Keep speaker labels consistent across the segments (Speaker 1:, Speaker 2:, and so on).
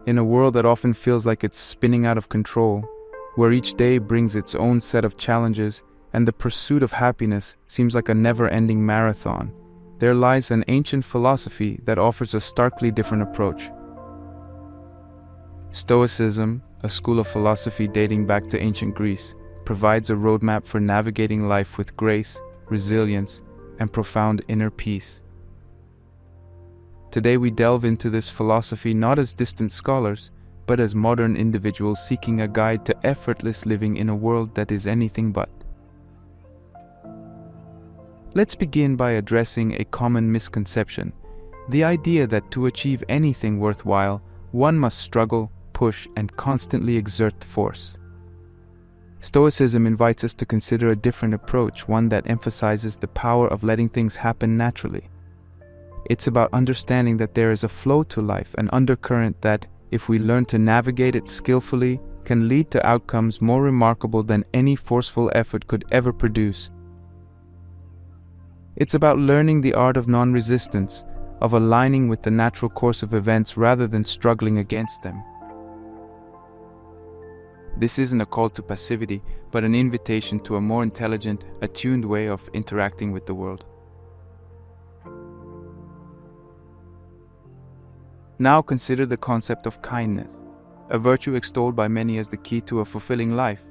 Speaker 1: In a world that often feels like it's spinning out of control, where each day brings its own set of challenges and the pursuit of happiness seems like a never-ending marathon, there lies an ancient philosophy that offers a starkly different approach. Stoicism, a school of philosophy dating back to ancient Greece, provides a roadmap for navigating life with grace, resilience, and profound inner peace. Today we delve into this philosophy not as distant scholars, but as modern individuals seeking a guide to effortless living in a world that is anything but. Let's begin by addressing a common misconception, the idea that to achieve anything worthwhile, one must struggle, push, and constantly exert force. Stoicism invites us to consider a different approach, one that emphasizes the power of letting things happen naturally. It's about understanding that there is a flow to life, an undercurrent that, if we learn to navigate it skillfully, can lead to outcomes more remarkable than any forceful effort could ever produce. It's about learning the art of non-resistance, of aligning with the natural course of events rather than struggling against them. This isn't a call to passivity, but an invitation to a more intelligent, attuned way of interacting with the world. Now consider the concept of kindness, a virtue extolled by many as the key to a fulfilling life.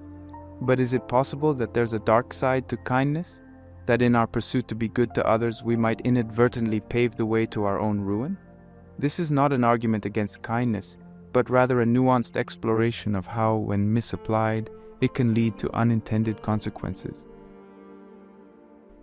Speaker 1: But is it possible that there's a dark side to kindness? That in our pursuit to be good to others, we might inadvertently pave the way to our own ruin? This is not an argument against kindness, but rather a nuanced exploration of how, when misapplied, it can lead to unintended consequences.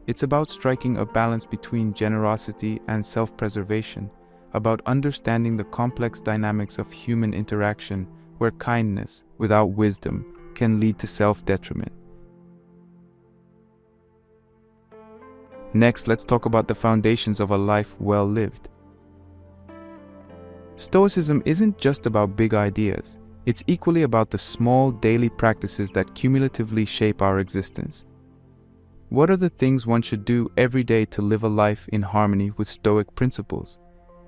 Speaker 1: It's about striking a balance between generosity and self-preservation, about understanding the complex dynamics of human interaction, where kindness, without wisdom, can lead to self-detriment. Next, let's talk about the foundations of a life well lived. Stoicism isn't just about big ideas, it's equally about the small daily practices that cumulatively shape our existence. What are the things one should do every day to live a life in harmony with Stoic principles?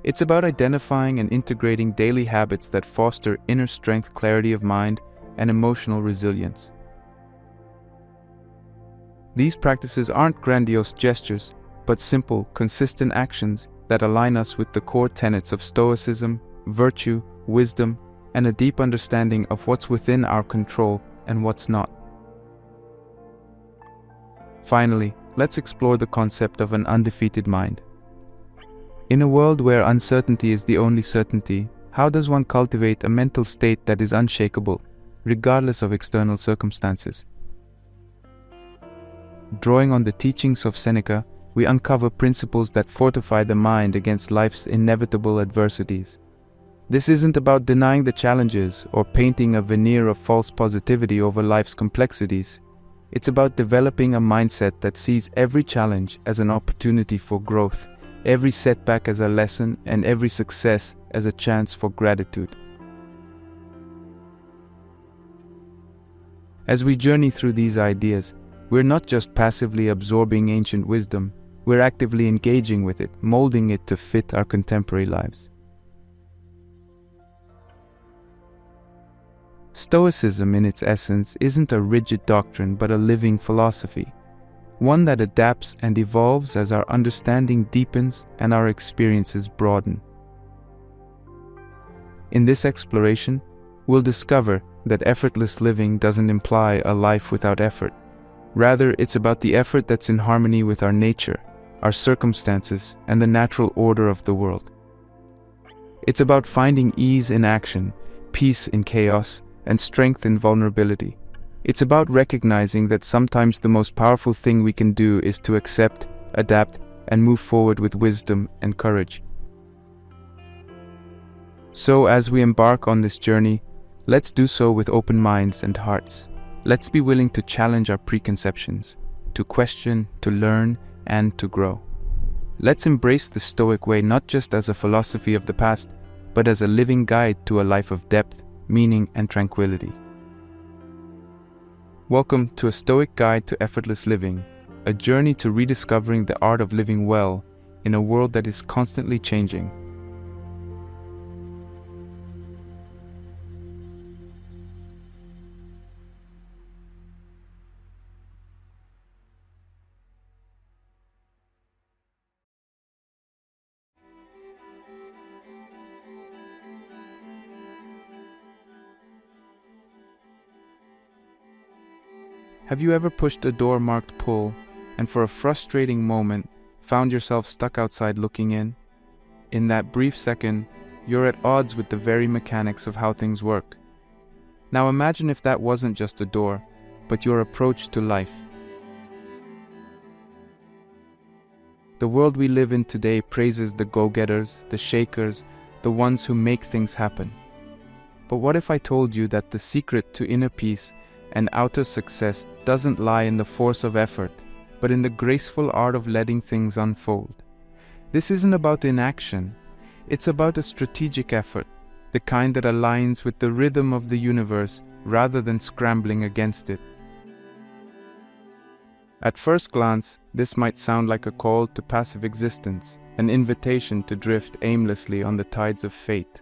Speaker 1: It's about identifying and integrating daily habits that foster inner strength, clarity of mind, and emotional resilience. These practices aren't grandiose gestures, but simple, consistent actions that align us with the core tenets of Stoicism, virtue, wisdom, and a deep understanding of what's within our control and what's not. Finally, let's explore the concept of an undefeated mind. In a world where uncertainty is the only certainty, how does one cultivate a mental state that is unshakable, regardless of external circumstances? Drawing on the teachings of Seneca, we uncover principles that fortify the mind against life's inevitable adversities. This isn't about denying the challenges or painting a veneer of false positivity over life's complexities. It's about developing a mindset that sees every challenge as an opportunity for growth, every setback as a lesson, and every success as a chance for gratitude. As we journey through these ideas, we're not just passively absorbing ancient wisdom, we're actively engaging with it, molding it to fit our contemporary lives. Stoicism, in its essence, isn't a rigid doctrine but a living philosophy, one that adapts and evolves as our understanding deepens and our experiences broaden. In this exploration, we'll discover that effortless living doesn't imply a life without effort. Rather, it's about the effort that's in harmony with our nature, our circumstances, and the natural order of the world. It's about finding ease in action, peace in chaos, and strength in vulnerability. It's about recognizing that sometimes the most powerful thing we can do is to accept, adapt, and move forward with wisdom and courage. So, as we embark on this journey, let's do so with open minds and hearts. Let's be willing to challenge our preconceptions, to question, to learn, and to grow. Let's embrace the Stoic way not just as a philosophy of the past, but as a living guide to a life of depth, meaning, and tranquility. Welcome to a Stoic Guide to Effortless Living, a journey to rediscovering the art of living well in a world that is constantly changing. Have you ever pushed a door marked pull, and for a frustrating moment, found yourself stuck outside looking in? In that brief second, you're at odds with the very mechanics of how things work. Now imagine if that wasn't just a door, but your approach to life. The world we live in today praises the go-getters, the shakers, the ones who make things happen. But what if I told you that the secret to inner peace and outer success doesn't lie in the force of effort, but in the graceful art of letting things unfold? This isn't about inaction, it's about a strategic effort, the kind that aligns with the rhythm of the universe rather than scrambling against it. At first glance, this might sound like a call to passive existence, an invitation to drift aimlessly on the tides of fate.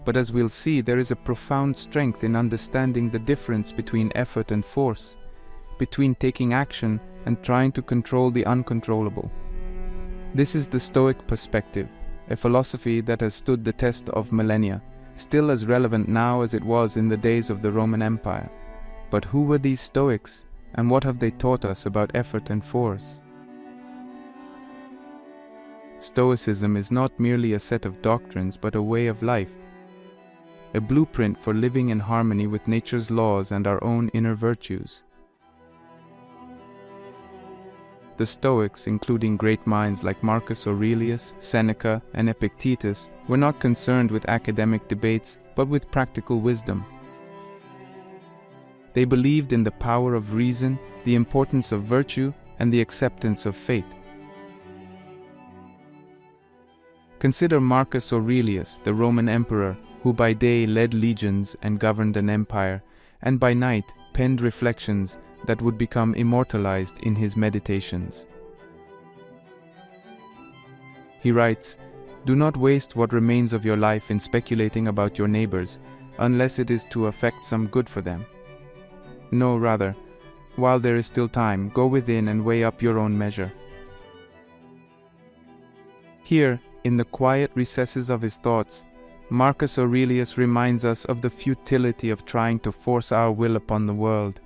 Speaker 1: But as we'll see, there is a profound strength in understanding the difference between effort and force, between taking action and trying to control the uncontrollable. This is the Stoic perspective, a philosophy that has stood the test of millennia, still as relevant now as it was in the days of the Roman Empire. But who were these Stoics, and what have they taught us about effort and force? Stoicism is not merely a set of doctrines but a way of life, a blueprint for living in harmony with nature's laws and our own inner virtues. The Stoics, including great minds like Marcus Aurelius, Seneca, and Epictetus, were not concerned with academic debates but with practical wisdom. They believed in the power of reason, the importance of virtue, and the acceptance of fate. Consider Marcus Aurelius, the Roman emperor, who by day led legions and governed an empire, and by night penned reflections that would become immortalized in his meditations. He writes, "Do not waste what remains of your life in speculating about your neighbors, unless it is to effect some good for them. No, rather, while there is still time, go within and weigh up your own measure." Here, in the quiet recesses of his thoughts, Marcus Aurelius reminds us of the futility of trying to force our will upon the world.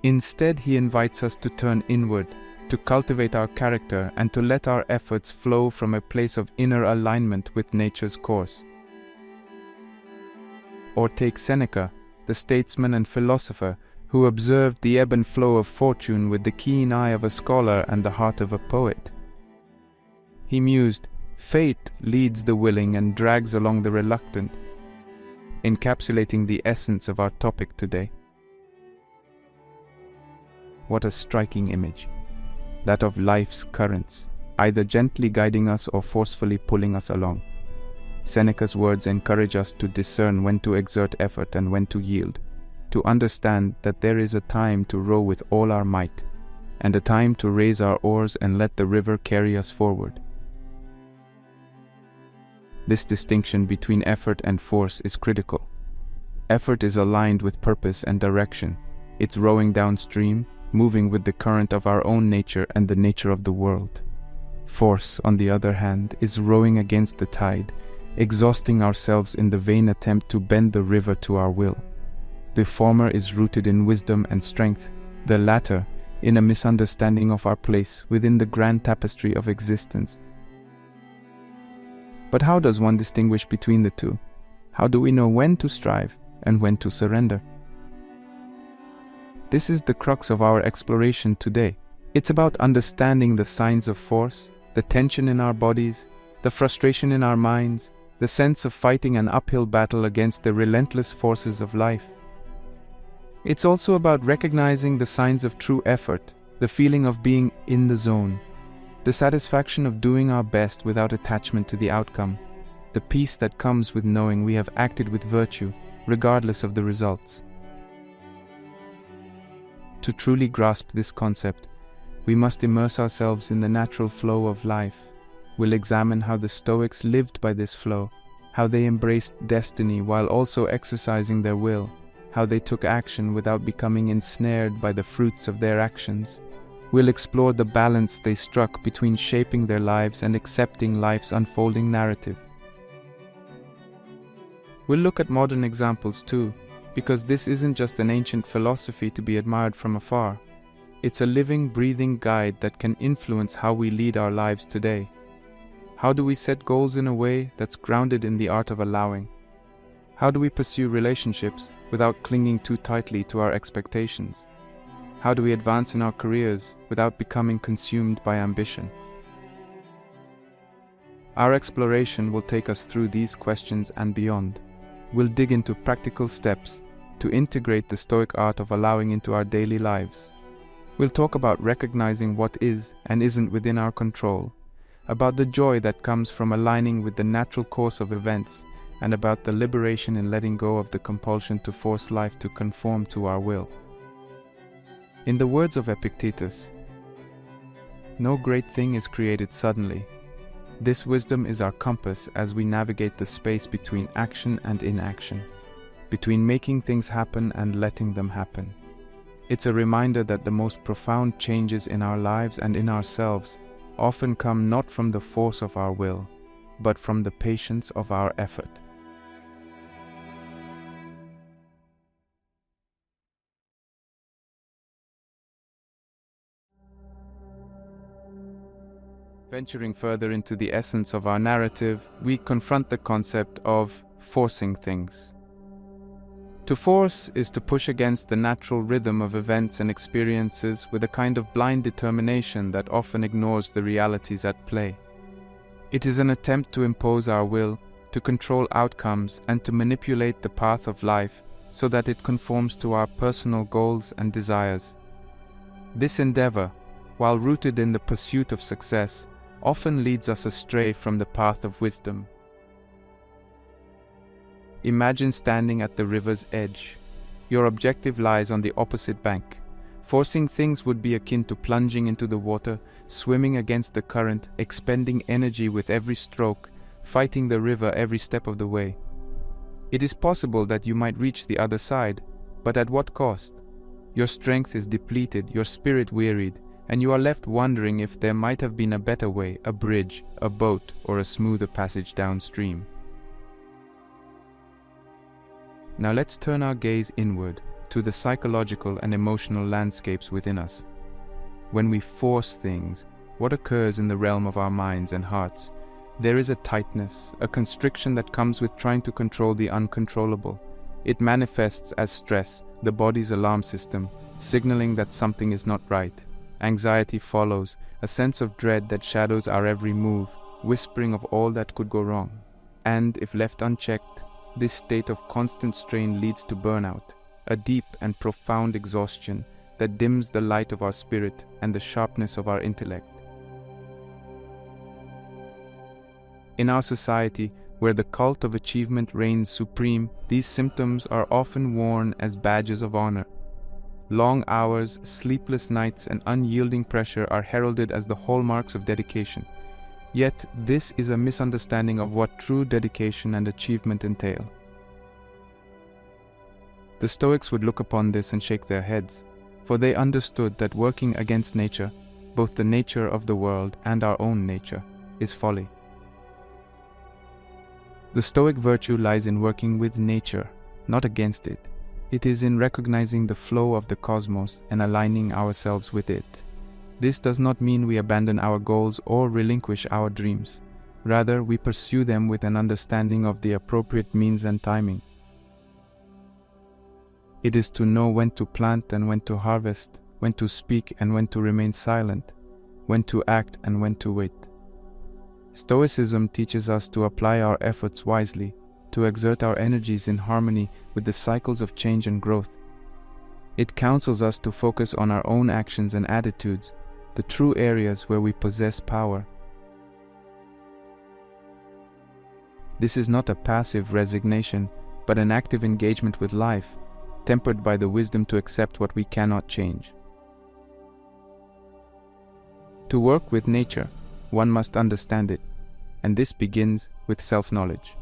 Speaker 1: Instead, he invites us to turn inward, to cultivate our character, and to let our efforts flow from a place of inner alignment with nature's course. Or take Seneca, the statesman and philosopher, who observed the ebb and flow of fortune with the keen eye of a scholar and the heart of a poet. He mused, "Fate leads the willing and drags along the reluctant," encapsulating the essence of our topic today. What a striking image, that of life's currents, either gently guiding us or forcefully pulling us along. Seneca's words encourage us to discern when to exert effort and when to yield, to understand that there is a time to row with all our might, and a time to raise our oars and let the river carry us forward. This distinction between effort and force is critical. Effort is aligned with purpose and direction. It's rowing downstream, moving with the current of our own nature and the nature of the world. Force, on the other hand, is rowing against the tide, exhausting ourselves in the vain attempt to bend the river to our will. The former is rooted in wisdom and strength, the latter in a misunderstanding of our place within the grand tapestry of existence. But how does one distinguish between the two? How do we know when to strive and when to surrender? This is the crux of our exploration today. It's about understanding the signs of force, the tension in our bodies, the frustration in our minds, the sense of fighting an uphill battle against the relentless forces of life. It's also about recognizing the signs of true effort, the feeling of being in the zone, the satisfaction of doing our best without attachment to the outcome, the peace that comes with knowing we have acted with virtue, regardless of the results. To truly grasp this concept, we must immerse ourselves in the natural flow of life. We'll examine how the Stoics lived by this flow, how they embraced destiny while also exercising their will, how they took action without becoming ensnared by the fruits of their actions. We'll explore the balance they struck between shaping their lives and accepting life's unfolding narrative. We'll look at modern examples too, because this isn't just an ancient philosophy to be admired from afar. It's a living, breathing guide that can influence how we lead our lives today. How do we set goals in a way that's grounded in the art of allowing? How do we pursue relationships without clinging too tightly to our expectations? How do we advance in our careers without becoming consumed by ambition? Our exploration will take us through these questions and beyond. We'll dig into practical steps to integrate the Stoic art of allowing into our daily lives. We'll talk about recognizing what is and isn't within our control, about the joy that comes from aligning with the natural course of events, and about the liberation in letting go of the compulsion to force life to conform to our will. In the words of Epictetus, "No great thing is created suddenly. This wisdom is our compass as we navigate the space between action and inaction, between making things happen and letting them happen." It's a reminder that the most profound changes in our lives and in ourselves often come not from the force of our will, but from the patience of our effort. Venturing further into the essence of our narrative, we confront the concept of forcing things. To force is to push against the natural rhythm of events and experiences with a kind of blind determination that often ignores the realities at play. It is an attempt to impose our will, to control outcomes, and to manipulate the path of life so that it conforms to our personal goals and desires. This endeavor, while rooted in the pursuit of success, often leads us astray from the path of wisdom. Imagine standing at the river's edge. Your objective lies on the opposite bank. Forcing things would be akin to plunging into the water, swimming against the current, expending energy with every stroke, fighting the river every step of the way. It is possible that you might reach the other side, but at what cost? Your strength is depleted, your spirit wearied, and you are left wondering if there might have been a better way, a bridge, a boat, or a smoother passage downstream. Now let's turn our gaze inward to the psychological and emotional landscapes within us. When we force things, what occurs in the realm of our minds and hearts? There is a tightness, a constriction that comes with trying to control the uncontrollable. It manifests as stress, the body's alarm system, signaling that something is not right. Anxiety follows, a sense of dread that shadows our every move, whispering of all that could go wrong. And, if left unchecked, this state of constant strain leads to burnout, a deep and profound exhaustion that dims the light of our spirit and the sharpness of our intellect. In our society, where the cult of achievement reigns supreme, these symptoms are often worn as badges of honor. Long hours, sleepless nights, and unyielding pressure are heralded as the hallmarks of dedication. Yet, this is a misunderstanding of what true dedication and achievement entail. The Stoics would look upon this and shake their heads, for they understood that working against nature, both the nature of the world and our own nature, is folly. The Stoic virtue lies in working with nature, not against it. It is in recognizing the flow of the cosmos and aligning ourselves with it. This does not mean we abandon our goals or relinquish our dreams. Rather, we pursue them with an understanding of the appropriate means and timing. It is to know when to plant and when to harvest, when to speak and when to remain silent, when to act and when to wait. Stoicism teaches us to apply our efforts wisely, to exert our energies in harmony with the cycles of change and growth. It counsels us to focus on our own actions and attitudes, the true areas where we possess power. This is not a passive resignation, but an active engagement with life, tempered by the wisdom to accept what we cannot change. To work with nature, one must understand it, and this begins with self-knowledge.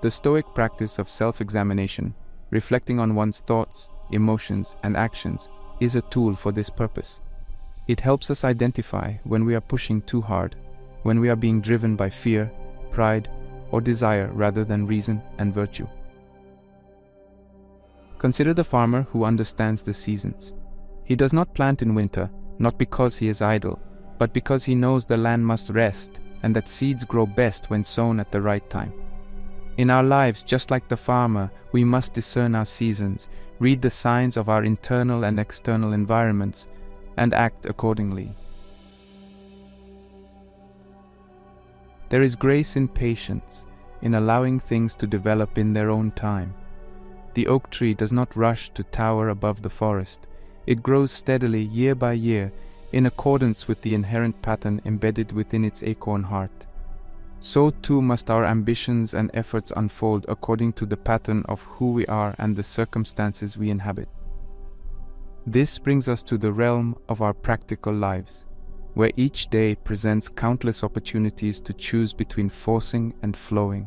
Speaker 1: The Stoic practice of self-examination, reflecting on one's thoughts, emotions, and actions, is a tool for this purpose. It helps us identify when we are pushing too hard, when we are being driven by fear, pride, or desire rather than reason and virtue. Consider the farmer who understands the seasons. He does not plant in winter, not because he is idle, but because he knows the land must rest and that seeds grow best when sown at the right time. In our lives, just like the farmer, we must discern our seasons, read the signs of our internal and external environments, and act accordingly. There is grace in patience, in allowing things to develop in their own time. The oak tree does not rush to tower above the forest. It grows steadily year by year, in accordance with the inherent pattern embedded within its acorn heart. So too must our ambitions and efforts unfold according to the pattern of who we are and the circumstances we inhabit. This brings us to the realm of our practical lives, where each day presents countless opportunities to choose between forcing and flowing.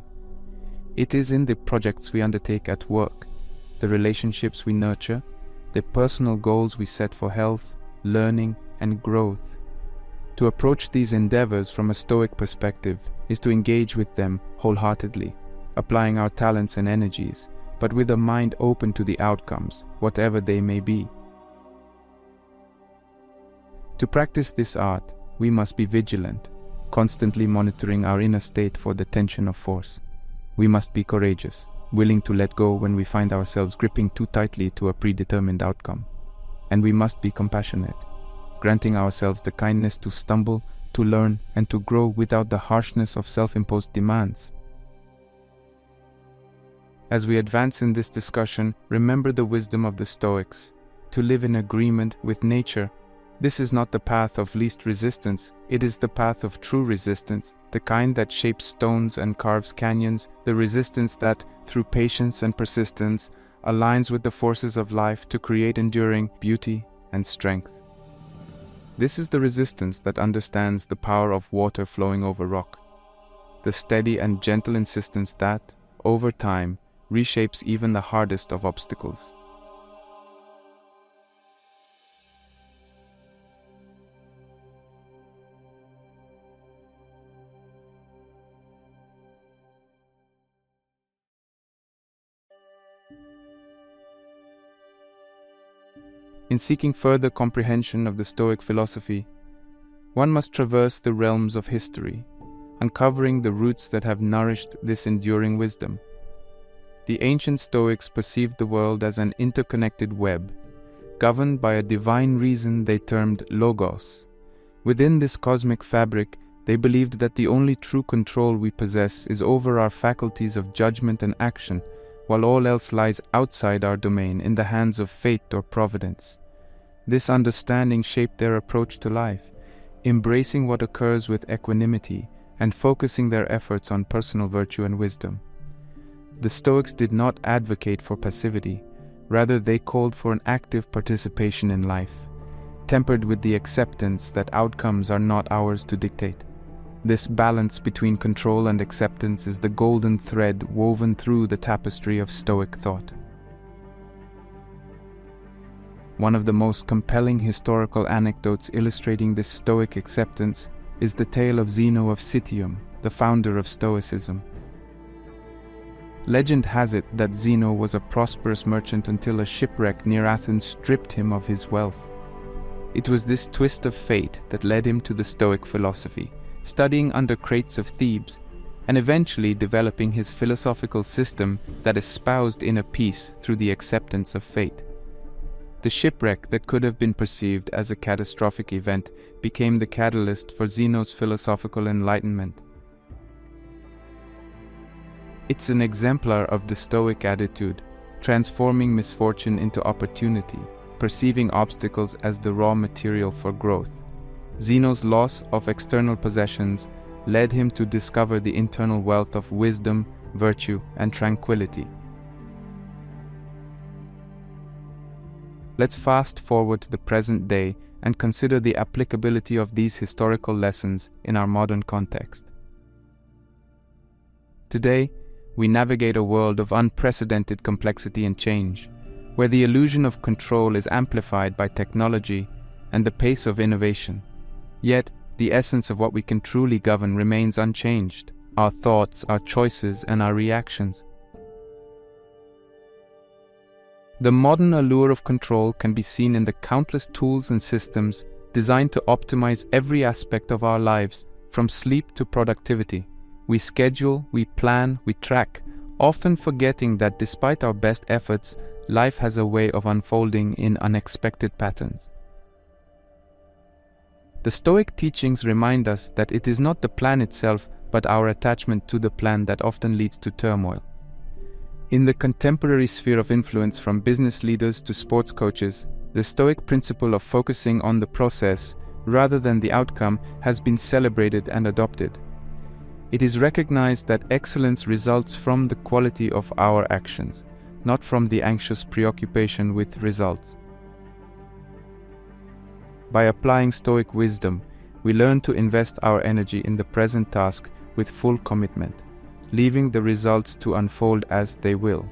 Speaker 1: It is in the projects we undertake at work, the relationships we nurture, the personal goals we set for health, learning, and growth. To approach these endeavors from a Stoic perspective is to engage with them wholeheartedly, applying our talents and energies, but with a mind open to the outcomes, whatever they may be. To practice this art, we must be vigilant, constantly monitoring our inner state for the tension of force. We must be courageous, willing to let go when we find ourselves gripping too tightly to a predetermined outcome. And we must be compassionate, granting ourselves the kindness to stumble, to learn, and to grow without the harshness of self-imposed demands. As we advance in this discussion, remember the wisdom of the Stoics, to live in agreement with nature. This is not the path of least resistance, it is the path of true resistance, the kind that shapes stones and carves canyons, the resistance that, through patience and persistence, aligns with the forces of life to create enduring beauty and strength. This is the resistance that understands the power of water flowing over rock, the steady and gentle insistence that, over time, reshapes even the hardest of obstacles. In seeking further comprehension of the Stoic philosophy, one must traverse the realms of history, uncovering the roots that have nourished this enduring wisdom. The ancient Stoics perceived the world as an interconnected web, governed by a divine reason they termed logos. Within this cosmic fabric, they believed that the only true control we possess is over our faculties of judgment and action, while all else lies outside our domain in the hands of fate or providence. This understanding shaped their approach to life, embracing what occurs with equanimity and focusing their efforts on personal virtue and wisdom. The Stoics did not advocate for passivity, rather they called for an active participation in life, tempered with the acceptance that outcomes are not ours to dictate. This balance between control and acceptance is the golden thread woven through the tapestry of Stoic thought. One of the most compelling historical anecdotes illustrating this Stoic acceptance is the tale of Zeno of Citium, the founder of Stoicism. Legend has it that Zeno was a prosperous merchant until a shipwreck near Athens stripped him of his wealth. It was this twist of fate that led him to the Stoic philosophy, studying under crates of Thebes, and eventually developing his philosophical system that espoused inner peace through the acceptance of fate. The shipwreck that could have been perceived as a catastrophic event became the catalyst for Zeno's philosophical enlightenment. It's an exemplar of the Stoic attitude, transforming misfortune into opportunity, perceiving obstacles as the raw material for growth. Zeno's loss of external possessions led him to discover the internal wealth of wisdom, virtue, and tranquility. Let's fast forward to the present day and consider the applicability of these historical lessons in our modern context. Today, we navigate a world of unprecedented complexity and change, where the illusion of control is amplified by technology and the pace of innovation. Yet, the essence of what we can truly govern remains unchanged: our thoughts, our choices, and our reactions. The modern allure of control can be seen in the countless tools and systems designed to optimize every aspect of our lives, from sleep to productivity. We schedule, we plan, we track, often forgetting that despite our best efforts, life has a way of unfolding in unexpected patterns. The Stoic teachings remind us that it is not the plan itself, but our attachment to the plan that often leads to turmoil. In the contemporary sphere of influence, from business leaders to sports coaches, the Stoic principle of focusing on the process rather than the outcome has been celebrated and adopted. It is recognized that excellence results from the quality of our actions, not from the anxious preoccupation with results. By applying Stoic wisdom, we learn to invest our energy in the present task with full commitment, leaving the results to unfold as they will.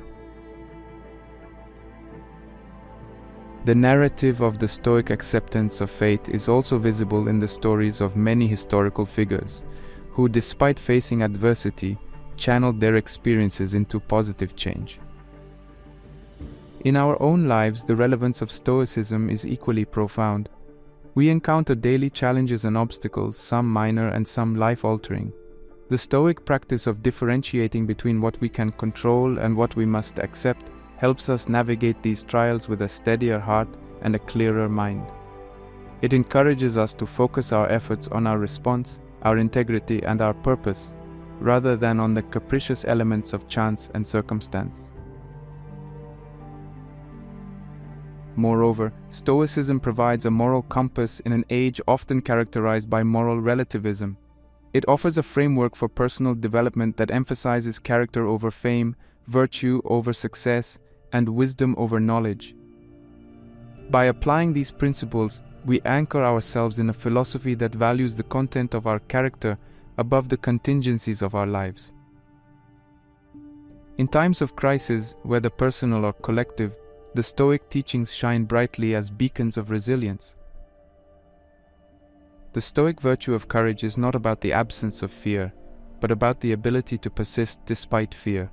Speaker 1: The narrative of the Stoic acceptance of fate is also visible in the stories of many historical figures, who, despite facing adversity, channeled their experiences into positive change. In our own lives, the relevance of Stoicism is equally profound. We encounter daily challenges and obstacles, some minor and some life-altering. The Stoic practice of differentiating between what we can control and what we must accept helps us navigate these trials with a steadier heart and a clearer mind. It encourages us to focus our efforts on our response, our integrity, and our purpose, rather than on the capricious elements of chance and circumstance. Moreover, Stoicism provides a moral compass in an age often characterized by moral relativism. It offers a framework for personal development that emphasizes character over fame, virtue over success, and wisdom over knowledge. By applying these principles, we anchor ourselves in a philosophy that values the content of our character above the contingencies of our lives. In times of crisis, whether personal or collective, the Stoic teachings shine brightly as beacons of resilience. The Stoic virtue of courage is not about the absence of fear, but about the ability to persist despite fear.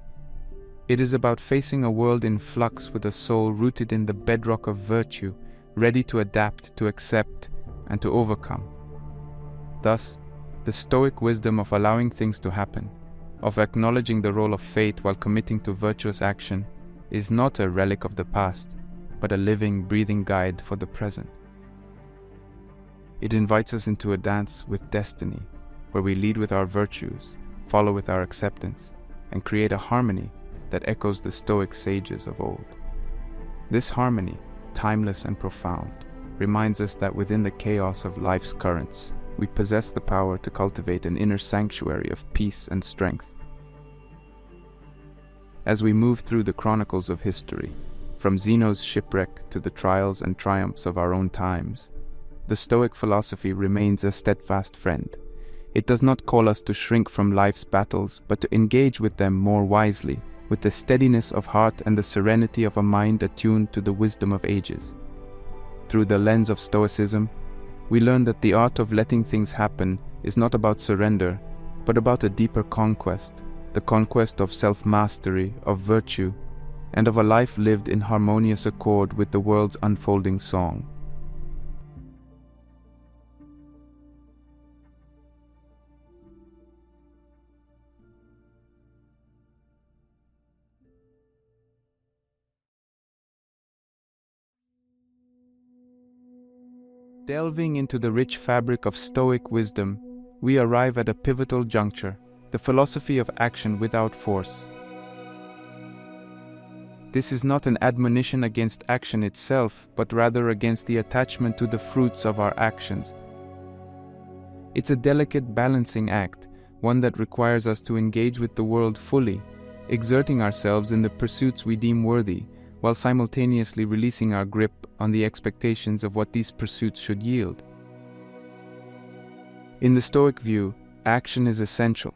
Speaker 1: It is about facing a world in flux with a soul rooted in the bedrock of virtue, ready to adapt, to accept, and to overcome. Thus, the Stoic wisdom of allowing things to happen, of acknowledging the role of fate while committing to virtuous action, is not a relic of the past, but a living, breathing guide for the present. It invites us into a dance with destiny, where we lead with our virtues, follow with our acceptance, and create a harmony that echoes the Stoic sages of old. This harmony, timeless and profound, reminds us that within the chaos of life's currents, we possess the power to cultivate an inner sanctuary of peace and strength. As we move through the chronicles of history, from Zeno's shipwreck to the trials and triumphs of our own times, the Stoic philosophy remains a steadfast friend. It does not call us to shrink from life's battles, but to engage with them more wisely, with the steadiness of heart and the serenity of a mind attuned to the wisdom of ages. Through the lens of Stoicism, we learn that the art of letting things happen is not about surrender, but about a deeper conquest, the conquest of self-mastery, of virtue, and of a life lived in harmonious accord with the world's unfolding song. Delving into the rich fabric of Stoic wisdom, we arrive at a pivotal juncture, the philosophy of action without force. This is not an admonition against action itself, but rather against the attachment to the fruits of our actions. It's a delicate balancing act, one that requires us to engage with the world fully, exerting ourselves in the pursuits we deem worthy, while simultaneously releasing our grip on the expectations of what these pursuits should yield. In the Stoic view, action is essential.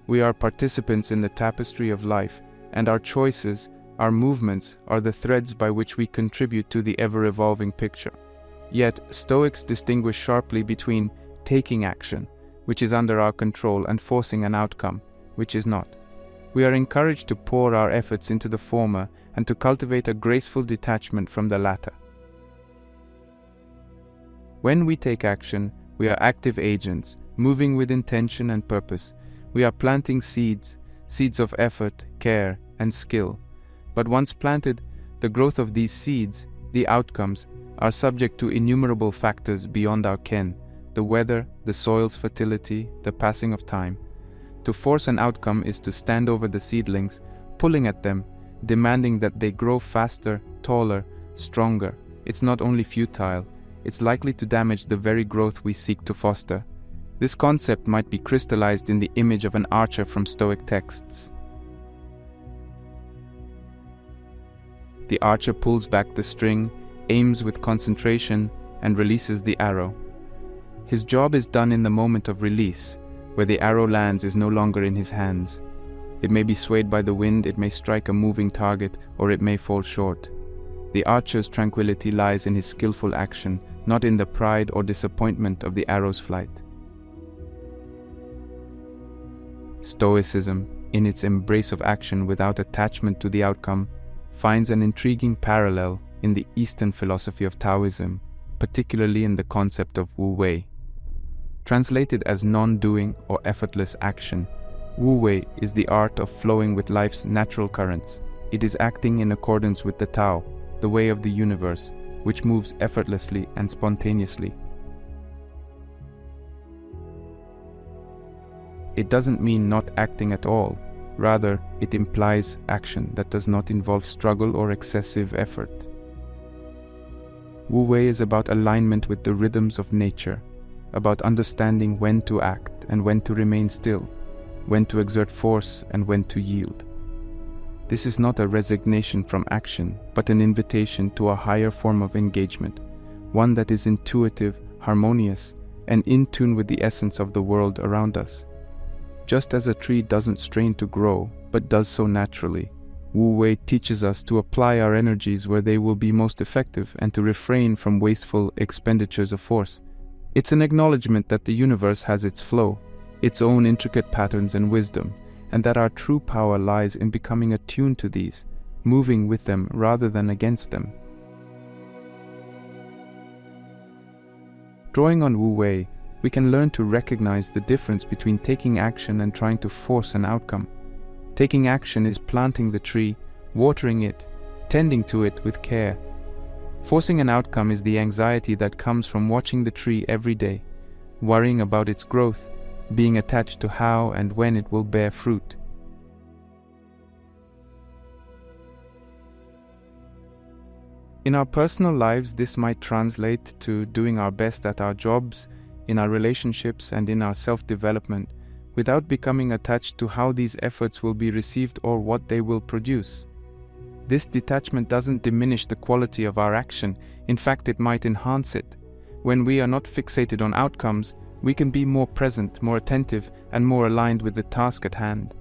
Speaker 1: We are participants in the tapestry of life, and our choices, our movements, are the threads by which we contribute to the ever-evolving picture. Yet, Stoics distinguish sharply between taking action, which is under our control, and forcing an outcome, which is not. We are encouraged to pour our efforts into the former, and to cultivate a graceful detachment from the latter. When we take action, we are active agents, moving with intention and purpose. We are planting seeds of effort, care, and skill. But once planted, the growth of these seeds, the outcomes, are subject to innumerable factors beyond our ken: the weather, the soil's fertility, the passing of time. To force an outcome is to stand over the seedlings, pulling at them, demanding that they grow faster, taller, stronger. It's not only futile, it's likely to damage the very growth we seek to foster. This concept might be crystallized in the image of an archer from Stoic texts. The archer pulls back the string, aims with concentration, and releases the arrow. His job is done in the moment of release, where the arrow lands is no longer in his hands. It may be swayed by the wind, it may strike a moving target, or it may fall short. The archer's tranquility lies in his skillful action, not in the pride or disappointment of the arrow's flight. Stoicism, in its embrace of action without attachment to the outcome, finds an intriguing parallel in the Eastern philosophy of Taoism, particularly in the concept of Wu Wei. Translated as non-doing or effortless action, Wu Wei is the art of flowing with life's natural currents. It is acting in accordance with the Tao, the way of the universe, which moves effortlessly and spontaneously. It doesn't mean not acting at all. Rather, it implies action that does not involve struggle or excessive effort. Wu Wei is about alignment with the rhythms of nature, about understanding when to act and when to remain still, when to exert force and when to yield. This is not a resignation from action, but an invitation to a higher form of engagement, one that is intuitive, harmonious, and in tune with the essence of the world around us. Just as a tree doesn't strain to grow, but does so naturally, Wu Wei teaches us to apply our energies where they will be most effective and to refrain from wasteful expenditures of force. It's an acknowledgement that the universe has its flow, its own intricate patterns and wisdom, and that our true power lies in becoming attuned to these, moving with them rather than against them. Drawing on Wu Wei, we can learn to recognize the difference between taking action and trying to force an outcome. Taking action is planting the tree, watering it, tending to it with care. Forcing an outcome is the anxiety that comes from watching the tree every day, worrying about its growth, being attached to how and when it will bear fruit. In our personal lives, this might translate to doing our best at our jobs, in our relationships, and in our self-development, without becoming attached to how these efforts will be received or what they will produce. This detachment doesn't diminish the quality of our action. In fact, it might enhance it. When we are not fixated on outcomes, we can be more present, more attentive, and more aligned with the task at hand.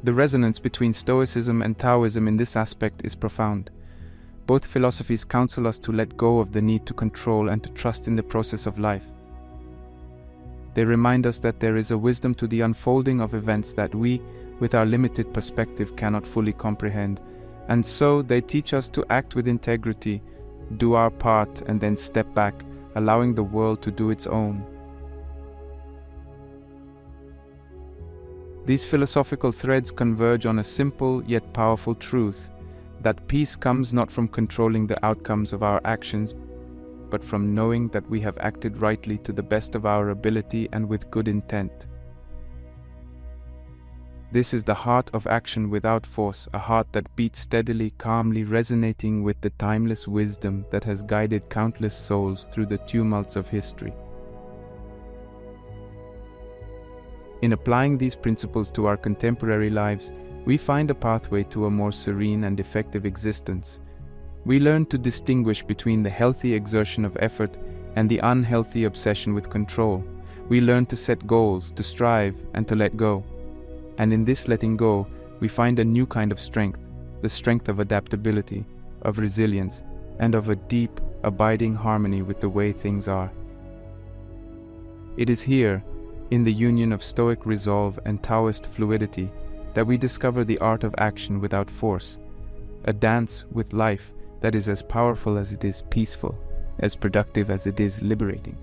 Speaker 1: The resonance between Stoicism and Taoism in this aspect is profound. Both philosophies counsel us to let go of the need to control and to trust in the process of life. They remind us that there is a wisdom to the unfolding of events that we, with our limited perspective, cannot fully comprehend, and so they teach us to act with integrity, do our part, and then step back, allowing the world to do its own. These philosophical threads converge on a simple yet powerful truth: that peace comes not from controlling the outcomes of our actions, but from knowing that we have acted rightly to the best of our ability and with good intent. This is the heart of action without force, a heart that beats steadily, calmly, resonating with the timeless wisdom that has guided countless souls through the tumults of history. In applying these principles to our contemporary lives, we find a pathway to a more serene and effective existence. We learn to distinguish between the healthy exertion of effort and the unhealthy obsession with control. We learn to set goals, to strive, and to let go. And in this letting go, we find a new kind of strength, the strength of adaptability, of resilience, and of a deep, abiding harmony with the way things are. It is here, in the union of Stoic resolve and Taoist fluidity, that we discover the art of action without force, a dance with life that is as powerful as it is peaceful, as productive as it is liberating.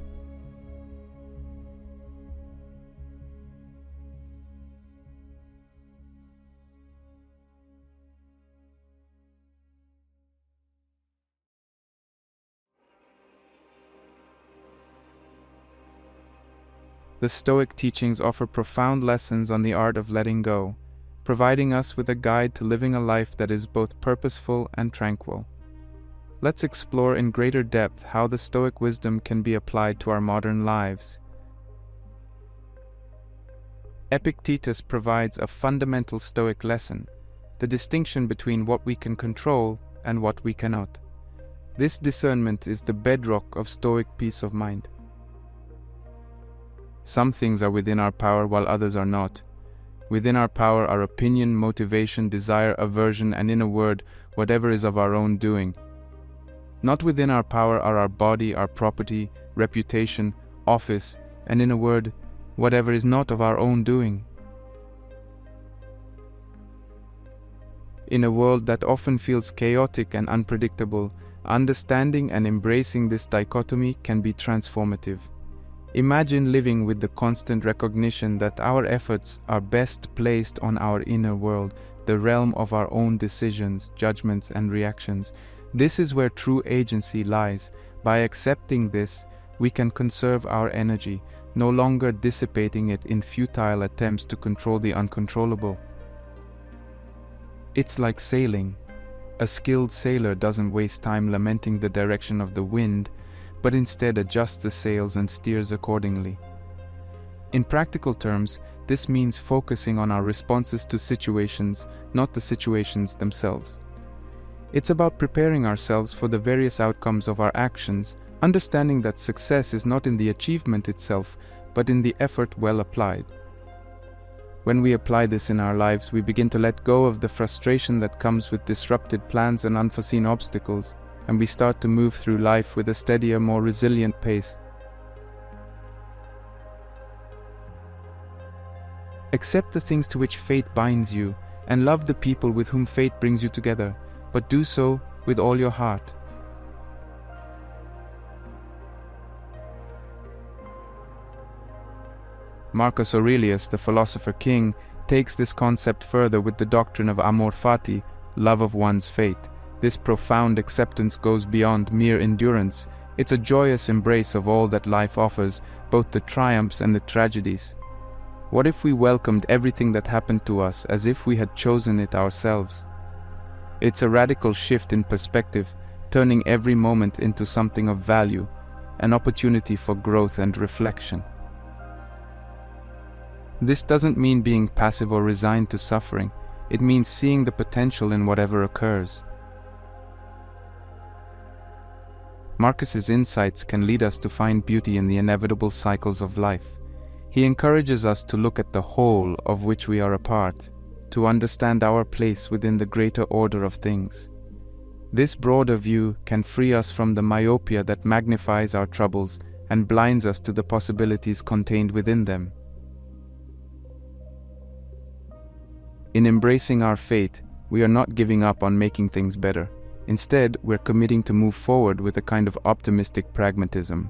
Speaker 1: The Stoic teachings offer profound lessons on the art of letting go, providing us with a guide to living a life that is both purposeful and tranquil. Let's explore in greater depth how the Stoic wisdom can be applied to our modern lives. Epictetus provides a fundamental Stoic lesson, the distinction between what we can control and what we cannot. This discernment is the bedrock of Stoic peace of mind. Some things are within our power while others are not. Within our power are opinion, motivation, desire, aversion, and in a word, whatever is of our own doing. Not within our power are our body, our property, reputation, office, and in a word, whatever is not of our own doing. In a world that often feels chaotic and unpredictable, understanding and embracing this dichotomy can be transformative. Imagine living with the constant recognition that our efforts are best placed on our inner world, the realm of our own decisions, judgments, and reactions. This is where true agency lies. By accepting this, we can conserve our energy, no longer dissipating it in futile attempts to control the uncontrollable. It's like sailing. A skilled sailor doesn't waste time lamenting the direction of the wind, but instead adjusts the sails and steers accordingly. In practical terms, this means focusing on our responses to situations, not the situations themselves. It's about preparing ourselves for the various outcomes of our actions, understanding that success is not in the achievement itself, but in the effort well applied. When we apply this in our lives, we begin to let go of the frustration that comes with disrupted plans and unforeseen obstacles, and we start to move through life with a steadier, more resilient pace. Accept the things to which fate binds you, and love the people with whom fate brings you together, but do so with all your heart. Marcus Aurelius, the philosopher king, takes this concept further with the doctrine of amor fati, love of one's fate. This profound acceptance goes beyond mere endurance. It's a joyous embrace of all that life offers, both the triumphs and the tragedies. What if we welcomed everything that happened to us as if we had chosen it ourselves? It's a radical shift in perspective, turning every moment into something of value, an opportunity for growth and reflection. This doesn't mean being passive or resigned to suffering. It means seeing the potential in whatever occurs. Marcus's insights can lead us to find beauty in the inevitable cycles of life. He encourages us to look at the whole of which we are a part, to understand our place within the greater order of things. This broader view can free us from the myopia that magnifies our troubles and blinds us to the possibilities contained within them. In embracing our fate, we are not giving up on making things better. Instead, we're committing to move forward with a kind of optimistic pragmatism.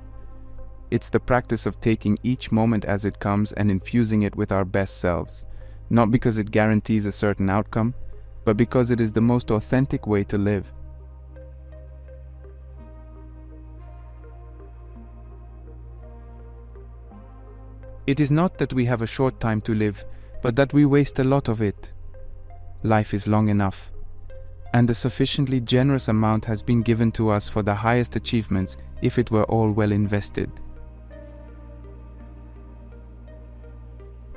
Speaker 1: It's the practice of taking each moment as it comes and infusing it with our best selves, not because it guarantees a certain outcome, but because it is the most authentic way to live. It is not that we have a short time to live, but that we waste a lot of it. Life is long enough, and a sufficiently generous amount has been given to us for the highest achievements if it were all well invested.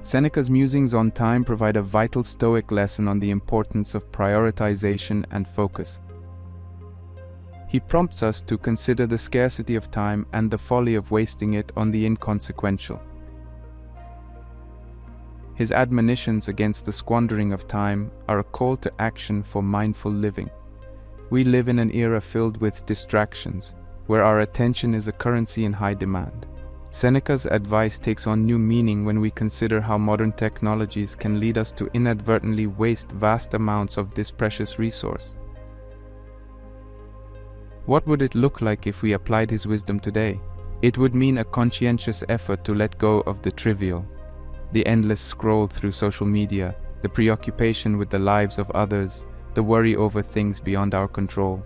Speaker 1: Seneca's musings on time provide a vital Stoic lesson on the importance of prioritization and focus. He prompts us to consider the scarcity of time and the folly of wasting it on the inconsequential. His admonitions against the squandering of time are a call to action for mindful living. We live in an era filled with distractions, where our attention is a currency in high demand. Seneca's advice takes on new meaning when we consider how modern technologies can lead us to inadvertently waste vast amounts of this precious resource. What would it look like if we applied his wisdom today? It would mean a conscientious effort to let go of the trivial, the endless scroll through social media, the preoccupation with the lives of others, the worry over things beyond our control.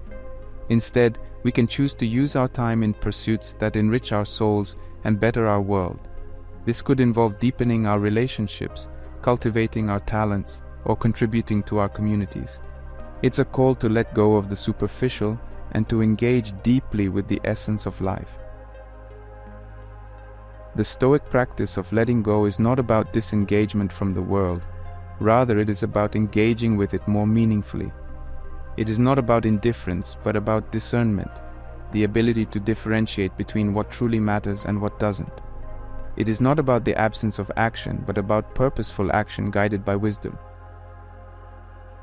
Speaker 1: Instead, we can choose to use our time in pursuits that enrich our souls and better our world. This could involve deepening our relationships, cultivating our talents, or contributing to our communities. It's a call to let go of the superficial and to engage deeply with the essence of life. The Stoic practice of letting go is not about disengagement from the world. Rather, it is about engaging with it more meaningfully. It is not about indifference, but about discernment, the ability to differentiate between what truly matters and what doesn't. It is not about the absence of action, but about purposeful action guided by wisdom.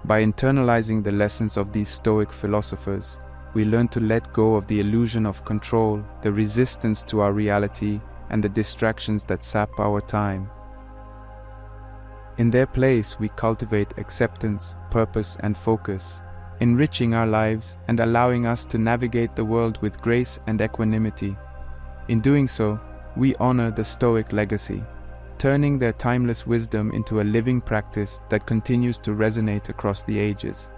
Speaker 1: By internalizing the lessons of these Stoic philosophers, we learn to let go of the illusion of control, the resistance to our reality, and the distractions that sap our time. In their place, we cultivate acceptance, purpose, and focus, enriching our lives and allowing us to navigate the world with grace and equanimity. In doing so, we honor the Stoic legacy, turning their timeless wisdom into a living practice that continues to resonate across the ages.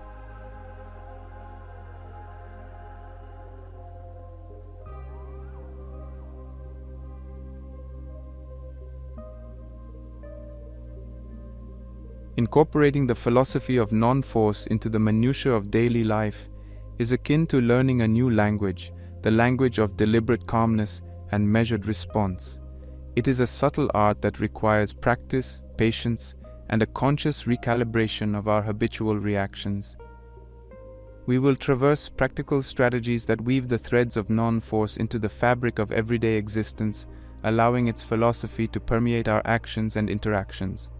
Speaker 1: Incorporating the philosophy of non-force into the minutiae of daily life is akin to learning a new language, the language of deliberate calmness and measured response. It is a subtle art that requires practice, patience, and a conscious recalibration of our habitual reactions. We will traverse practical strategies that weave the threads of non-force into the fabric of everyday existence, allowing its philosophy to permeate our actions and interactions.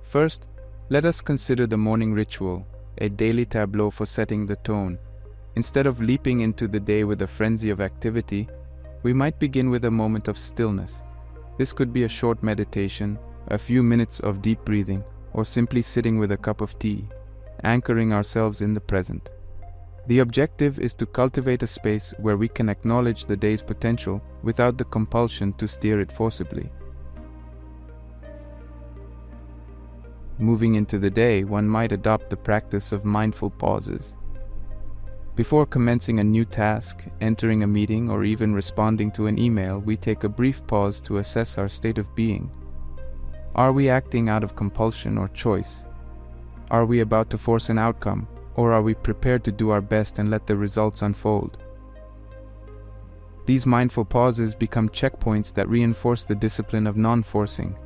Speaker 1: First, let us consider the morning ritual, a daily tableau for setting the tone. Instead of leaping into the day with a frenzy of activity, we might begin with a moment of stillness. This could be a short meditation, a few minutes of deep breathing, or simply sitting with a cup of tea, anchoring ourselves in the present. The objective is to cultivate a space where we can acknowledge the day's potential without the compulsion to steer it forcibly. Moving into the day, one might adopt the practice of mindful pauses. Before commencing a new task, entering a meeting, or even responding to an email, we take a brief pause to assess our state of being. Are we acting out of compulsion or choice? Are we about to force an outcome, or are we prepared to do our best and let the results unfold? These mindful pauses become checkpoints that reinforce the discipline of non-forcing.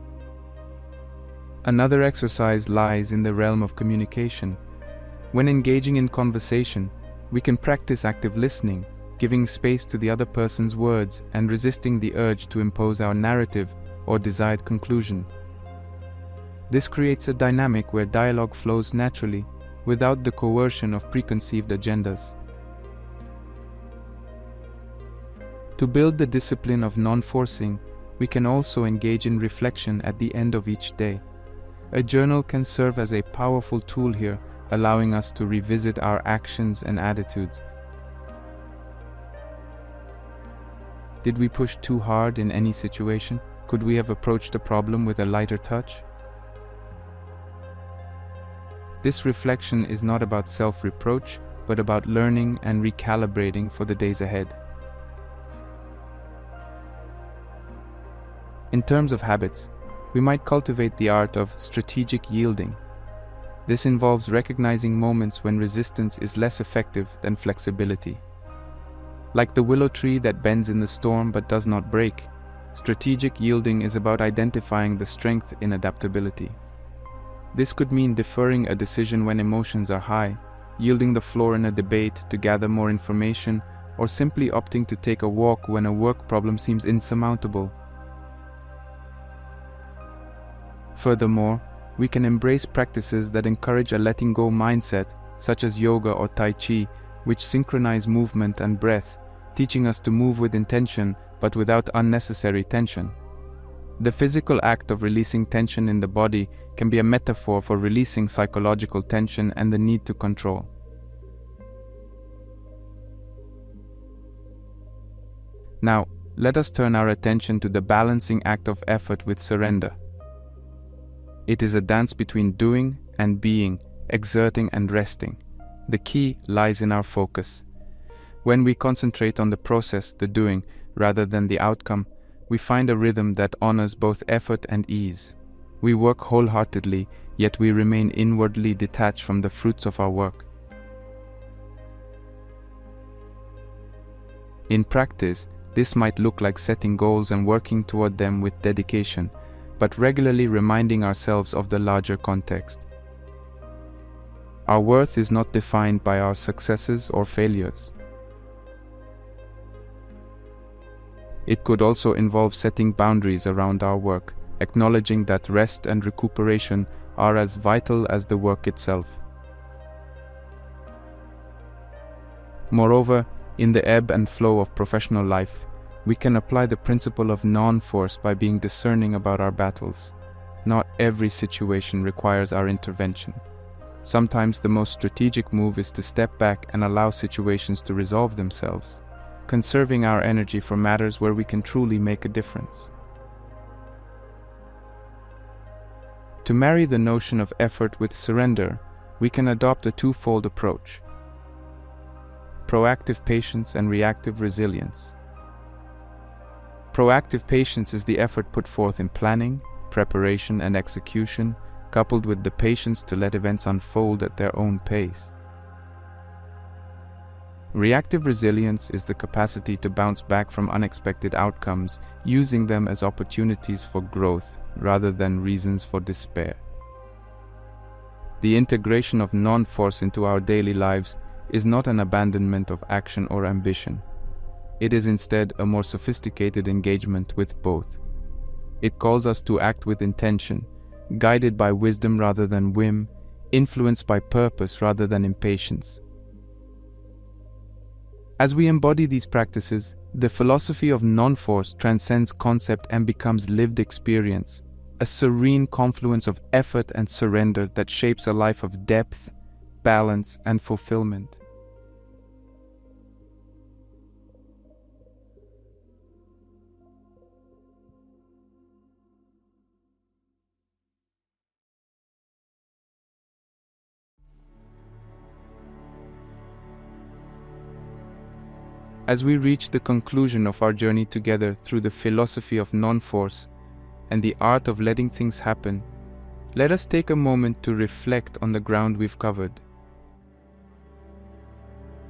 Speaker 1: Another exercise lies in the realm of communication. When engaging in conversation, we can practice active listening, giving space to the other person's words and resisting the urge to impose our narrative or desired conclusion. This creates a dynamic where dialogue flows naturally, without the coercion of preconceived agendas. To build the discipline of non-forcing, we can also engage in reflection at the end of each day. A journal can serve as a powerful tool here, allowing us to revisit our actions and attitudes. Did we push too hard in any situation? Could we have approached a problem with a lighter touch? This reflection is not about self-reproach, but about learning and recalibrating for the days ahead. In terms of habits, we might cultivate the art of strategic yielding. This involves recognizing moments when resistance is less effective than flexibility. Like the willow tree that bends in the storm but does not break, strategic yielding is about identifying the strength in adaptability. This could mean deferring a decision when emotions are high, yielding the floor in a debate to gather more information, or simply opting to take a walk when a work problem seems insurmountable. Furthermore, we can embrace practices that encourage a letting go mindset, such as yoga or tai chi, which synchronize movement and breath, teaching us to move with intention but without unnecessary tension. The physical act of releasing tension in the body can be a metaphor for releasing psychological tension and the need to control. Now, let us turn our attention to the balancing act of effort with surrender. It is a dance between doing and being, exerting and resting. The key lies in our focus. When we concentrate on the process, the doing, rather than the outcome, we find a rhythm that honors both effort and ease. We work wholeheartedly, yet we remain inwardly detached from the fruits of our work. In practice, this might look like setting goals and working toward them with dedication, but regularly reminding ourselves of the larger context. Our worth is not defined by our successes or failures. It could also involve setting boundaries around our work, acknowledging that rest and recuperation are as vital as the work itself. Moreover, in the ebb and flow of professional life, we can apply the principle of non-force by being discerning about our battles. Not every situation requires our intervention. Sometimes the most strategic move is to step back and allow situations to resolve themselves, conserving our energy for matters where we can truly make a difference. To marry the notion of effort with surrender, we can adopt a twofold approach: proactive patience and reactive resilience. Proactive patience is the effort put forth in planning, preparation, and execution, coupled with the patience to let events unfold at their own pace. Reactive resilience is the capacity to bounce back from unexpected outcomes, using them as opportunities for growth rather than reasons for despair. The integration of non-force into our daily lives is not an abandonment of action or ambition. It is instead a more sophisticated engagement with both. It calls us to act with intention, guided by wisdom rather than whim, influenced by purpose rather than impatience. As we embody these practices, the philosophy of non-force transcends concept and becomes lived experience, a serene confluence of effort and surrender that shapes a life of depth, balance, and fulfillment. As we reach the conclusion of our journey together through the philosophy of non-force and the art of letting things happen, let us take a moment to reflect on the ground we've covered.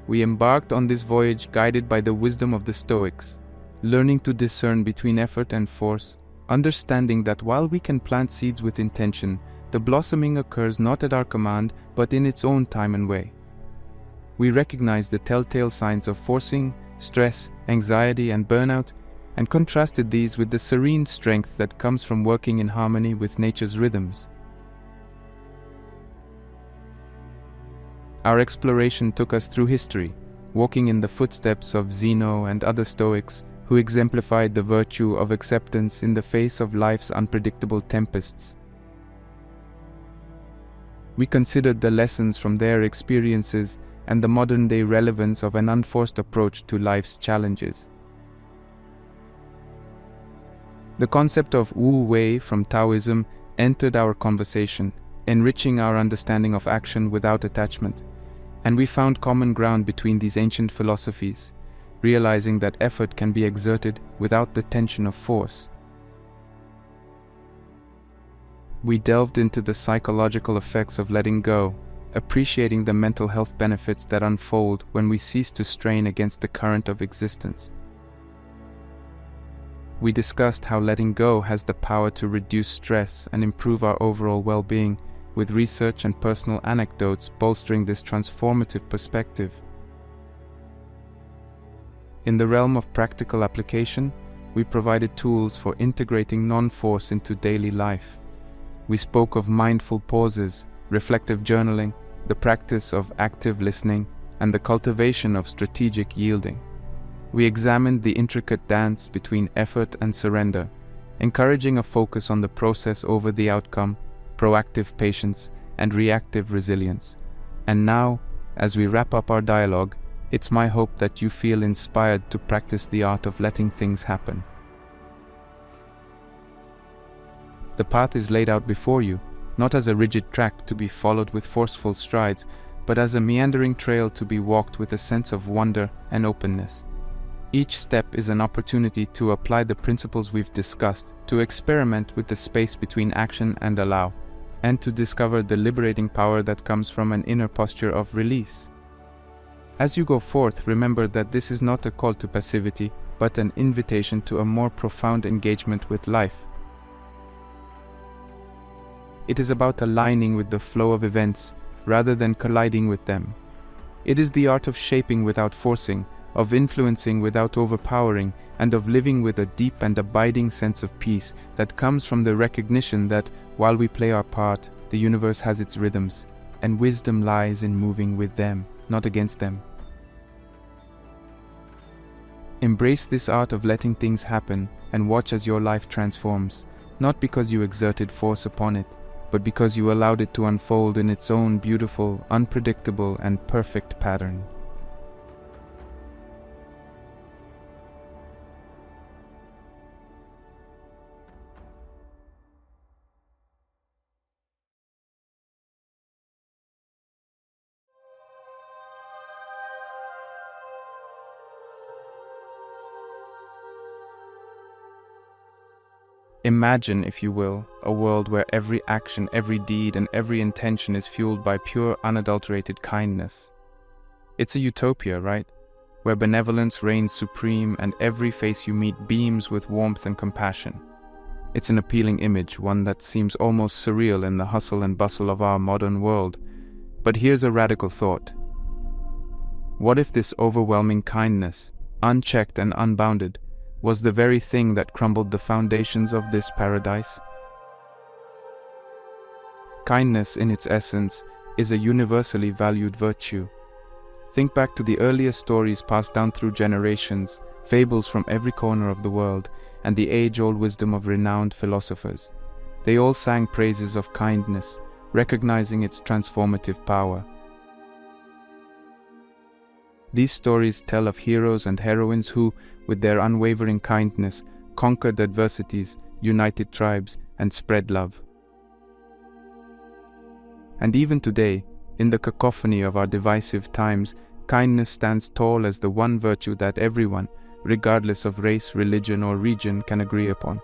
Speaker 1: We embarked on this voyage guided by the wisdom of the Stoics, learning to discern between effort and force, understanding that while we can plant seeds with intention, the blossoming occurs not at our command but in its own time and way. We recognize the telltale signs of forcing, stress, anxiety, and burnout, and contrasted these with the serene strength that comes from working in harmony with nature's rhythms. Our exploration took us through history, walking in the footsteps of Zeno and other Stoics who exemplified the virtue of acceptance in the face of life's unpredictable tempests. We considered the lessons from their experiences and the modern-day relevance of an unforced approach to life's challenges. The concept of Wu Wei from Taoism entered our conversation, enriching our understanding of action without attachment, and we found common ground between these ancient philosophies, realizing that effort can be exerted without the tension of force. We delved into the psychological effects of letting go, appreciating the mental health benefits that unfold when we cease to strain against the current of existence. We discussed how letting go has the power to reduce stress and improve our overall well-being, with research and personal anecdotes bolstering this transformative perspective. In the realm of practical application, we provided tools for integrating non-force into daily life. We spoke of mindful pauses, reflective journaling, the practice of active listening, and the cultivation of strategic yielding. we examined the intricate dance between effort and surrender, encouraging a focus on the process over the outcome, proactive patience, and reactive resilience. And now, as we wrap up our dialogue, it's my hope that you feel inspired to practice the art of letting things happen. The path is laid out before you, not as a rigid track to be followed with forceful strides, but as a meandering trail to be walked with a sense of wonder and openness. Each step is an opportunity to apply the principles we've discussed, to experiment with the space between action and allow, and to discover the liberating power that comes from an inner posture of release. As you go forth, remember that this is not a call to passivity, but an invitation to a more profound engagement with life. It is about aligning with the flow of events, rather than colliding with them. It is the art of shaping without forcing, of influencing without overpowering, and of living with a deep and abiding sense of peace that comes from the recognition that, while we play our part, the universe has its rhythms, and wisdom lies in moving with them, not against them. Embrace this art of letting things happen and watch as your life transforms, not because you exerted force upon it, but because you allowed it to unfold in its own beautiful, unpredictable, and perfect pattern. Imagine, if you will, a world where every action, every deed, and every intention is fueled by pure, unadulterated kindness. It's a utopia, right? Where benevolence reigns supreme and every face you meet beams with warmth and compassion. It's an appealing image, one that seems almost surreal in the hustle and bustle of our modern world. But here's a radical thought. What if this overwhelming kindness, unchecked and unbounded, was the very thing that crumbled the foundations of this paradise? Kindness, in its essence, is a universally valued virtue. Think back to the earliest stories passed down through generations, fables from every corner of the world, and the age-old wisdom of renowned philosophers. They all sang praises of kindness, recognizing its transformative power. These stories tell of heroes and heroines who, with their unwavering kindness, conquered adversities, united tribes, and spread love. And even today, in the cacophony of our divisive times, kindness stands tall as the one virtue that everyone, regardless of race, religion, or region, can agree upon.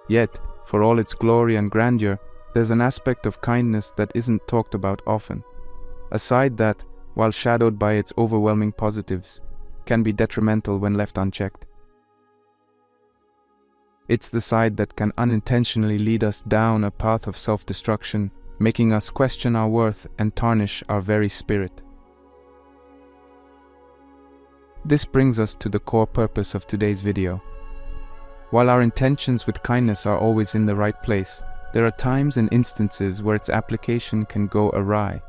Speaker 1: Yet, for all its glory and grandeur, there's an aspect of kindness that isn't talked about often. A side that, while shadowed by its overwhelming positives, can be detrimental when left unchecked. It's the side that can unintentionally lead us down a path of self-destruction, making us question our worth and tarnish our very spirit. This brings us to the core purpose of today's video. While our intentions with kindness are always in the right place, there are times and instances where its application can go awry.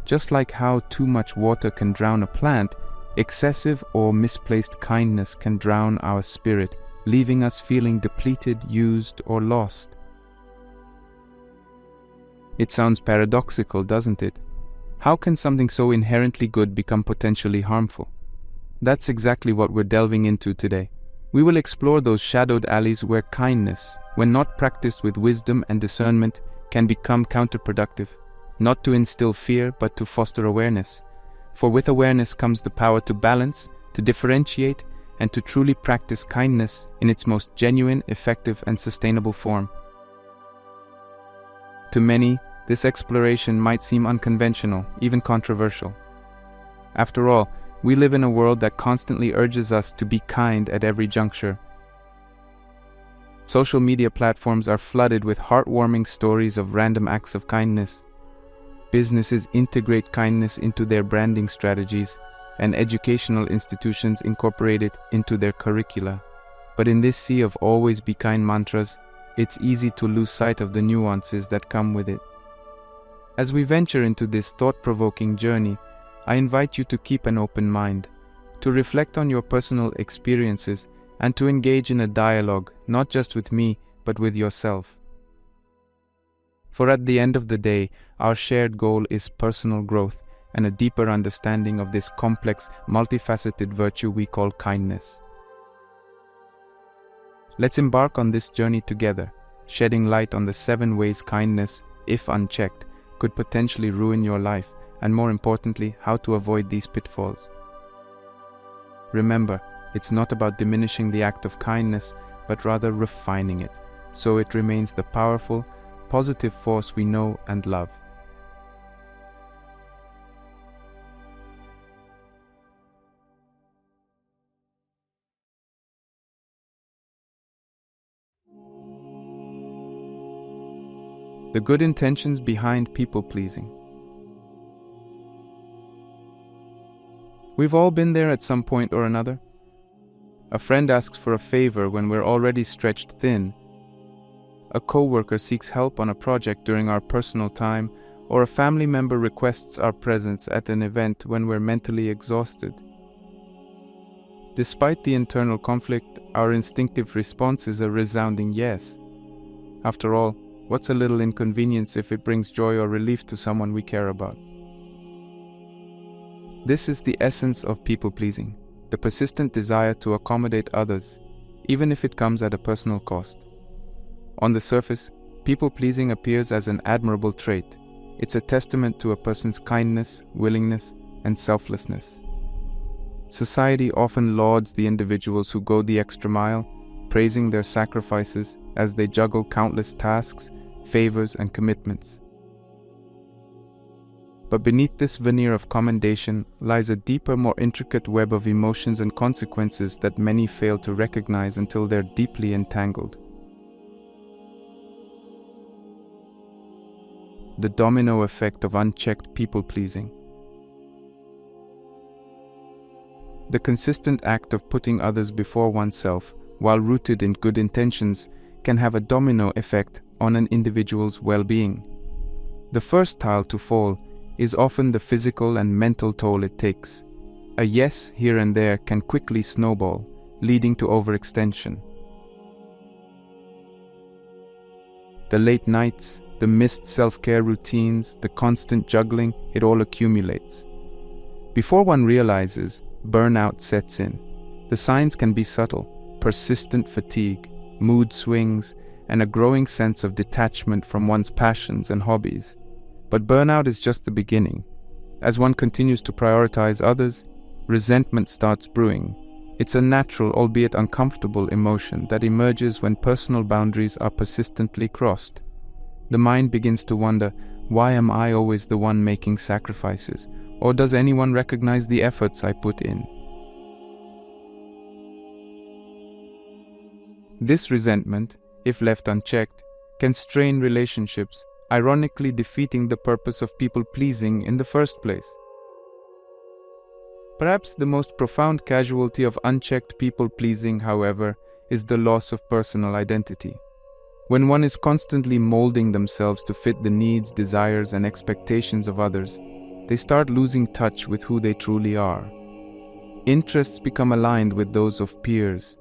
Speaker 1: Just like how too much water can drown a plant, excessive or misplaced kindness can drown our spirit, leaving us feeling depleted, used, or lost. It sounds paradoxical, doesn't it? How can something so inherently good become potentially harmful? That's exactly what we're delving into today. We will explore those shadowed alleys where kindness, when not practiced with wisdom and discernment, can become counterproductive, not to instill fear, but to foster awareness. For with awareness comes the power to balance, to differentiate, and to truly practice kindness in its most genuine, effective, and sustainable form. To many, this exploration might seem unconventional, even controversial. After all, we live in a world that constantly urges us to be kind at every juncture. Social media platforms are flooded with heartwarming stories of random acts of kindness. Businesses integrate kindness into their branding strategies, and educational institutions incorporate it into their curricula. But in this sea of always be kind mantras, it's easy to lose sight of the nuances that come with it. As we venture into this thought-provoking journey, I invite you to keep an open mind, to reflect on your personal experiences, and to engage in a dialogue not just with me, but with yourself. For at the end of the day, our shared goal is personal growth and a deeper understanding of this complex, multifaceted virtue we call kindness. Let's embark on this journey together, shedding light on the 7 ways kindness, if unchecked, could potentially ruin your life, and more importantly, how to avoid these pitfalls. Remember, it's not about diminishing the act of kindness, but rather refining it, so it remains the powerful, positive force we know and love. The good intentions behind people-pleasing. We've all been there at some point or another. A friend asks for a favor when we're already stretched thin. A coworker seeks help on a project during our personal time, or a family member requests our presence at an event when we're mentally exhausted. Despite the internal conflict, our instinctive response is a resounding yes. After all, what's a little inconvenience if it brings joy or relief to someone we care about? This is the essence of people-pleasing, the persistent desire to accommodate others, even if it comes at a personal cost. On the surface, people-pleasing appears as an admirable trait. It's a testament to a person's kindness, willingness, and selflessness. Society often lauds the individuals who go the extra mile, praising their sacrifices as they juggle countless tasks, favors, and commitments. But beneath this veneer of commendation lies a deeper, more intricate web of emotions and consequences that many fail to recognize until they're deeply entangled. The domino effect of unchecked people-pleasing. The consistent act of putting others before oneself, while rooted in good intentions, can have a domino effect on an individual's well-being. The first tile to fall is often the physical and mental toll it takes. A yes here and there can quickly snowball, leading to overextension. The late nights, the missed self-care routines, the constant juggling, it all accumulates. Before one realizes, burnout sets in. The signs can be subtle: persistent fatigue, mood swings, and a growing sense of detachment from one's passions and hobbies. But burnout is just the beginning. As one continues to prioritize others, resentment starts brewing. It's a natural, albeit uncomfortable, emotion that emerges when personal boundaries are persistently crossed. The mind begins to wonder, why am I always the one making sacrifices? Or does anyone recognize the efforts I put in? This resentment, if left unchecked, can strain relationships, ironically defeating the purpose of people-pleasing in the first place. Perhaps the most profound casualty of unchecked people-pleasing, however, is the loss of personal identity. When one is constantly molding themselves to fit the needs, desires, and expectations of others, they start losing touch with who they truly are. Interests become aligned with those of peers.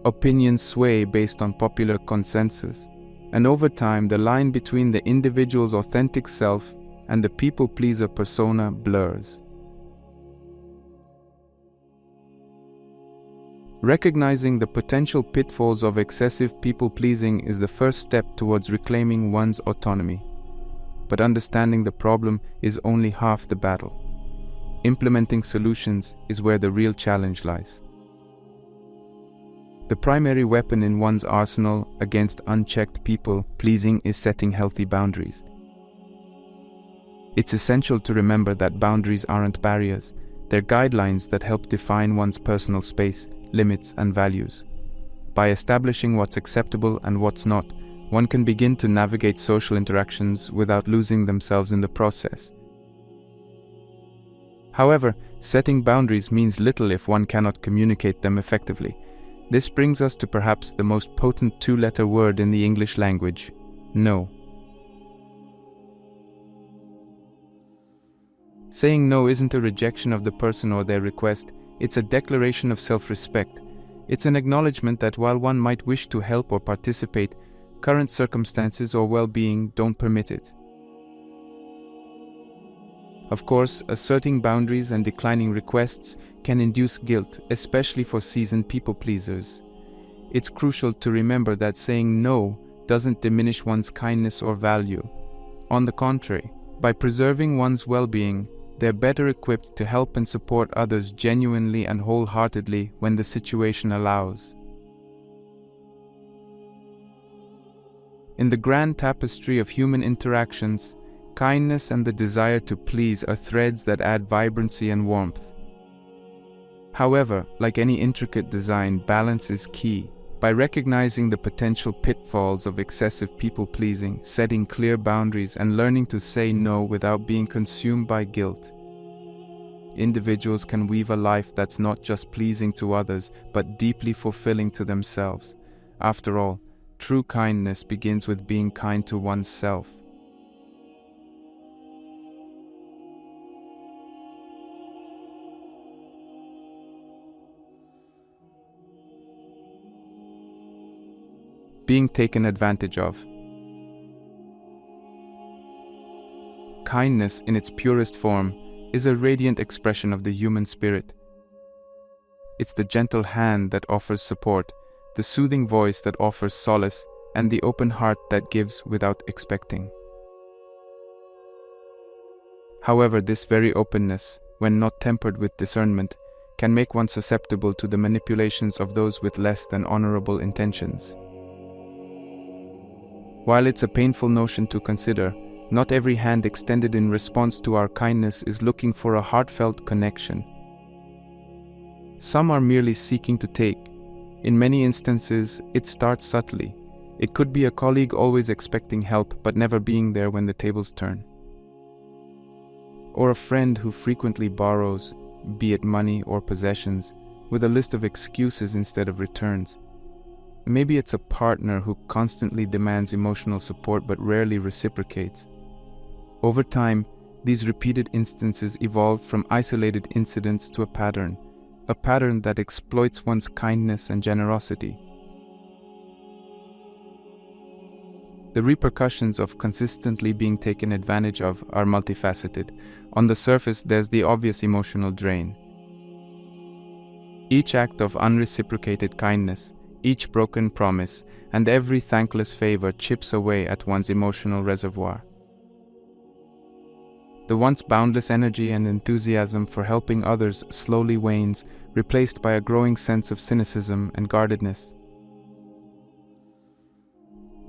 Speaker 1: Opinions sway based on popular consensus, and over time the line between the individual's authentic self and the people-pleaser persona blurs. Recognizing the potential pitfalls of excessive people-pleasing is the first step towards reclaiming one's autonomy. But understanding the problem is only half the battle. Implementing solutions is where the real challenge lies. The primary weapon in one's arsenal against unchecked people-pleasing is setting healthy boundaries. It's essential to remember that boundaries aren't barriers, they're guidelines that help define one's personal space, limits, and values. By establishing what's acceptable and what's not, one can begin to navigate social interactions without losing themselves in the process. However, setting boundaries means little if one cannot communicate them effectively. This brings us to perhaps the most potent two-letter word in the English language: no. Saying no isn't a rejection of the person or their request, It's a declaration of self-respect. It's an acknowledgement that while one might wish to help or participate, current circumstances or well-being don't permit it. Of course, asserting boundaries and declining requests can induce guilt, especially for seasoned people-pleasers. It's crucial to remember that saying no doesn't diminish one's kindness or value. On the contrary, by preserving one's well-being, they're better equipped to help and support others genuinely and wholeheartedly when the situation allows. In the grand tapestry of human interactions, kindness and the desire to please are threads that add vibrancy and warmth. However, like any intricate design, balance is key. By recognizing the potential pitfalls of excessive people-pleasing, setting clear boundaries, and learning to say no without being consumed by guilt, individuals can weave a life that's not just pleasing to others, but deeply fulfilling to themselves. After all, true kindness begins with being kind to oneself. Being taken advantage of. Kindness, in its purest form, is a radiant expression of the human spirit. It's the gentle hand that offers support, the soothing voice that offers solace, and the open heart that gives without expecting. However, this very openness, when not tempered with discernment, can make one susceptible to the manipulations of those with less than honorable intentions. While it's a painful notion to consider, not every hand extended in response to our kindness is looking for a heartfelt connection. Some are merely seeking to take. In many instances, it starts subtly. It could be a colleague always expecting help but never being there when the tables turn. Or a friend who frequently borrows, be it money or possessions, with a list of excuses instead of returns. Maybe it's a partner who constantly demands emotional support but rarely reciprocates. Over time, these repeated instances evolve from isolated incidents to a pattern that exploits one's kindness and generosity. The repercussions of consistently being taken advantage of are multifaceted. On the surface, there's the obvious emotional drain. Each act of unreciprocated kindness, each broken promise, and every thankless favor chips away at one's emotional reservoir. The once boundless energy and enthusiasm for helping others slowly wanes, replaced by a growing sense of cynicism and guardedness.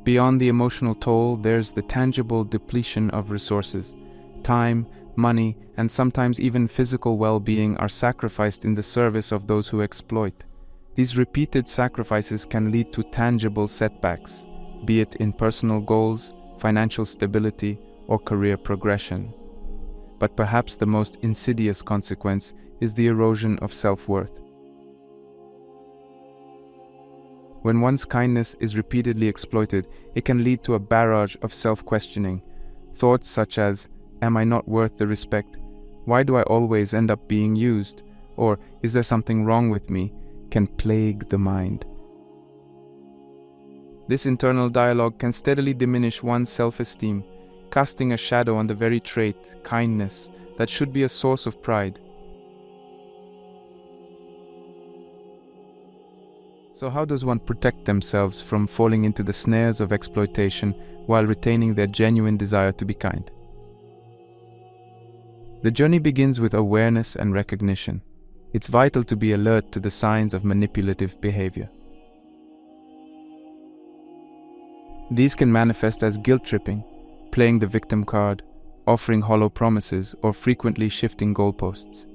Speaker 1: Beyond the emotional toll, there's the tangible depletion of resources. Time, money, and sometimes even physical well-being are sacrificed in the service of those who exploit. These repeated sacrifices can lead to tangible setbacks, be it in personal goals, financial stability, or career progression. But perhaps the most insidious consequence is the erosion of self-worth. When one's kindness is repeatedly exploited, it can lead to a barrage of self-questioning. Thoughts such as, "Am I not worth the respect? Why do I always end up being used? Or, is there something wrong with me?" can plague the mind. This internal dialogue can steadily diminish one's self-esteem, casting a shadow on the very trait, kindness, that should be a source of pride. So how does one protect themselves from falling into the snares of exploitation while retaining their genuine desire to be kind? The journey begins with awareness and recognition. It's vital to be alert to the signs of manipulative behavior. These can manifest as guilt-tripping, playing the victim card, offering hollow promises, or frequently shifting goalposts.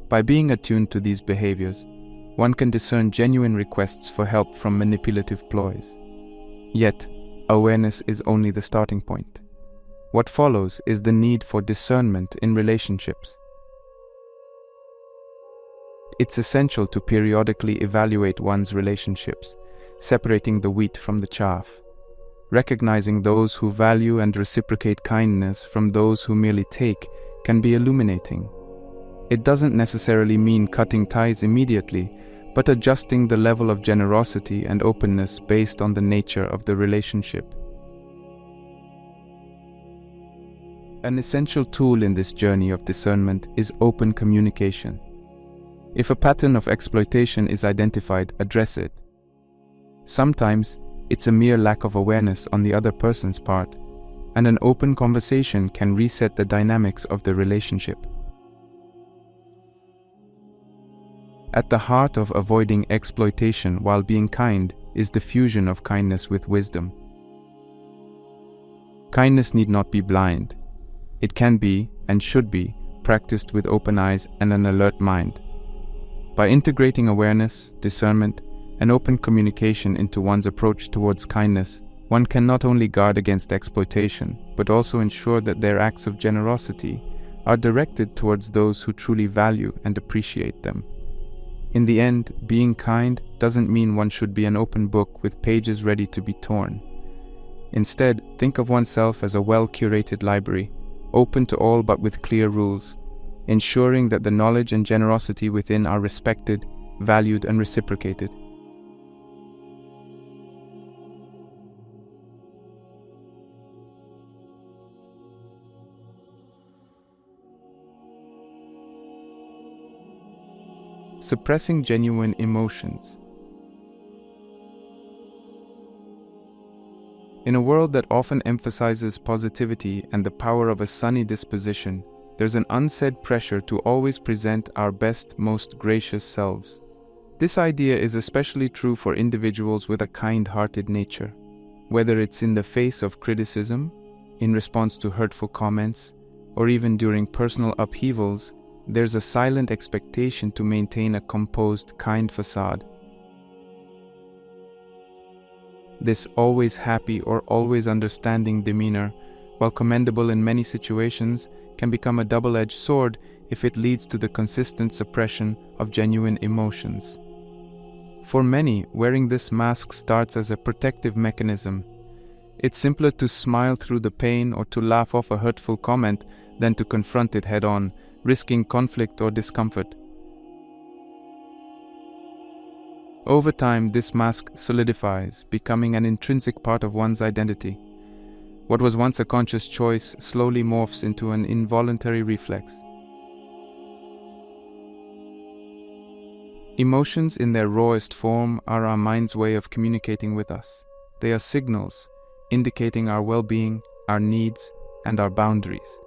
Speaker 1: By being attuned to these behaviors, one can discern genuine requests for help from manipulative ploys. Yet, awareness is only the starting point. What follows is the need for discernment in relationships. It's essential to periodically evaluate one's relationships, separating the wheat from the chaff. Recognizing those who value and reciprocate kindness from those who merely take can be illuminating. It doesn't necessarily mean cutting ties immediately, but adjusting the level of generosity and openness based on the nature of the relationship. An essential tool in this journey of discernment is open communication. If a pattern of exploitation is identified, address it. Sometimes, it's a mere lack of awareness on the other person's part, and an open conversation can reset the dynamics of the relationship. At the heart of avoiding exploitation while being kind is the fusion of kindness with wisdom. Kindness need not be blind. It can be, and should be, practiced with open eyes and an alert mind. By integrating awareness, discernment, and open communication into one's approach towards kindness, one can not only guard against exploitation, but also ensure that their acts of generosity are directed towards those who truly value and appreciate them. In the end, being kind doesn't mean one should be an open book with pages ready to be torn. Instead, think of oneself as a well-curated library, open to all but with clear rules, ensuring that the knowledge and generosity within are respected, valued, and reciprocated. Suppressing genuine emotions. In a world that often emphasizes positivity and the power of a sunny disposition, there's an unsaid pressure to always present our best, most gracious selves. This idea is especially true for individuals with a kind-hearted nature. Whether it's in the face of criticism, in response to hurtful comments, or even during personal upheavals, there's a silent expectation to maintain a composed, kind facade. This always happy or always understanding demeanor, while commendable in many situations, can become a double-edged sword if it leads to the consistent suppression of genuine emotions. For many, wearing this mask starts as a protective mechanism. It's simpler to smile through the pain or to laugh off a hurtful comment than to confront it head-on, risking conflict or discomfort. Over time, this mask solidifies, becoming an intrinsic part of one's identity. What was once a conscious choice slowly morphs into an involuntary reflex. Emotions in their rawest form are our mind's way of communicating with us. They are signals, indicating our well-being, our needs, and our boundaries.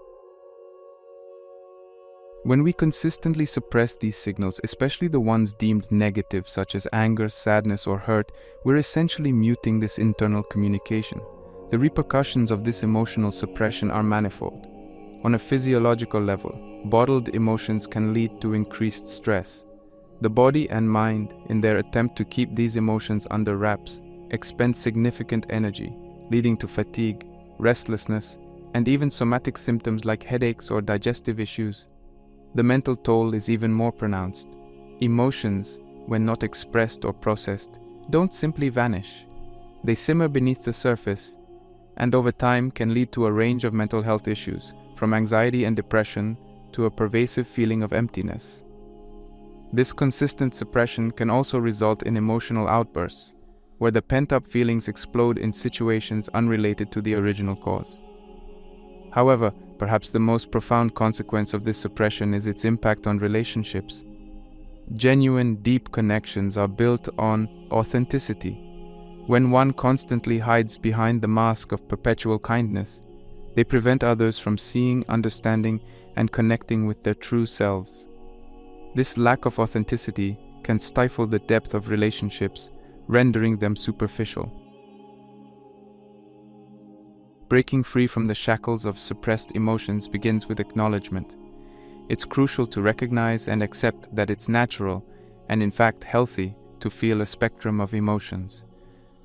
Speaker 1: When we consistently suppress these signals, especially the ones deemed negative such as anger, sadness, or hurt, we're essentially muting this internal communication. The repercussions of this emotional suppression are manifold. On a physiological level, bottled emotions can lead to increased stress. The body and mind, in their attempt to keep these emotions under wraps, expend significant energy, leading to fatigue, restlessness, and even somatic symptoms like headaches or digestive issues. The mental toll is even more pronounced. Emotions, when not expressed or processed, don't simply vanish. They simmer beneath the surface, and over time can lead to a range of mental health issues, from anxiety and depression to a pervasive feeling of emptiness. This consistent suppression can also result in emotional outbursts, where the pent-up feelings explode in situations unrelated to the original cause. However, perhaps the most profound consequence of this suppression is its impact on relationships. Genuine, deep connections are built on authenticity. When one constantly hides behind the mask of perpetual kindness, they prevent others from seeing, understanding, and connecting with their true selves. This lack of authenticity can stifle the depth of relationships, rendering them superficial. Breaking free from the shackles of suppressed emotions begins with acknowledgement. It's crucial to recognize and accept that it's natural, and in fact healthy, to feel a spectrum of emotions.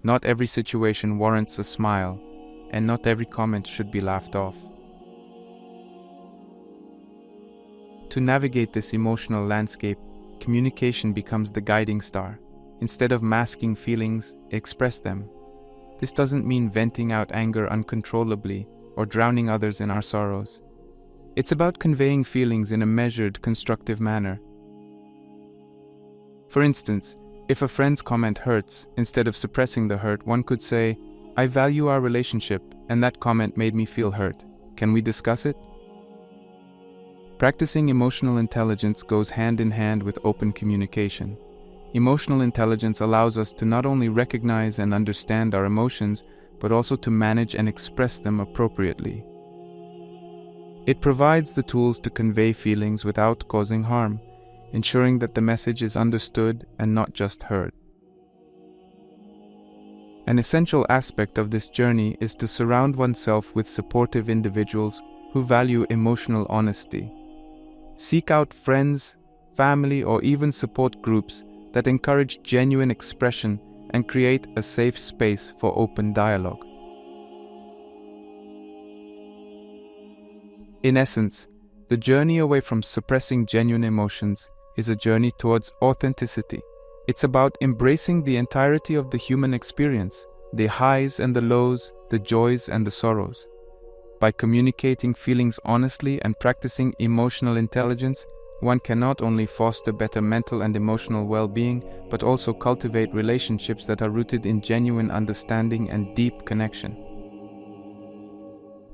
Speaker 1: Not every situation warrants a smile, and not every comment should be laughed off. To navigate this emotional landscape, communication becomes the guiding star. Instead of masking feelings, express them. This doesn't mean venting out anger uncontrollably or drowning others in our sorrows. It's about conveying feelings in a measured, constructive manner. For instance, if a friend's comment hurts, instead of suppressing the hurt, one could say, "I value our relationship, and that comment made me feel hurt. Can we discuss it?" Practicing emotional intelligence goes hand in hand with open communication. Emotional intelligence allows us to not only recognize and understand our emotions, but also to manage and express them appropriately. It provides the tools to convey feelings without causing harm, ensuring that the message is understood and not just heard. An essential aspect of this journey is to surround oneself with supportive individuals who value emotional honesty. Seek out friends, family, or even support groups that encourage genuine expression and create a safe space for open dialogue. In essence, the journey away from suppressing genuine emotions is a journey towards authenticity. It's about embracing the entirety of the human experience, the highs and the lows, the joys and the sorrows. By communicating feelings honestly and practicing emotional intelligence, one can not only foster better mental and emotional well-being, but also cultivate relationships that are rooted in genuine understanding and deep connection.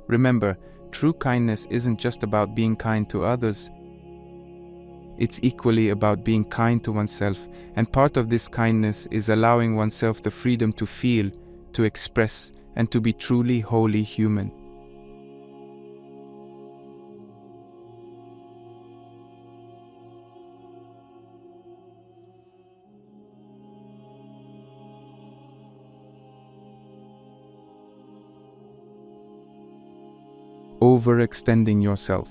Speaker 1: Remember, true kindness isn't just about being kind to others. It's equally about being kind to oneself, and part of this kindness is allowing oneself the freedom to feel, to express, and to be truly wholly human. Overextending yourself.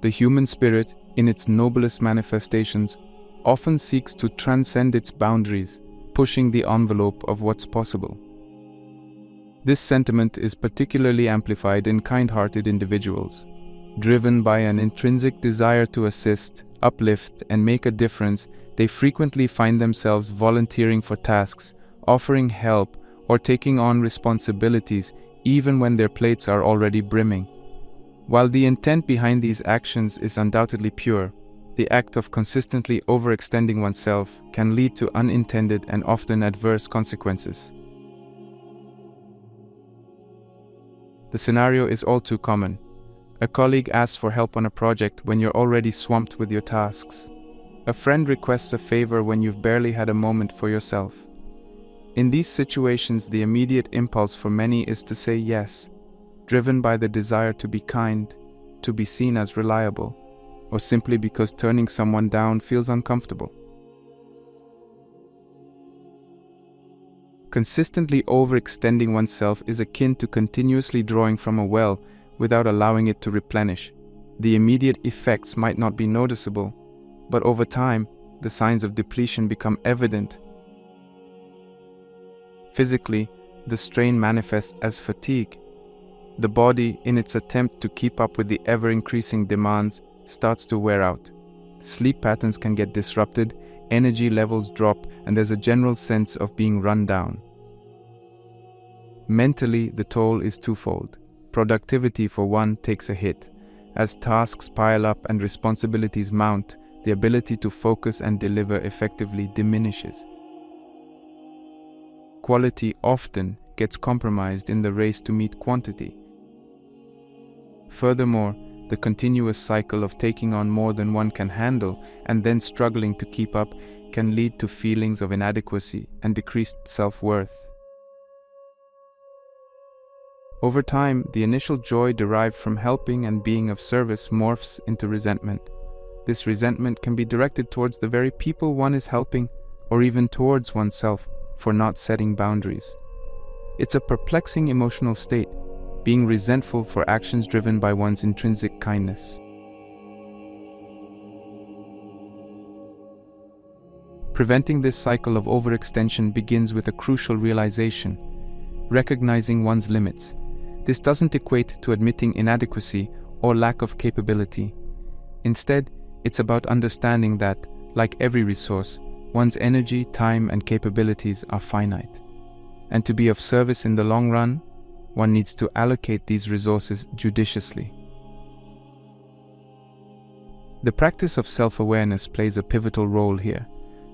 Speaker 1: The human spirit, in its noblest manifestations, often seeks to transcend its boundaries, pushing the envelope of what's possible. This sentiment is particularly amplified in kind-hearted individuals. Driven by an intrinsic desire to assist, uplift, and make a difference, they frequently find themselves volunteering for tasks, offering help, or taking on responsibilities even when their plates are already brimming. While the intent behind these actions is undoubtedly pure, the act of consistently overextending oneself can lead to unintended and often adverse consequences. The scenario is all too common. A colleague asks for help on a project when you're already swamped with your tasks. A friend requests a favor when you've barely had a moment for yourself. In these situations, the immediate impulse for many is to say yes, driven by the desire to be kind, to be seen as reliable, or simply because turning someone down feels uncomfortable. Consistently overextending oneself is akin to continuously drawing from a well without allowing it to replenish. The immediate effects might not be noticeable, but over time, the signs of depletion become evident. Physically, the strain manifests as fatigue. The body, in its attempt to keep up with the ever-increasing demands, starts to wear out. Sleep patterns can get disrupted, energy levels drop, and there's a general sense of being run down. Mentally, the toll is twofold. Productivity, for one, takes a hit. As tasks pile up and responsibilities mount, the ability to focus and deliver effectively diminishes. Quality often gets compromised in the race to meet quantity. Furthermore, the continuous cycle of taking on more than one can handle and then struggling to keep up can lead to feelings of inadequacy and decreased self-worth. Over time, the initial joy derived from helping and being of service morphs into resentment. This resentment can be directed towards the very people one is helping, or even towards oneself for not setting boundaries. It's a perplexing emotional state, being resentful for actions driven by one's intrinsic kindness. Preventing this cycle of overextension begins with a crucial realization: recognizing one's limits. This doesn't equate to admitting inadequacy or lack of capability. Instead, it's about understanding that, like every resource, one's energy, time, and capabilities are finite. And to be of service in the long run, one needs to allocate these resources judiciously. The practice of self-awareness plays a pivotal role here.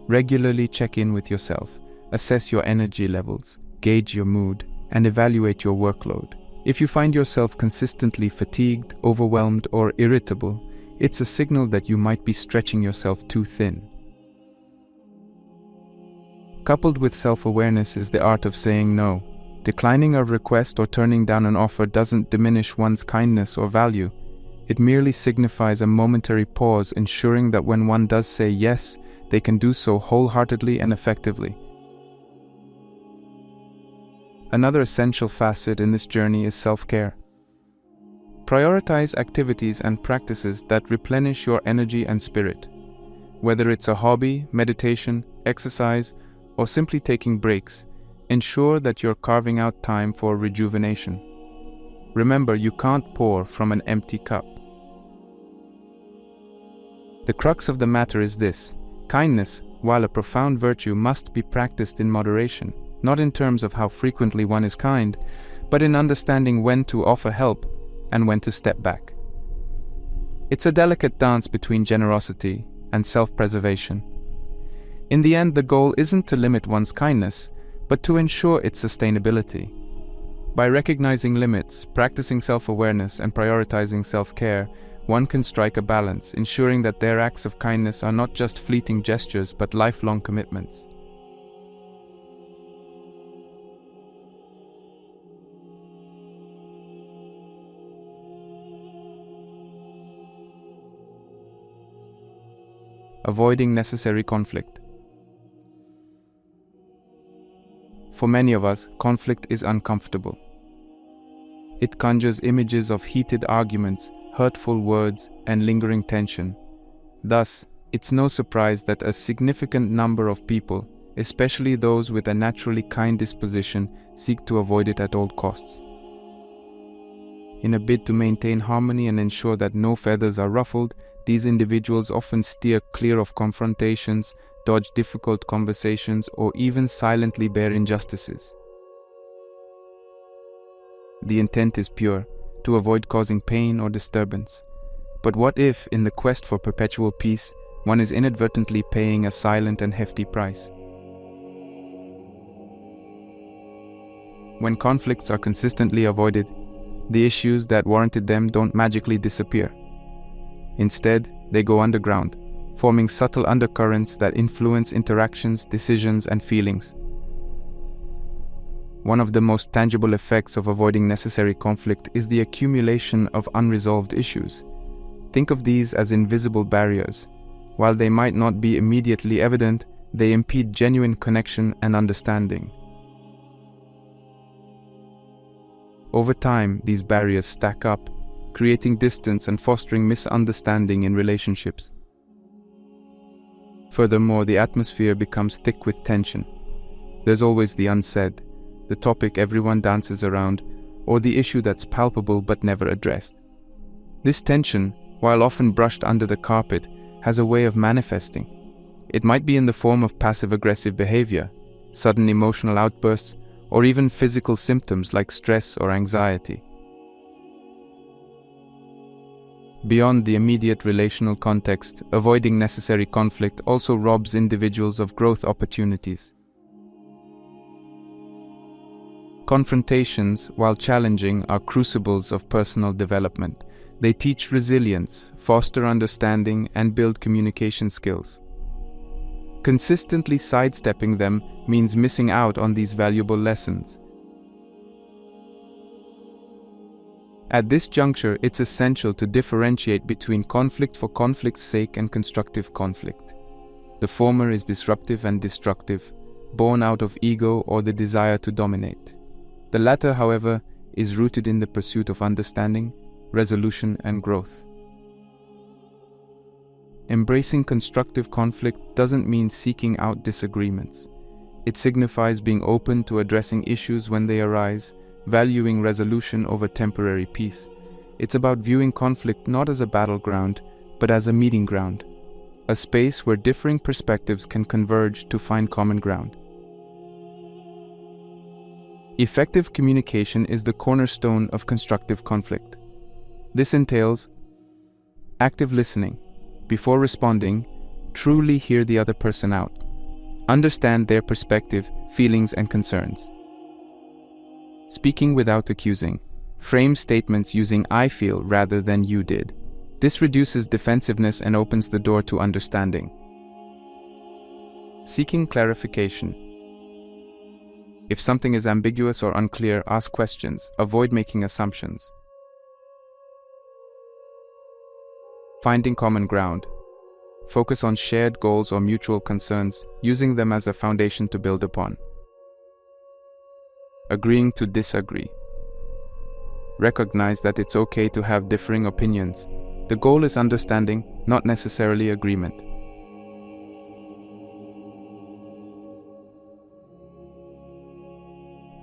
Speaker 1: Regularly check in with yourself, assess your energy levels, gauge your mood, and evaluate your workload. If you find yourself consistently fatigued, overwhelmed, or irritable, it's a signal that you might be stretching yourself too thin. Coupled with self-awareness is the art of saying no. Declining a request or turning down an offer doesn't diminish one's kindness or value. It merely signifies a momentary pause, ensuring that when one does say yes, they can do so wholeheartedly and effectively. Another essential facet in this journey is self-care. Prioritize activities and practices that replenish your energy and spirit. Whether it's a hobby, meditation, exercise, or simply taking breaks, ensure that you're carving out time for rejuvenation. Remember, you can't pour from an empty cup. The crux of the matter is this: kindness, while a profound virtue, must be practiced in moderation, not in terms of how frequently one is kind, but in understanding when to offer help and when to step back. It's a delicate dance between generosity and self-preservation. In the end, the goal isn't to limit one's kindness, but to ensure its sustainability. By recognizing limits, practicing self-awareness, and prioritizing self-care, one can strike a balance, ensuring that their acts of kindness are not just fleeting gestures but lifelong commitments. Avoiding necessary conflict. For many of us, conflict is uncomfortable. It conjures images of heated arguments, hurtful words, and lingering tension. Thus, it's no surprise that a significant number of people, especially those with a naturally kind disposition, seek to avoid it at all costs. In a bid to maintain harmony and ensure that no feathers are ruffled, these individuals often steer clear of confrontations, dodge difficult conversations, or even silently bear injustices. The intent is pure, to avoid causing pain or disturbance. But what if, in the quest for perpetual peace, one is inadvertently paying a silent and hefty price? When conflicts are consistently avoided, the issues that warranted them don't magically disappear. Instead, they go underground, forming subtle undercurrents that influence interactions, decisions, and feelings. One of the most tangible effects of avoiding necessary conflict is the accumulation of unresolved issues. Think of these as invisible barriers. While they might not be immediately evident, they impede genuine connection and understanding. Over time, these barriers stack up, creating distance and fostering misunderstanding in relationships. Furthermore, the atmosphere becomes thick with tension. There's always the unsaid, the topic everyone dances around, or the issue that's palpable but never addressed. This tension, while often brushed under the carpet, has a way of manifesting. It might be in the form of passive-aggressive behavior, sudden emotional outbursts, or even physical symptoms like stress or anxiety. Beyond the immediate relational context, avoiding necessary conflict also robs individuals of growth opportunities. Confrontations, while challenging, are crucibles of personal development. They teach resilience, foster understanding, and build communication skills. Consistently sidestepping them means missing out on these valuable lessons. At this juncture, it's essential to differentiate between conflict for conflict's sake and constructive conflict. The former is disruptive and destructive, born out of ego or the desire to dominate. The latter, however, is rooted in the pursuit of understanding, resolution, and growth. Embracing constructive conflict doesn't mean seeking out disagreements. It signifies being open to addressing issues when they arise, valuing resolution over temporary peace. It's about viewing conflict not as a battleground, but as a meeting ground, a space where differing perspectives can converge to find common ground. Effective communication is the cornerstone of constructive conflict. This entails active listening. Before responding, truly hear the other person out. Understand their perspective, feelings, and concerns. Speaking without accusing. Frame statements using "I feel" rather than "you did." This reduces defensiveness and opens the door to understanding. Seeking clarification. If something is ambiguous or unclear, ask questions. Avoid making assumptions. Finding common ground. Focus on shared goals or mutual concerns, using them as a foundation to build upon. Agreeing to disagree. Recognize that it's okay to have differing opinions. The goal is understanding, not necessarily agreement.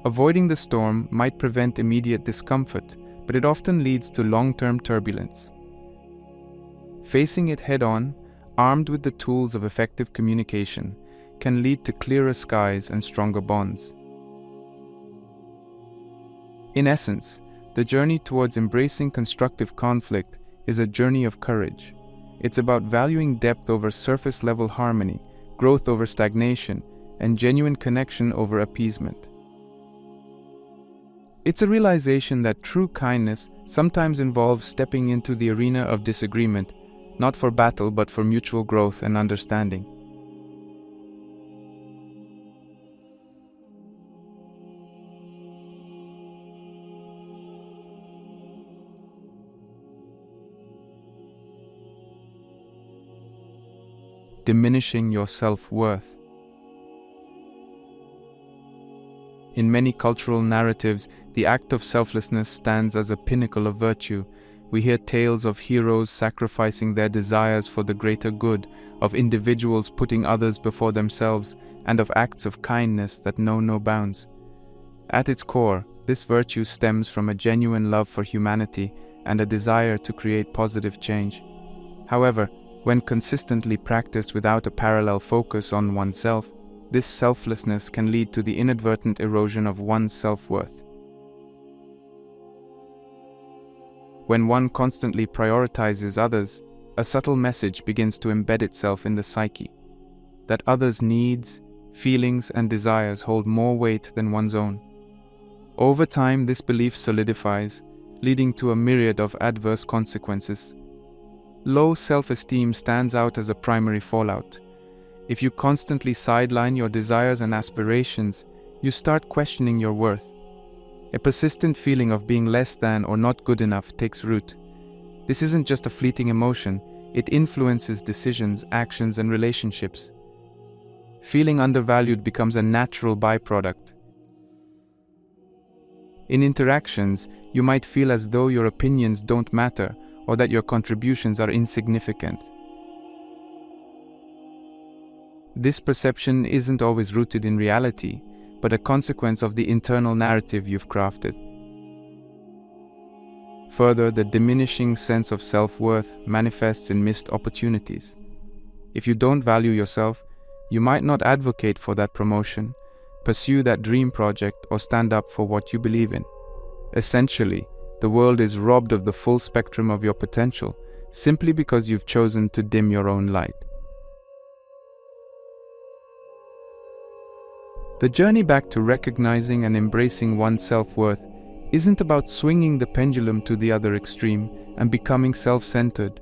Speaker 1: Avoiding the storm might prevent immediate discomfort, but it often leads to long-term turbulence. Facing it head-on, armed with the tools of effective communication, can lead to clearer skies and stronger bonds. In essence, the journey towards embracing constructive conflict is a journey of courage. It's about valuing depth over surface-level harmony, growth over stagnation, and genuine connection over appeasement. It's a realization that true kindness sometimes involves stepping into the arena of disagreement, not for battle but for mutual growth and understanding. Diminishing your self-worth. In many cultural narratives, the act of selflessness stands as a pinnacle of virtue. We hear tales of heroes sacrificing their desires for the greater good, of individuals putting others before themselves, and of acts of kindness that know no bounds. At its core, this virtue stems from a genuine love for humanity and a desire to create positive change. However, when consistently practiced without a parallel focus on oneself, this selflessness can lead to the inadvertent erosion of one's self-worth. When one constantly prioritizes others, a subtle message begins to embed itself in the psyche, that others' needs, feelings, and desires hold more weight than one's own. Over time, this belief solidifies, leading to a myriad of adverse consequences. Low self-esteem stands out as a primary fallout. If you constantly sideline your desires and aspirations, you start questioning your worth. A persistent feeling of being less than or not good enough takes root. This isn't just a fleeting emotion, it influences decisions, actions, and relationships. Feeling undervalued becomes a natural byproduct. In interactions, you might feel as though your opinions don't matter or that your contributions are insignificant. This perception isn't always rooted in reality, but a consequence of the internal narrative you've crafted. Further, the diminishing sense of self-worth manifests in missed opportunities. If you don't value yourself, you might not advocate for that promotion, pursue that dream project, or stand up for what you believe in. Essentially, the world is robbed of the full spectrum of your potential, simply because you've chosen to dim your own light. The journey back to recognizing and embracing one's self-worth isn't about swinging the pendulum to the other extreme and becoming self-centered.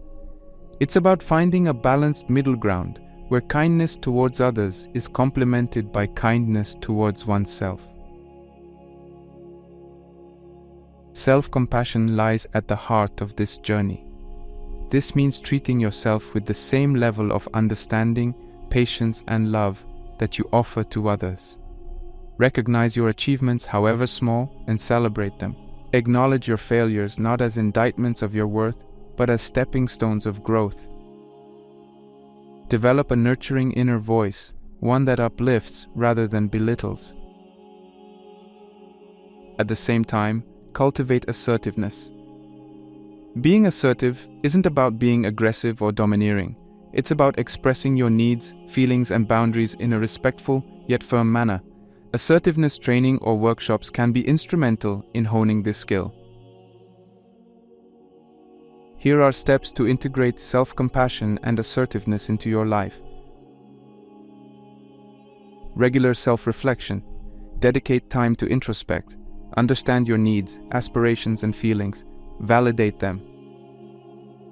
Speaker 1: It's about finding a balanced middle ground where kindness towards others is complemented by kindness towards oneself. Self-compassion lies at the heart of this journey. This means treating yourself with the same level of understanding, patience, and love that you offer to others. Recognize your achievements, however small, and celebrate them. Acknowledge your failures not as indictments of your worth, but as stepping stones of growth. Develop a nurturing inner voice, one that uplifts rather than belittles. At the same time, cultivate assertiveness. Being assertive isn't about being aggressive or domineering. It's about expressing your needs, feelings, and boundaries in a respectful yet firm manner. Assertiveness training or workshops can be instrumental in honing this skill. Here are steps to integrate self-compassion and assertiveness into your life. Regular self-reflection. Dedicate time to introspect. Understand your needs, aspirations, and feelings. Validate them.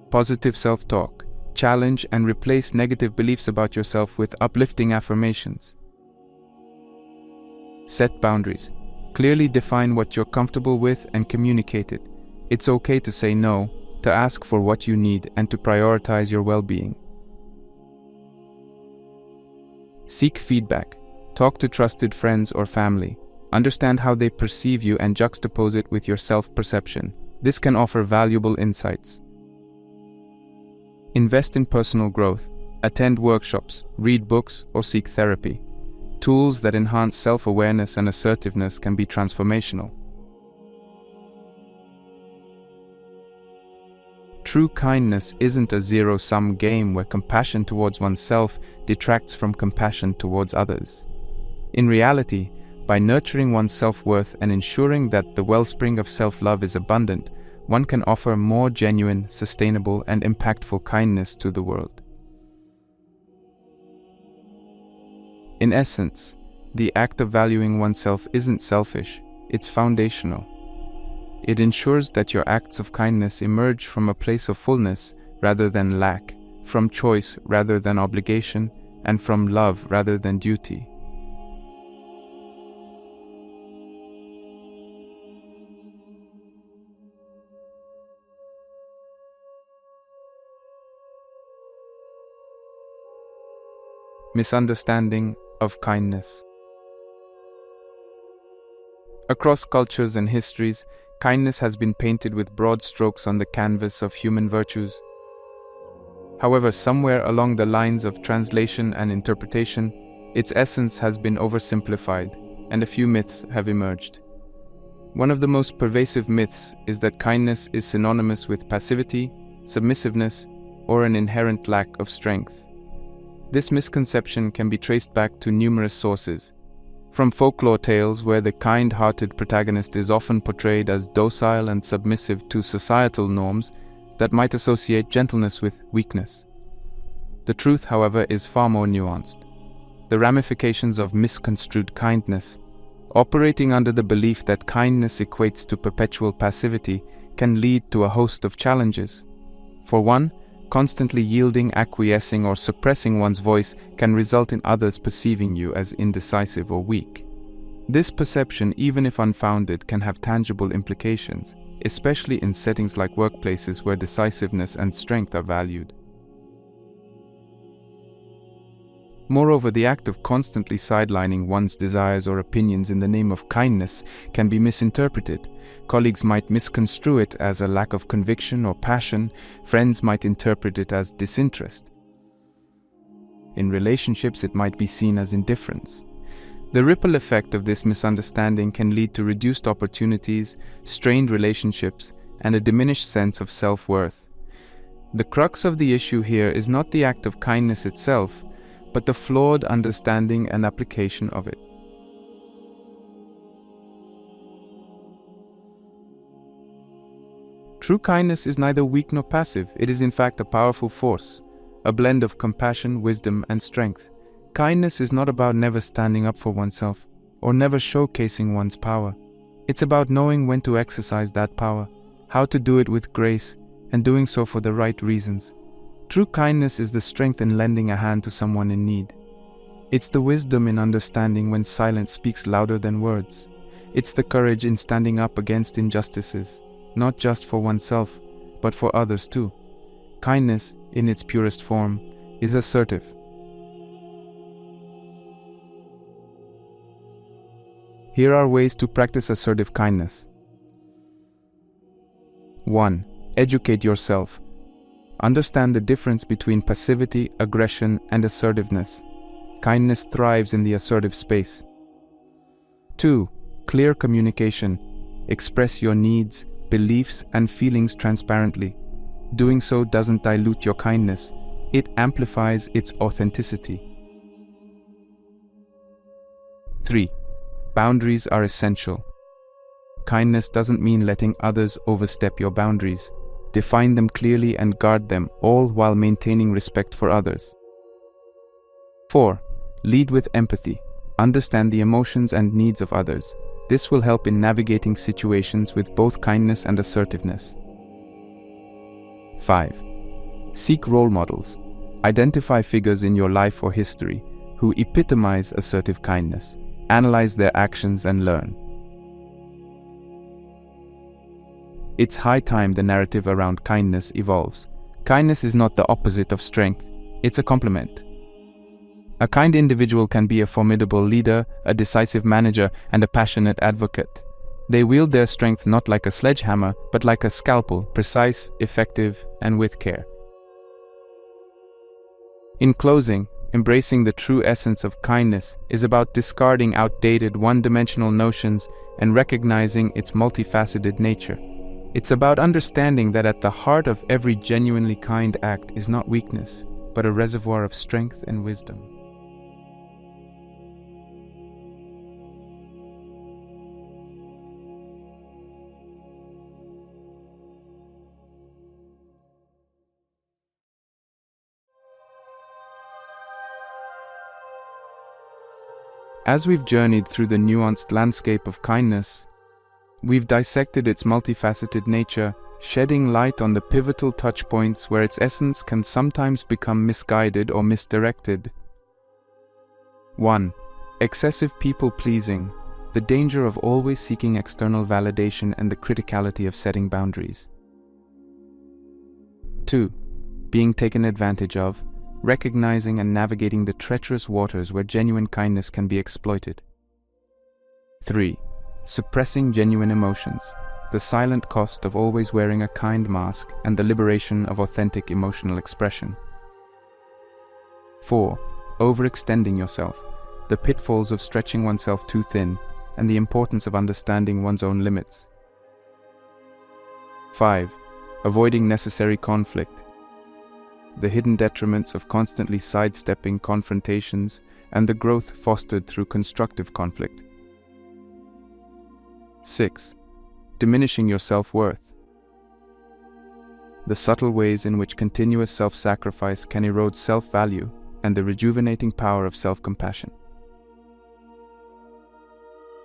Speaker 1: Positive self-talk. Challenge and replace negative beliefs about yourself with uplifting affirmations. Set boundaries. Clearly define what you're comfortable with and communicate it. It's okay to say no, to ask for what you need, and to prioritize your well-being. Seek feedback. Talk to trusted friends or family. Understand how they perceive you and juxtapose it with your self-perception. This can offer valuable insights. Invest in personal growth. Attend workshops, read books, or seek therapy. Tools that enhance self-awareness and assertiveness can be transformational. True kindness isn't a zero-sum game where compassion towards oneself detracts from compassion towards others. In reality, by nurturing one's self-worth and ensuring that the wellspring of self-love is abundant, one can offer more genuine, sustainable, and impactful kindness to the world. In essence, the act of valuing oneself isn't selfish, it's foundational. It ensures that your acts of kindness emerge from a place of fullness rather than lack, from choice rather than obligation, and from love rather than duty. Misunderstanding of kindness. Across cultures and histories, kindness has been painted with broad strokes on the canvas of human virtues. However, somewhere along the lines of translation and interpretation, its essence has been oversimplified, and a few myths have emerged. One of the most pervasive myths is that kindness is synonymous with passivity, submissiveness, or an inherent lack of strength. This misconception can be traced back to numerous sources. From folklore tales where the kind-hearted protagonist is often portrayed as docile and submissive to societal norms that might associate gentleness with weakness. The truth, however, is far more nuanced. The ramifications of misconstrued kindness, operating under the belief that kindness equates to perpetual passivity, can lead to a host of challenges. For one, constantly yielding, acquiescing, or suppressing one's voice can result in others perceiving you as indecisive or weak. This perception, even if unfounded, can have tangible implications, especially in settings like workplaces where decisiveness and strength are valued. Moreover, the act of constantly sidelining one's desires or opinions in the name of kindness can be misinterpreted. Colleagues might misconstrue it as a lack of conviction or passion. Friends might interpret it as disinterest. In relationships, it might be seen as indifference. The ripple effect of this misunderstanding can lead to reduced opportunities, strained relationships, and a diminished sense of self-worth. The crux of the issue here is not the act of kindness itself, but the flawed understanding and application of it. True kindness is neither weak nor passive. It is in fact a powerful force, a blend of compassion, wisdom, and strength. Kindness is not about never standing up for oneself or never showcasing one's power. It's about knowing when to exercise that power, how to do it with grace, and doing so for the right reasons. True kindness is the strength in lending a hand to someone in need. It's the wisdom in understanding when silence speaks louder than words. It's the courage in standing up against injustices, not just for oneself, but for others too. Kindness, in its purest form, is assertive. Here are ways to practice assertive kindness. 1. Educate yourself. Understand the difference between passivity, aggression, and assertiveness. Kindness thrives in the assertive space. 2. Clear communication. Express your needs, beliefs, and feelings transparently. Doing so doesn't dilute your kindness. It amplifies its authenticity. 3. Boundaries are essential. Kindness doesn't mean letting others overstep your boundaries. Define them clearly and guard them, all while maintaining respect for others. 4. Lead with empathy. Understand the emotions and needs of others. This will help in navigating situations with both kindness and assertiveness. 5. Seek role models. Identify figures in your life or history who epitomize assertive kindness. Analyze their actions and learn. It's high time the narrative around kindness evolves. Kindness is not the opposite of strength, it's a complement. A kind individual can be a formidable leader, a decisive manager, and a passionate advocate. They wield their strength not like a sledgehammer, but like a scalpel, precise, effective, and with care. In closing, embracing the true essence of kindness is about discarding outdated, one-dimensional notions and recognizing its multifaceted nature. It's about understanding that at the heart of every genuinely kind act is not weakness, but a reservoir of strength and wisdom. As we've journeyed through the nuanced landscape of kindness, we've dissected its multifaceted nature, shedding light on the pivotal touchpoints where its essence can sometimes become misguided or misdirected. 1. Excessive people-pleasing, the danger of always seeking external validation and the criticality of setting boundaries. 2. Being taken advantage of, recognizing and navigating the treacherous waters where genuine kindness can be exploited. 3. Suppressing genuine emotions, the silent cost of always wearing a kind mask and the liberation of authentic emotional expression. 4. Overextending yourself, the pitfalls of stretching oneself too thin and the importance of understanding one's own limits. 5. Avoiding necessary conflict, the hidden detriments of constantly sidestepping confrontations and the growth fostered through constructive conflict. 6. Diminishing your self-worth, the subtle ways in which continuous self-sacrifice can erode self-value and the rejuvenating power of self-compassion.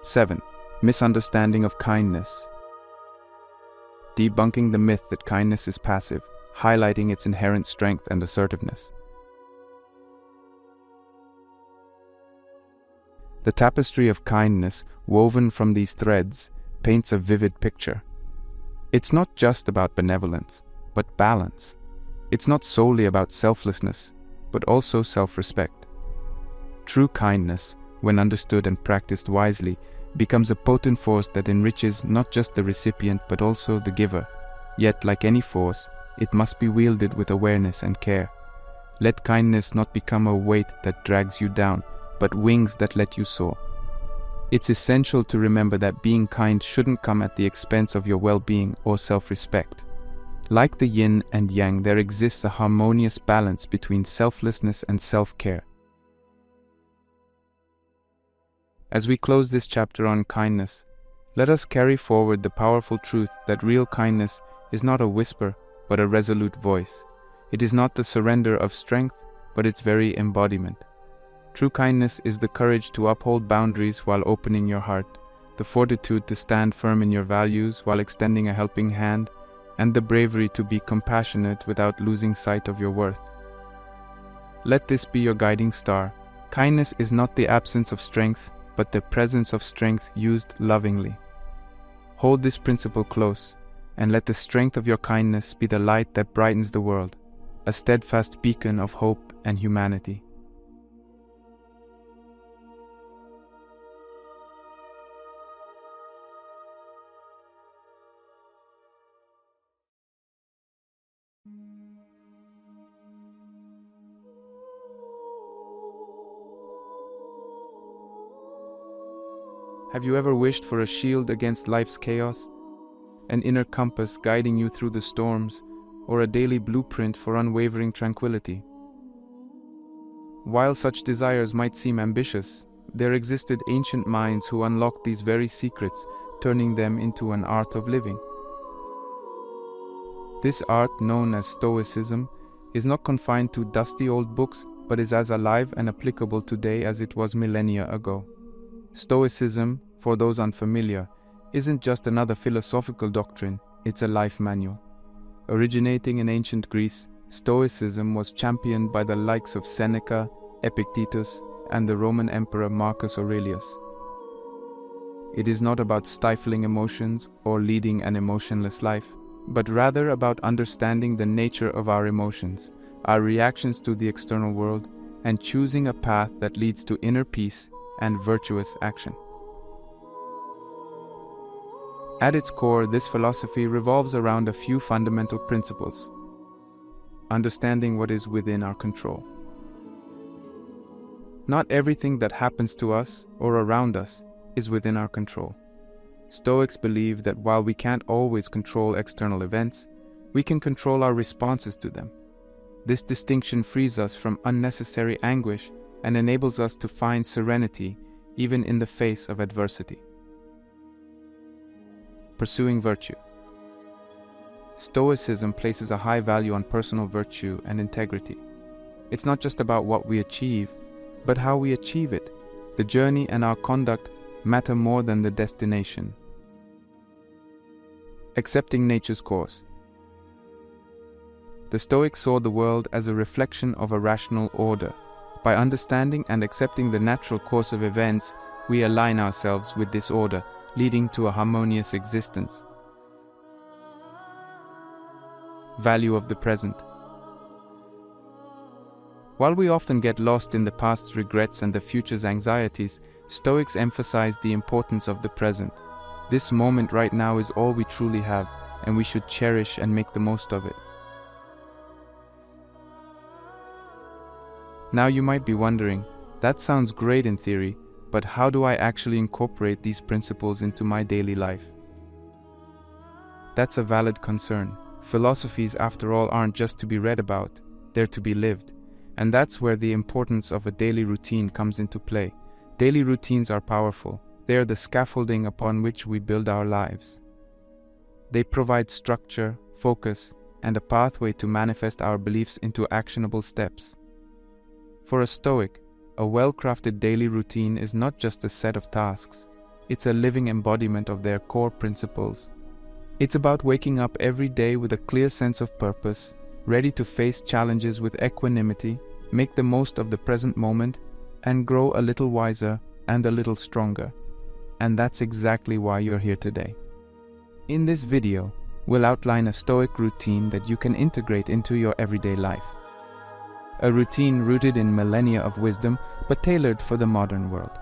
Speaker 1: 7. Misunderstanding of kindness, debunking the myth that kindness is passive, highlighting its inherent strength and assertiveness. The tapestry of kindness, woven from these threads, paints a vivid picture. It's not just about benevolence, but balance. It's not solely about selflessness, but also self-respect. True kindness, when understood and practiced wisely, becomes a potent force that enriches not just the recipient but also the giver. Yet, like any force, it must be wielded with awareness and care. Let kindness not become a weight that drags you down, but wings that let you soar. It's essential to remember that being kind shouldn't come at the expense of your well-being or self-respect. Like the yin and yang, there exists a harmonious balance between selflessness and self-care. As we close this chapter on kindness, let us carry forward the powerful truth that real kindness is not a whisper, but a resolute voice. It is not the surrender of strength, but its very embodiment. True kindness is the courage to uphold boundaries while opening your heart, the fortitude to stand firm in your values while extending a helping hand, and the bravery to be compassionate without losing sight of your worth. Let this be your guiding star. Kindness is not the absence of strength, but the presence of strength used lovingly. Hold this principle close, and let the strength of your kindness be the light that brightens the world, a steadfast beacon of hope and humanity. Have you ever wished for a shield against life's chaos? An inner compass guiding you through the storms, or a daily blueprint for unwavering tranquility? While such desires might seem ambitious, there existed ancient minds who unlocked these very secrets, turning them into an art of living. This art, known as Stoicism, is not confined to dusty old books, but is as alive and applicable today as it was millennia ago. Stoicism, for those unfamiliar, isn't just another philosophical doctrine, it's a life manual. Originating in ancient Greece, Stoicism was championed by the likes of Seneca, Epictetus, and the Roman Emperor Marcus Aurelius. It is not about stifling emotions or leading an emotionless life, but rather about understanding the nature of our emotions, our reactions to the external world, and choosing a path that leads to inner peace and virtuous action. At its core, this philosophy revolves around a few fundamental principles. Understanding what is within our control. Not everything that happens to us or around us is within our control. Stoics believe that while we can't always control external events, we can control our responses to them. This distinction frees us from unnecessary anguish and enables us to find serenity even in the face of adversity. Pursuing virtue. Stoicism places a high value on personal virtue and integrity. It's not just about what we achieve, but how we achieve it. The journey and our conduct matter more than the destination. Accepting nature's course. The Stoics saw the world as a reflection of a rational order. By understanding and accepting the natural course of events, we align ourselves with this order, leading to a harmonious existence. Value of the present. While we often get lost in the past's regrets and the future's anxieties, Stoics emphasize the importance of the present. This moment right now is all we truly have, and we should cherish and make the most of it. Now you might be wondering, that sounds great in theory, but how do I actually incorporate these principles into my daily life? That's a valid concern. Philosophies, after all, aren't just to be read about, they're to be lived. And that's where the importance of a daily routine comes into play. Daily routines are powerful. They are the scaffolding upon which we build our lives. They provide structure, focus, and a pathway to manifest our beliefs into actionable steps. For a Stoic, a well-crafted daily routine is not just a set of tasks. It's a living embodiment of their core principles. It's about waking up every day with a clear sense of purpose, ready to face challenges with equanimity, make the most of the present moment, and grow a little wiser and a little stronger. And that's exactly why you're here today. In this video, we'll outline a Stoic routine that you can integrate into your everyday life. A routine rooted in millennia of wisdom, but tailored for the modern world.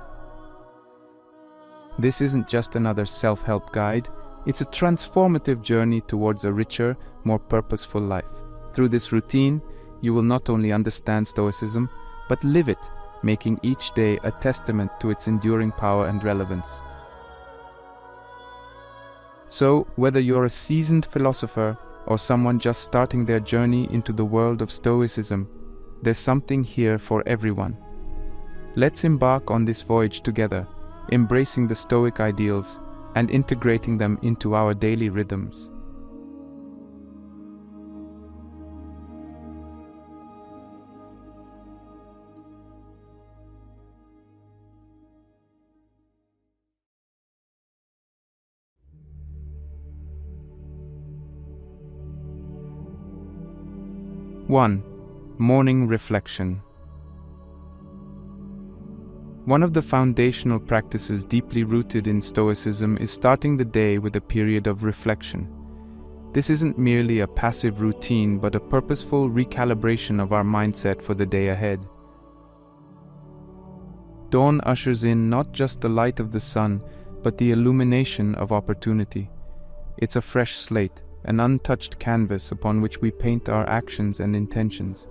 Speaker 1: This isn't just another self-help guide, it's a transformative journey towards a richer, more purposeful life. Through this routine, you will not only understand Stoicism, but live it, making each day a testament to its enduring power and relevance. So, whether you're a seasoned philosopher or someone just starting their journey into the world of Stoicism, there's something here for everyone. Let's embark on this voyage together, embracing the Stoic ideals and integrating them into our daily rhythms. One, morning reflection. One of the foundational practices deeply rooted in Stoicism is starting the day with a period of reflection. This isn't merely a passive routine, but a purposeful recalibration of our mindset for the day ahead. Dawn ushers in not just the light of the sun, but the illumination of opportunity. It's a fresh slate, an untouched canvas upon which we paint our actions and intentions.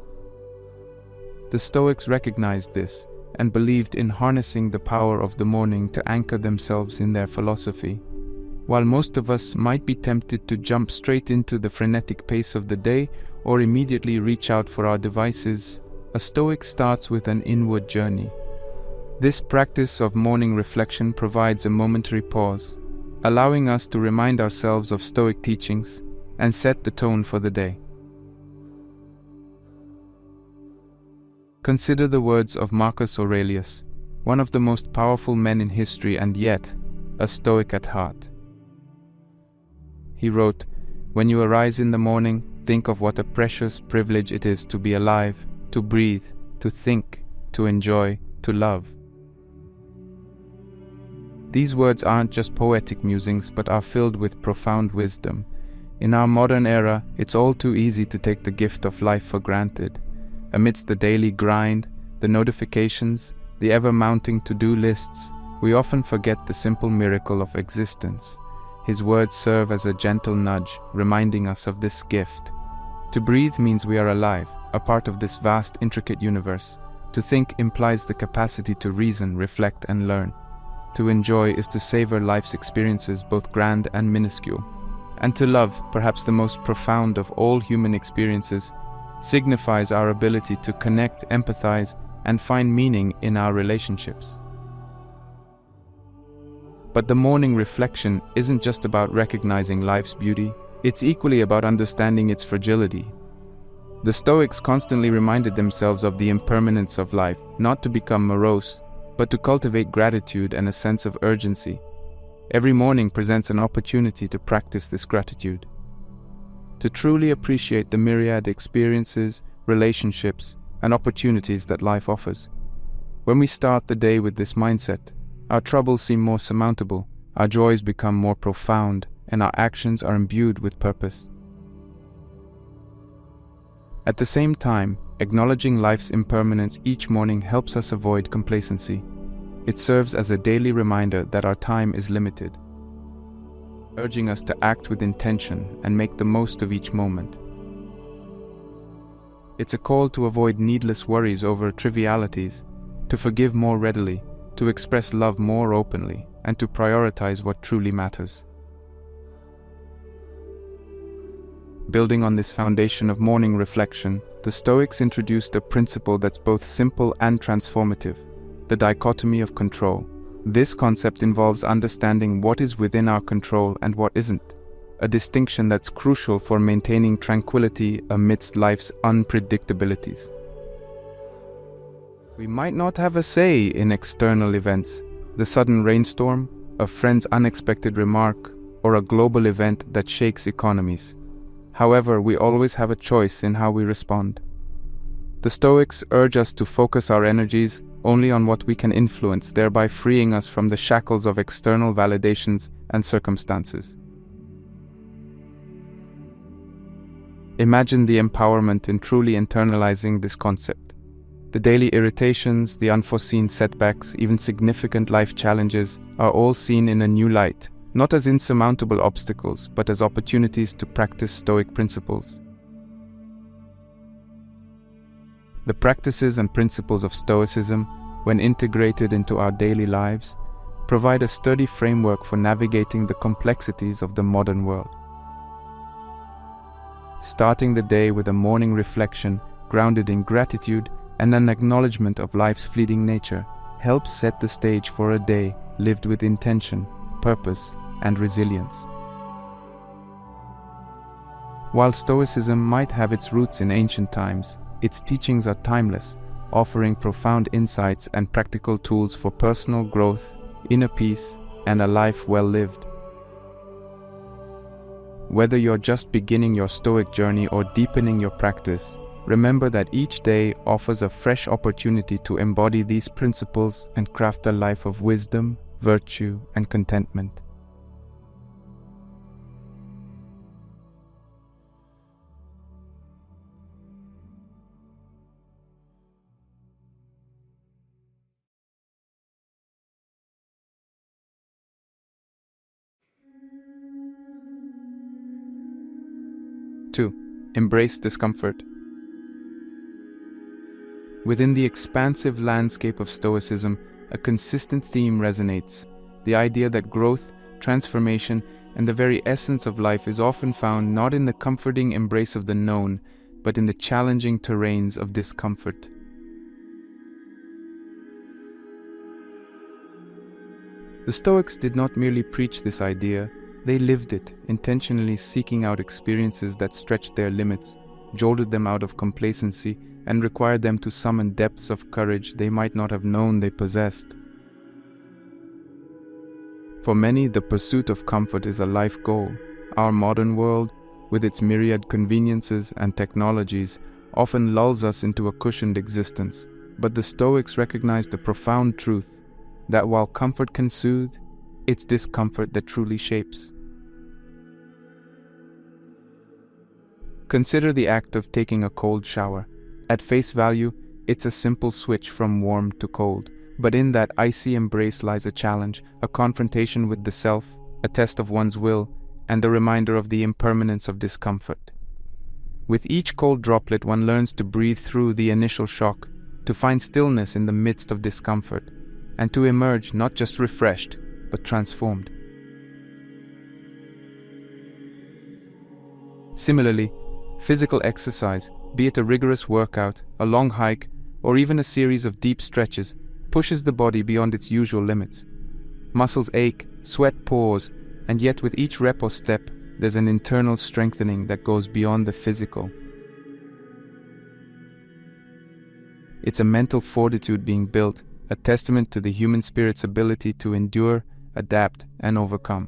Speaker 1: The Stoics recognized this and believed in harnessing the power of the morning to anchor themselves in their philosophy. While most of us might be tempted to jump straight into the frenetic pace of the day or immediately reach out for our devices, a Stoic starts with an inward journey. This practice of morning reflection provides a momentary pause, allowing us to remind ourselves of Stoic teachings and set the tone for the day. Consider the words of Marcus Aurelius, one of the most powerful men in history and yet a Stoic at heart. He wrote, "When you arise in the morning, think of what a precious privilege it is to be alive, to breathe, to think, to enjoy, to love." These words aren't just poetic musings, but are filled with profound wisdom. In our modern era, it's all too easy to take the gift of life for granted. Amidst the daily grind, the notifications, the ever-mounting to-do lists, we often forget the simple miracle of existence. His words serve as a gentle nudge, reminding us of this gift. To breathe means we are alive, a part of this vast, intricate universe. To think implies the capacity to reason, reflect, and learn. To enjoy is to savor life's experiences, both grand and minuscule. And to love, perhaps the most profound of all human experiences, signifies our ability to connect, empathize, and find meaning in our relationships. But the morning reflection isn't just about recognizing life's beauty, it's equally about understanding its fragility. The Stoics constantly reminded themselves of the impermanence of life, not to become morose, but to cultivate gratitude and a sense of urgency. Every morning presents an opportunity to practice this gratitude, to truly appreciate the myriad experiences, relationships, and opportunities that life offers. When we start the day with this mindset, our troubles seem more surmountable, our joys become more profound, and our actions are imbued with purpose. At the same time, acknowledging life's impermanence each morning helps us avoid complacency. It serves as a daily reminder that our time is limited, urging us to act with intention and make the most of each moment. It's a call to avoid needless worries over trivialities, to forgive more readily, to express love more openly, and to prioritize what truly matters. Building on this foundation of morning reflection, the Stoics introduced a principle that's both simple and transformative: the dichotomy of control. This concept involves understanding what is within our control and what isn't, a distinction that's crucial for maintaining tranquility amidst life's unpredictabilities. We might not have a say in external events, the sudden rainstorm, a friend's unexpected remark, or a global event that shakes economies. However, we always have a choice in how we respond. The Stoics urge us to focus our energies only on what we can influence, thereby freeing us from the shackles of external validations and circumstances. Imagine the empowerment in truly internalizing this concept. The daily irritations, the unforeseen setbacks, even significant life challenges are all seen in a new light, not as insurmountable obstacles, but as opportunities to practice Stoic principles. The practices and principles of Stoicism, when integrated into our daily lives, provide a sturdy framework for navigating the complexities of the modern world. Starting the day with a morning reflection grounded in gratitude and an acknowledgement of life's fleeting nature helps set the stage for a day lived with intention, purpose, and resilience. While Stoicism might have its roots in ancient times, its teachings are timeless, offering profound insights and practical tools for personal growth, inner peace, and a life well lived. Whether you're just beginning your Stoic journey or deepening your practice, remember that each day offers a fresh opportunity to embody these principles and craft a life of wisdom, virtue, and contentment. Two, embrace discomfort. Within the expansive landscape of Stoicism, a consistent theme resonates: the idea that growth, transformation, and the very essence of life is often found not in the comforting embrace of the known, but in the challenging terrains of discomfort. The Stoics did not merely preach this idea, they lived it, intentionally seeking out experiences that stretched their limits, jolted them out of complacency, and required them to summon depths of courage they might not have known they possessed. For many, the pursuit of comfort is a life goal. Our modern world, with its myriad conveniences and technologies, often lulls us into a cushioned existence. But the Stoics recognized a profound truth, that while comfort can soothe, it's discomfort that truly shapes. Consider the act of taking a cold shower. At face value, it's a simple switch from warm to cold, but in that icy embrace lies a challenge, a confrontation with the self, a test of one's will, and a reminder of the impermanence of discomfort. With each cold droplet, one learns to breathe through the initial shock, to find stillness in the midst of discomfort, and to emerge not just refreshed, but transformed. Similarly, physical exercise, be it a rigorous workout, a long hike, or even a series of deep stretches, pushes the body beyond its usual limits. Muscles ache, sweat pours, and yet with each rep or step, there's an internal strengthening that goes beyond the physical. It's a mental fortitude being built, a testament to the human spirit's ability to endure, adapt, and overcome.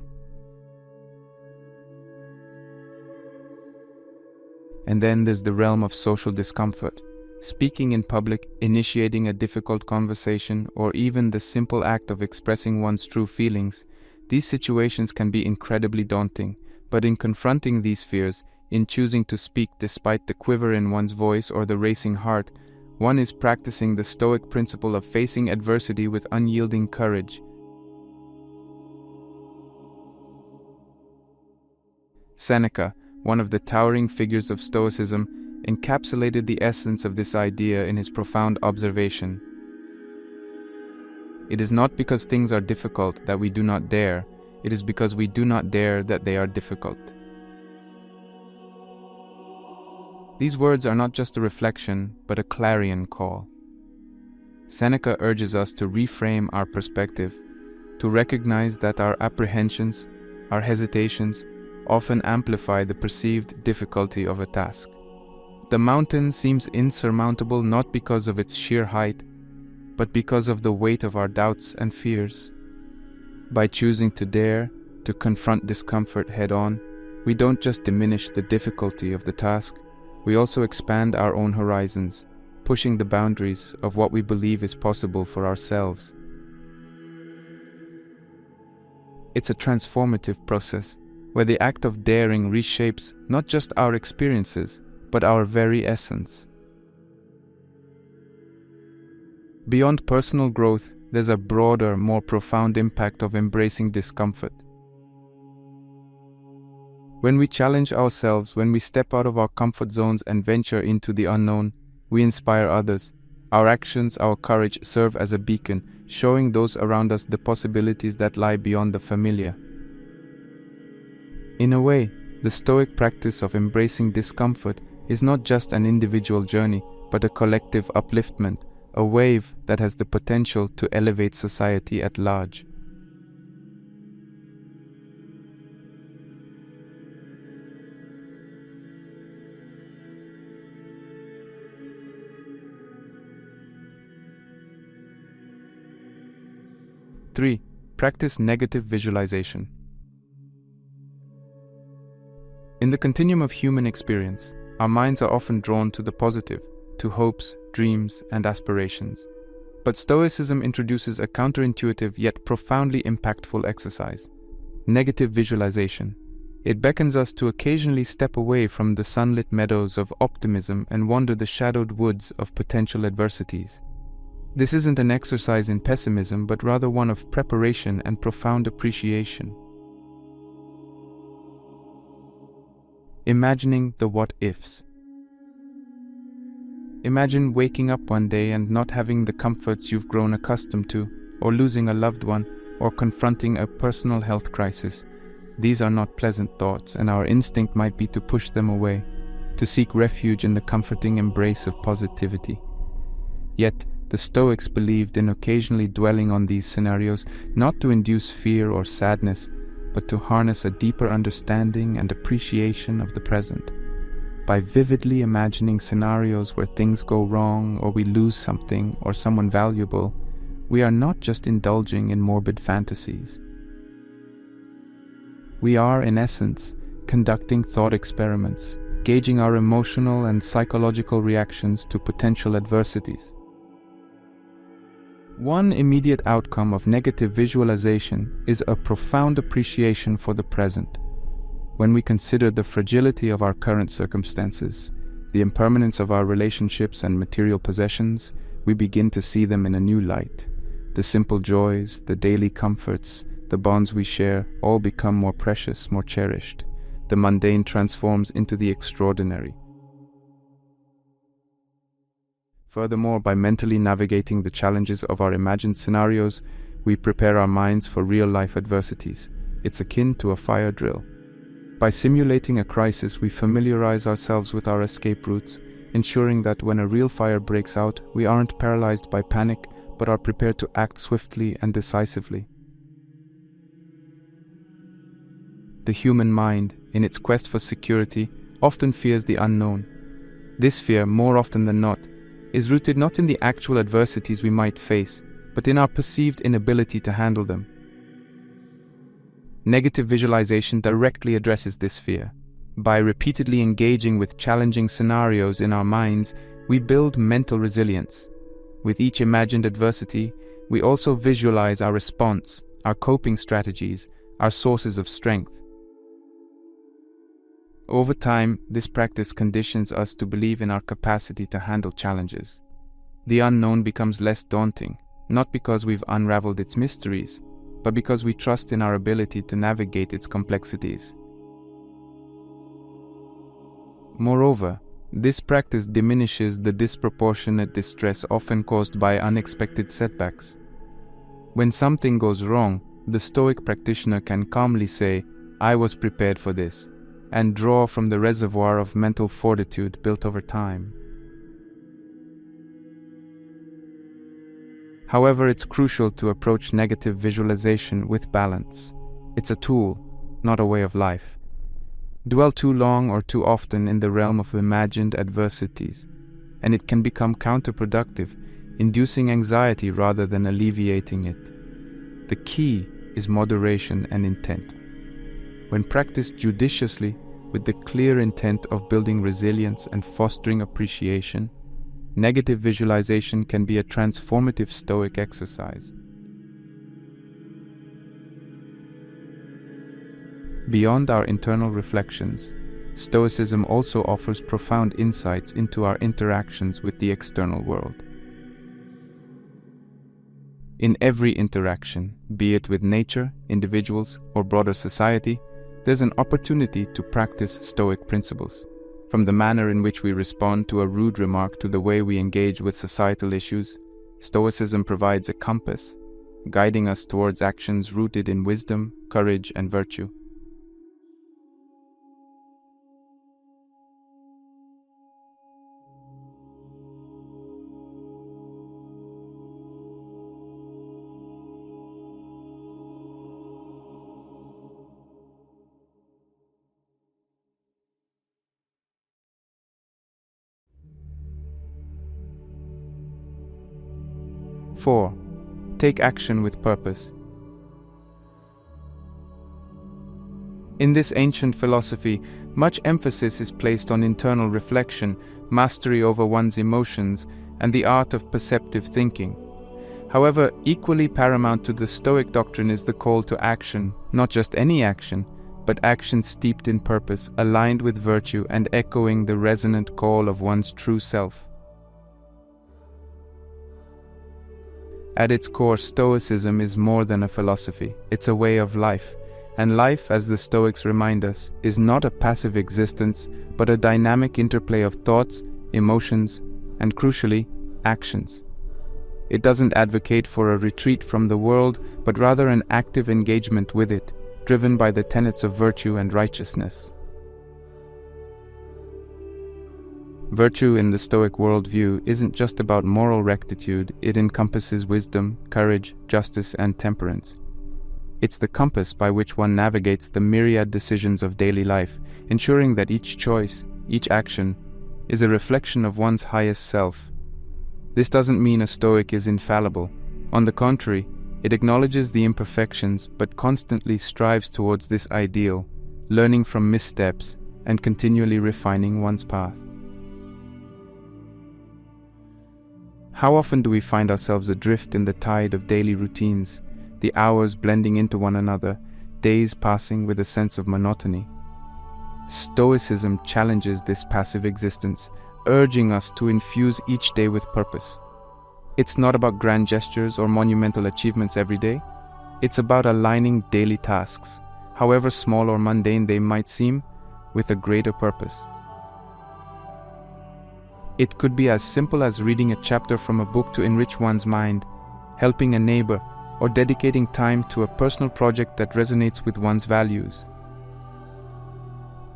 Speaker 1: And then there's the realm of social discomfort. Speaking in public, initiating a difficult conversation, or even the simple act of expressing one's true feelings, these situations can be incredibly daunting. But in confronting these fears, in choosing to speak despite the quiver in one's voice or the racing heart, one is practicing the Stoic principle of facing adversity with unyielding courage. Seneca, one of the towering figures of Stoicism, encapsulated the essence of this idea in his profound observation. It is not because things are difficult that we do not dare, it is because we do not dare that they are difficult. These words are not just a reflection, but a clarion call. Seneca urges us to reframe our perspective, to recognize that our apprehensions, our hesitations, often amplify the perceived difficulty of a task. The mountain seems insurmountable not because of its sheer height, but because of the weight of our doubts and fears. By choosing to dare, to confront discomfort head-on, we don't just diminish the difficulty of the task, we also expand our own horizons, pushing the boundaries of what we believe is possible for ourselves. It's a transformative process, where the act of daring reshapes not just our experiences, but our very essence. Beyond personal growth, there's a broader, more profound impact of embracing discomfort. When we challenge ourselves, when we step out of our comfort zones and venture into the unknown, we inspire others. Our actions, our courage serve as a beacon, showing those around us the possibilities that lie beyond the familiar. In a way, the Stoic practice of embracing discomfort is not just an individual journey, but a collective upliftment, a wave that has the potential to elevate society at large. Three, practice negative visualization. In the continuum of human experience, our minds are often drawn to the positive, to hopes, dreams, and aspirations. But Stoicism introduces a counterintuitive yet profoundly impactful exercise: negative visualization. It beckons us to occasionally step away from the sunlit meadows of optimism and wander the shadowed woods of potential adversities. This isn't an exercise in pessimism, but rather one of preparation and profound appreciation. Imagining the what-ifs. Imagine waking up one day and not having the comforts you've grown accustomed to, or losing a loved one, or confronting a personal health crisis. These are not pleasant thoughts, and our instinct might be to push them away, to seek refuge in the comforting embrace of positivity. Yet, The Stoics believed in occasionally dwelling on these scenarios, not to induce fear or sadness, but to harness a deeper understanding and appreciation of the present. By vividly imagining scenarios where things go wrong or we lose something or someone valuable, we are not just indulging in morbid fantasies. We are, in essence, conducting thought experiments, gauging our emotional and psychological reactions to potential adversities. One immediate outcome of negative visualization is a profound appreciation for the present. When we consider the fragility of our current circumstances, the impermanence of our relationships and material possessions, we begin to see them in a new light. The simple joys, the daily comforts, the bonds we share all become more precious, more cherished. The mundane transforms into the extraordinary. Furthermore, by mentally navigating the challenges of our imagined scenarios, we prepare our minds for real-life adversities. It's akin to a fire drill. By simulating a crisis, we familiarize ourselves with our escape routes, ensuring that when a real fire breaks out, we aren't paralyzed by panic, but are prepared to act swiftly and decisively. The human mind, in its quest for security, often fears the unknown. This fear, more often than not, is rooted not in the actual adversities we might face, but in our perceived inability to handle them. Negative visualization directly addresses this fear. By repeatedly engaging with challenging scenarios in our minds, we build mental resilience. With each imagined adversity, we also visualize our response, our coping strategies, our sources of strength. Over time, this practice conditions us to believe in our capacity to handle challenges. The unknown becomes less daunting, not because we've unraveled its mysteries, but because we trust in our ability to navigate its complexities. Moreover, this practice diminishes the disproportionate distress often caused by unexpected setbacks. When something goes wrong, the Stoic practitioner can calmly say, "I was prepared for this," and draw from the reservoir of mental fortitude built over time. However, it's crucial to approach negative visualization with balance. It's a tool, not a way of life. Dwell too long or too often in the realm of imagined adversities, and it can become counterproductive, inducing anxiety rather than alleviating it. The key is moderation and intent. When practiced judiciously, with the clear intent of building resilience and fostering appreciation, negative visualization can be a transformative Stoic exercise. Beyond our internal reflections, Stoicism also offers profound insights into our interactions with the external world. In every interaction, be it with nature, individuals, or broader society, there's an opportunity to practice Stoic principles. From the manner in which we respond to a rude remark to the way we engage with societal issues, Stoicism provides a compass, guiding us towards actions rooted in wisdom, courage, and virtue. Four, take action with purpose. In this ancient philosophy, much emphasis is placed on internal reflection, mastery over one's emotions, and the art of perceptive thinking. However, equally paramount to the Stoic doctrine is the call to action, not just any action, but action steeped in purpose, aligned with virtue, and echoing the resonant call of one's true self. At its core, Stoicism is more than a philosophy. It's a way of life. And life, as the Stoics remind us, is not a passive existence, but a dynamic interplay of thoughts, emotions, and crucially, actions. It doesn't advocate for a retreat from the world, but rather an active engagement with it, driven by the tenets of virtue and righteousness. Virtue in the Stoic worldview isn't just about moral rectitude, it encompasses wisdom, courage, justice, and temperance. It's the compass by which one navigates the myriad decisions of daily life, ensuring that each choice, each action, is a reflection of one's highest self. This doesn't mean a Stoic is infallible. On the contrary, it acknowledges the imperfections but constantly strives towards this ideal, learning from missteps and continually refining one's path. How often do we find ourselves adrift in the tide of daily routines, the hours blending into one another, days passing with a sense of monotony? Stoicism challenges this passive existence, urging us to infuse each day with purpose. It's not about grand gestures or monumental achievements every day. It's about aligning daily tasks, however small or mundane they might seem, with a greater purpose. It could be as simple as reading a chapter from a book to enrich one's mind, helping a neighbor, or dedicating time to a personal project that resonates with one's values.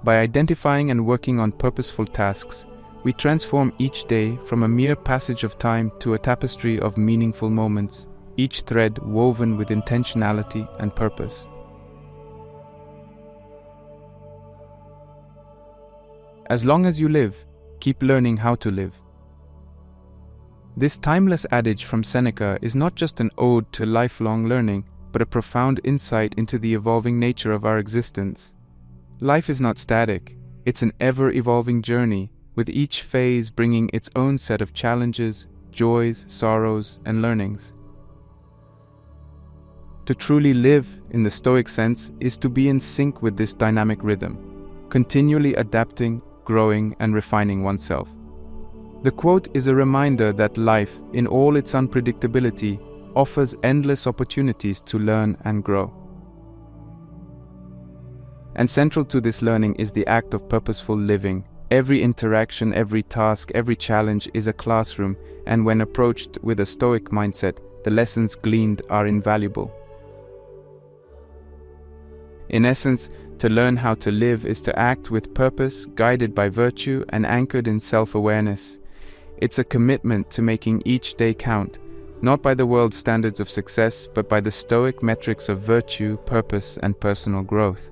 Speaker 1: By identifying and working on purposeful tasks, we transform each day from a mere passage of time to a tapestry of meaningful moments, each thread woven with intentionality and purpose. As long as you live, keep learning how to live. This timeless adage from Seneca is not just an ode to lifelong learning, but a profound insight into the evolving nature of our existence. Life is not static, it's an ever-evolving journey, with each phase bringing its own set of challenges, joys, sorrows, and learnings. To truly live, in the Stoic sense, is to be in sync with this dynamic rhythm, continually adapting, growing, and refining oneself. The quote is a reminder that life, in all its unpredictability, offers endless opportunities to learn and grow. And central to this learning is the act of purposeful living. Every interaction, every task, every challenge is a classroom, and when approached with a Stoic mindset, the lessons gleaned are invaluable. In essence, to learn how to live is to act with purpose, guided by virtue, and anchored in self-awareness. It's a commitment to making each day count, not by the world's standards of success, but by the Stoic metrics of virtue, purpose, and personal growth.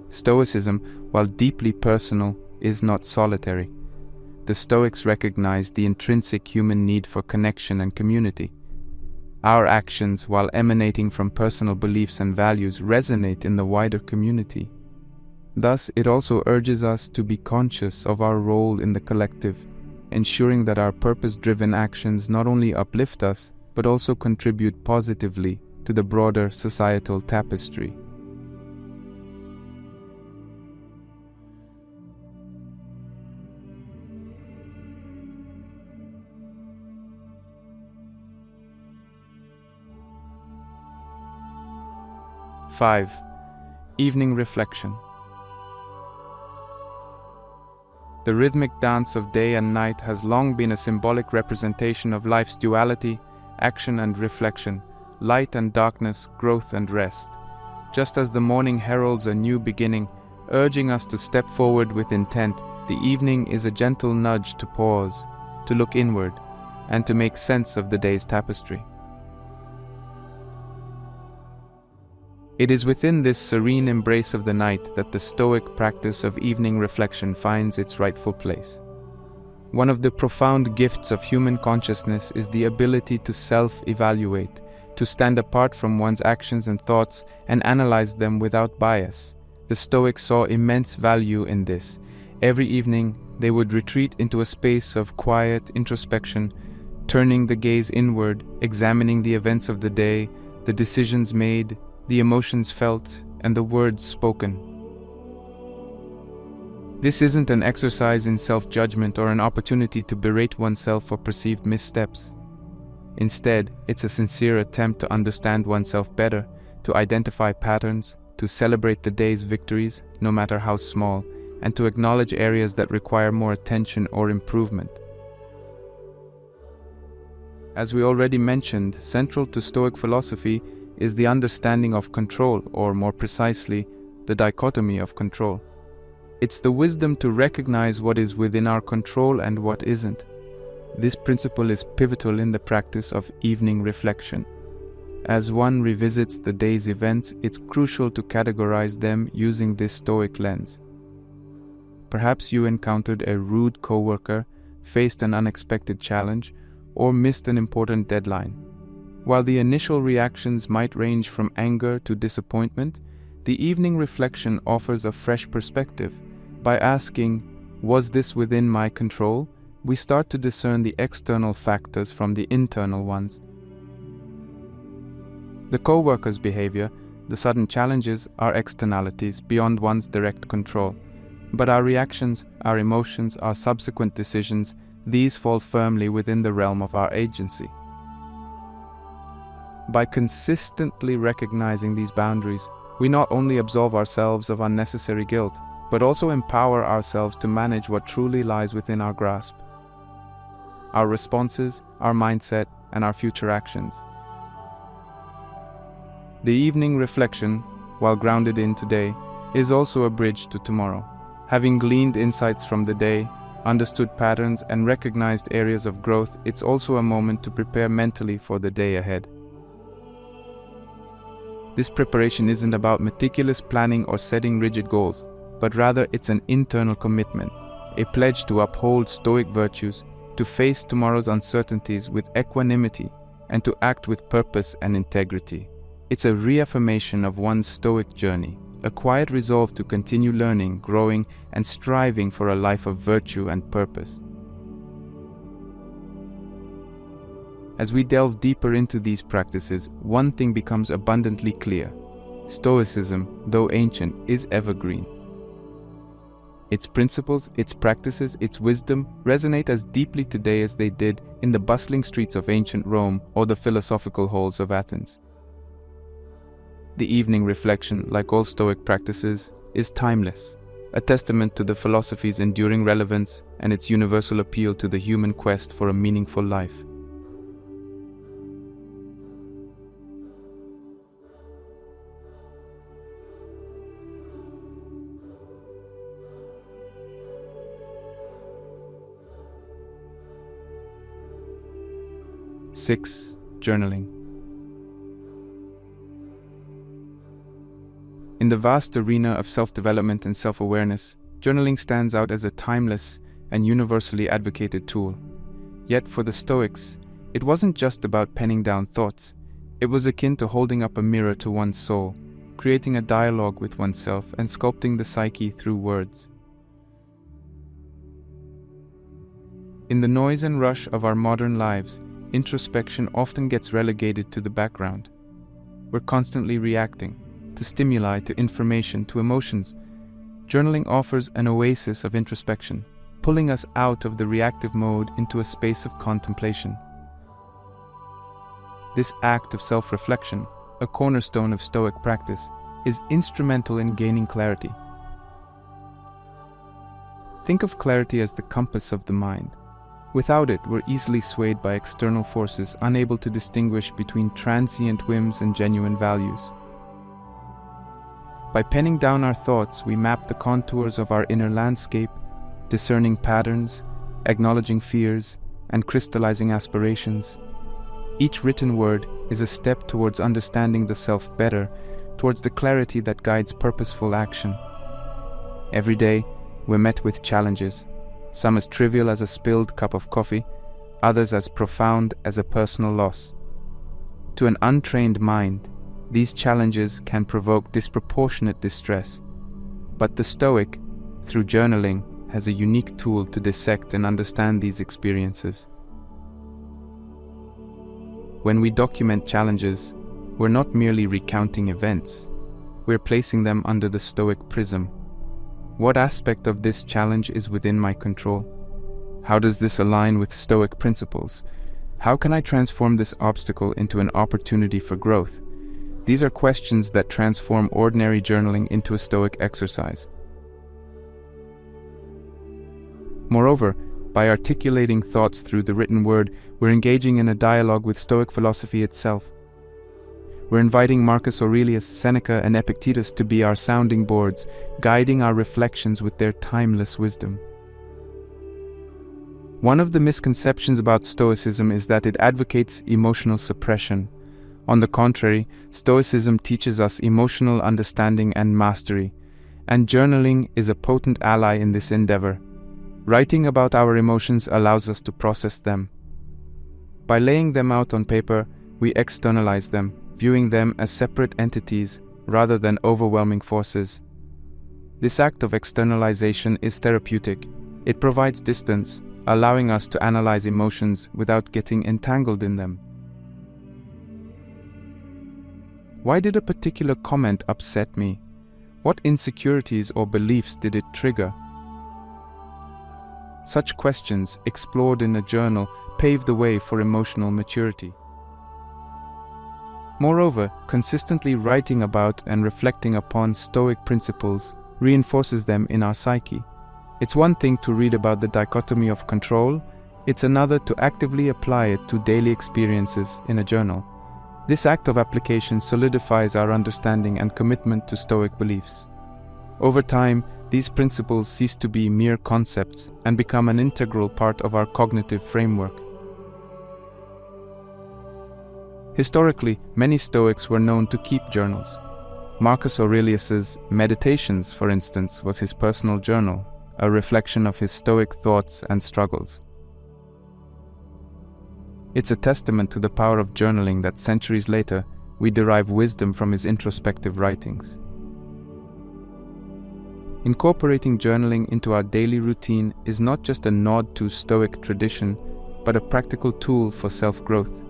Speaker 1: Stoicism, while deeply personal, is not solitary. The Stoics recognize the intrinsic human need for connection and community. Our actions, while emanating from personal beliefs and values, resonate in the wider community. Thus, it also urges us to be conscious of our role in the collective, ensuring that our purpose-driven actions not only uplift us, but also contribute positively to the broader societal tapestry. (5) Evening reflection. The rhythmic dance of day and night has long been a symbolic representation of life's duality, action and reflection, light and darkness, growth and rest. Just as the morning heralds a new beginning, urging us to step forward with intent, the evening is a gentle nudge to pause, to look inward, and to make sense of the day's tapestry. It is within this serene embrace of the night that the Stoic practice of evening reflection finds its rightful place. One of the profound gifts of human consciousness is the ability to self-evaluate, to stand apart from one's actions and thoughts and analyze them without bias. The Stoics saw immense value in this. Every evening, they would retreat into a space of quiet introspection, turning the gaze inward, examining the events of the day, the decisions made, the emotions felt, and the words spoken. This isn't an exercise in self-judgment or an opportunity to berate oneself for perceived missteps. Instead, it's a sincere attempt to understand oneself better, to identify patterns, to celebrate the day's victories, no matter how small, and to acknowledge areas that require more attention or improvement. As we already mentioned, central to Stoic philosophy is the understanding of control, or more precisely, the dichotomy of control. It's the wisdom to recognize what is within our control and what isn't. This principle is pivotal in the practice of evening reflection. As one revisits the day's events, it's crucial to categorize them using this Stoic lens. Perhaps you encountered a rude coworker, faced an unexpected challenge, or missed an important deadline. While the initial reactions might range from anger to disappointment, the evening reflection offers a fresh perspective. By asking, "Was this within my control?" we start to discern the external factors from the internal ones. The co-worker's behavior, the sudden challenges, are externalities beyond one's direct control. But our reactions, our emotions, our subsequent decisions, these fall firmly within the realm of our agency. By consistently recognizing these boundaries, we not only absolve ourselves of unnecessary guilt, but also empower ourselves to manage what truly lies within our grasp: our responses, our mindset, and our future actions. The evening reflection, while grounded in today, is also a bridge to tomorrow. Having gleaned insights from the day, understood patterns, and recognized areas of growth, it's also a moment to prepare mentally for the day ahead. This preparation isn't about meticulous planning or setting rigid goals, but rather it's an internal commitment, a pledge to uphold Stoic virtues, to face tomorrow's uncertainties with equanimity, and to act with purpose and integrity. It's a reaffirmation of one's Stoic journey, a quiet resolve to continue learning, growing, and striving for a life of virtue and purpose. As we delve deeper into these practices, one thing becomes abundantly clear: Stoicism, though ancient, is evergreen. Its principles, its practices, its wisdom resonate as deeply today as they did in the bustling streets of ancient Rome or the philosophical halls of Athens. The evening reflection, like all Stoic practices, is timeless, a testament to the philosophy's enduring relevance and its universal appeal to the human quest for a meaningful life. Six, journaling. In the vast arena of self-development and self-awareness, journaling stands out as a timeless and universally advocated tool. Yet for the Stoics, it wasn't just about penning down thoughts. It was akin to holding up a mirror to one's soul, creating a dialogue with oneself and sculpting the psyche through words. In the noise and rush of our modern lives, introspection often gets relegated to the background. We're constantly reacting to stimuli, to information, to emotions. Journaling offers an oasis of introspection, pulling us out of the reactive mode into a space of contemplation. This act of self-reflection, a cornerstone of Stoic practice, is instrumental in gaining clarity. Think of clarity as the compass of the mind. Without it, we're easily swayed by external forces, unable to distinguish between transient whims and genuine values. By penning down our thoughts, we map the contours of our inner landscape, discerning patterns, acknowledging fears, and crystallizing aspirations. Each written word is a step towards understanding the self better, towards the clarity that guides purposeful action. Every day, we're met with challenges, some as trivial as a spilled cup of coffee, others as profound as a personal loss. To an untrained mind, these challenges can provoke disproportionate distress. But the Stoic, through journaling, has a unique tool to dissect and understand these experiences. When we document challenges, we're not merely recounting events, we're placing them under the Stoic prism. What aspect of this challenge is within my control? How does this align with Stoic principles? How can I transform this obstacle into an opportunity for growth? These are questions that transform ordinary journaling into a Stoic exercise. Moreover, by articulating thoughts through the written word, we're engaging in a dialogue with Stoic philosophy itself. we're inviting Marcus Aurelius, Seneca, and Epictetus to be our sounding boards, guiding our reflections with their timeless wisdom. One of the misconceptions about Stoicism is that it advocates emotional suppression. On the contrary, Stoicism teaches us emotional understanding and mastery, and journaling is a potent ally in this endeavor. Writing about our emotions allows us to process them. By laying them out on paper, we externalize them, viewing them as separate entities rather than overwhelming forces. This act of externalization is therapeutic. It provides distance, allowing us to analyze emotions without getting entangled in them. Why did a particular comment upset me? What insecurities or beliefs did it trigger? Such questions, explored in a journal, pave the way for emotional maturity. Moreover, consistently writing about and reflecting upon Stoic principles reinforces them in our psyche. It's one thing to read about the dichotomy of control, it's another to actively apply it to daily experiences in a journal. This act of application solidifies our understanding and commitment to Stoic beliefs. Over time, these principles cease to be mere concepts and become an integral part of our cognitive framework. Historically, many Stoics were known to keep journals. Marcus Aurelius's Meditations, for instance, was his personal journal, a reflection of his Stoic thoughts and struggles. It's a testament to the power of journaling that centuries later, we derive wisdom from his introspective writings. Incorporating journaling into our daily routine is not just a nod to Stoic tradition, but a practical tool for self-growth.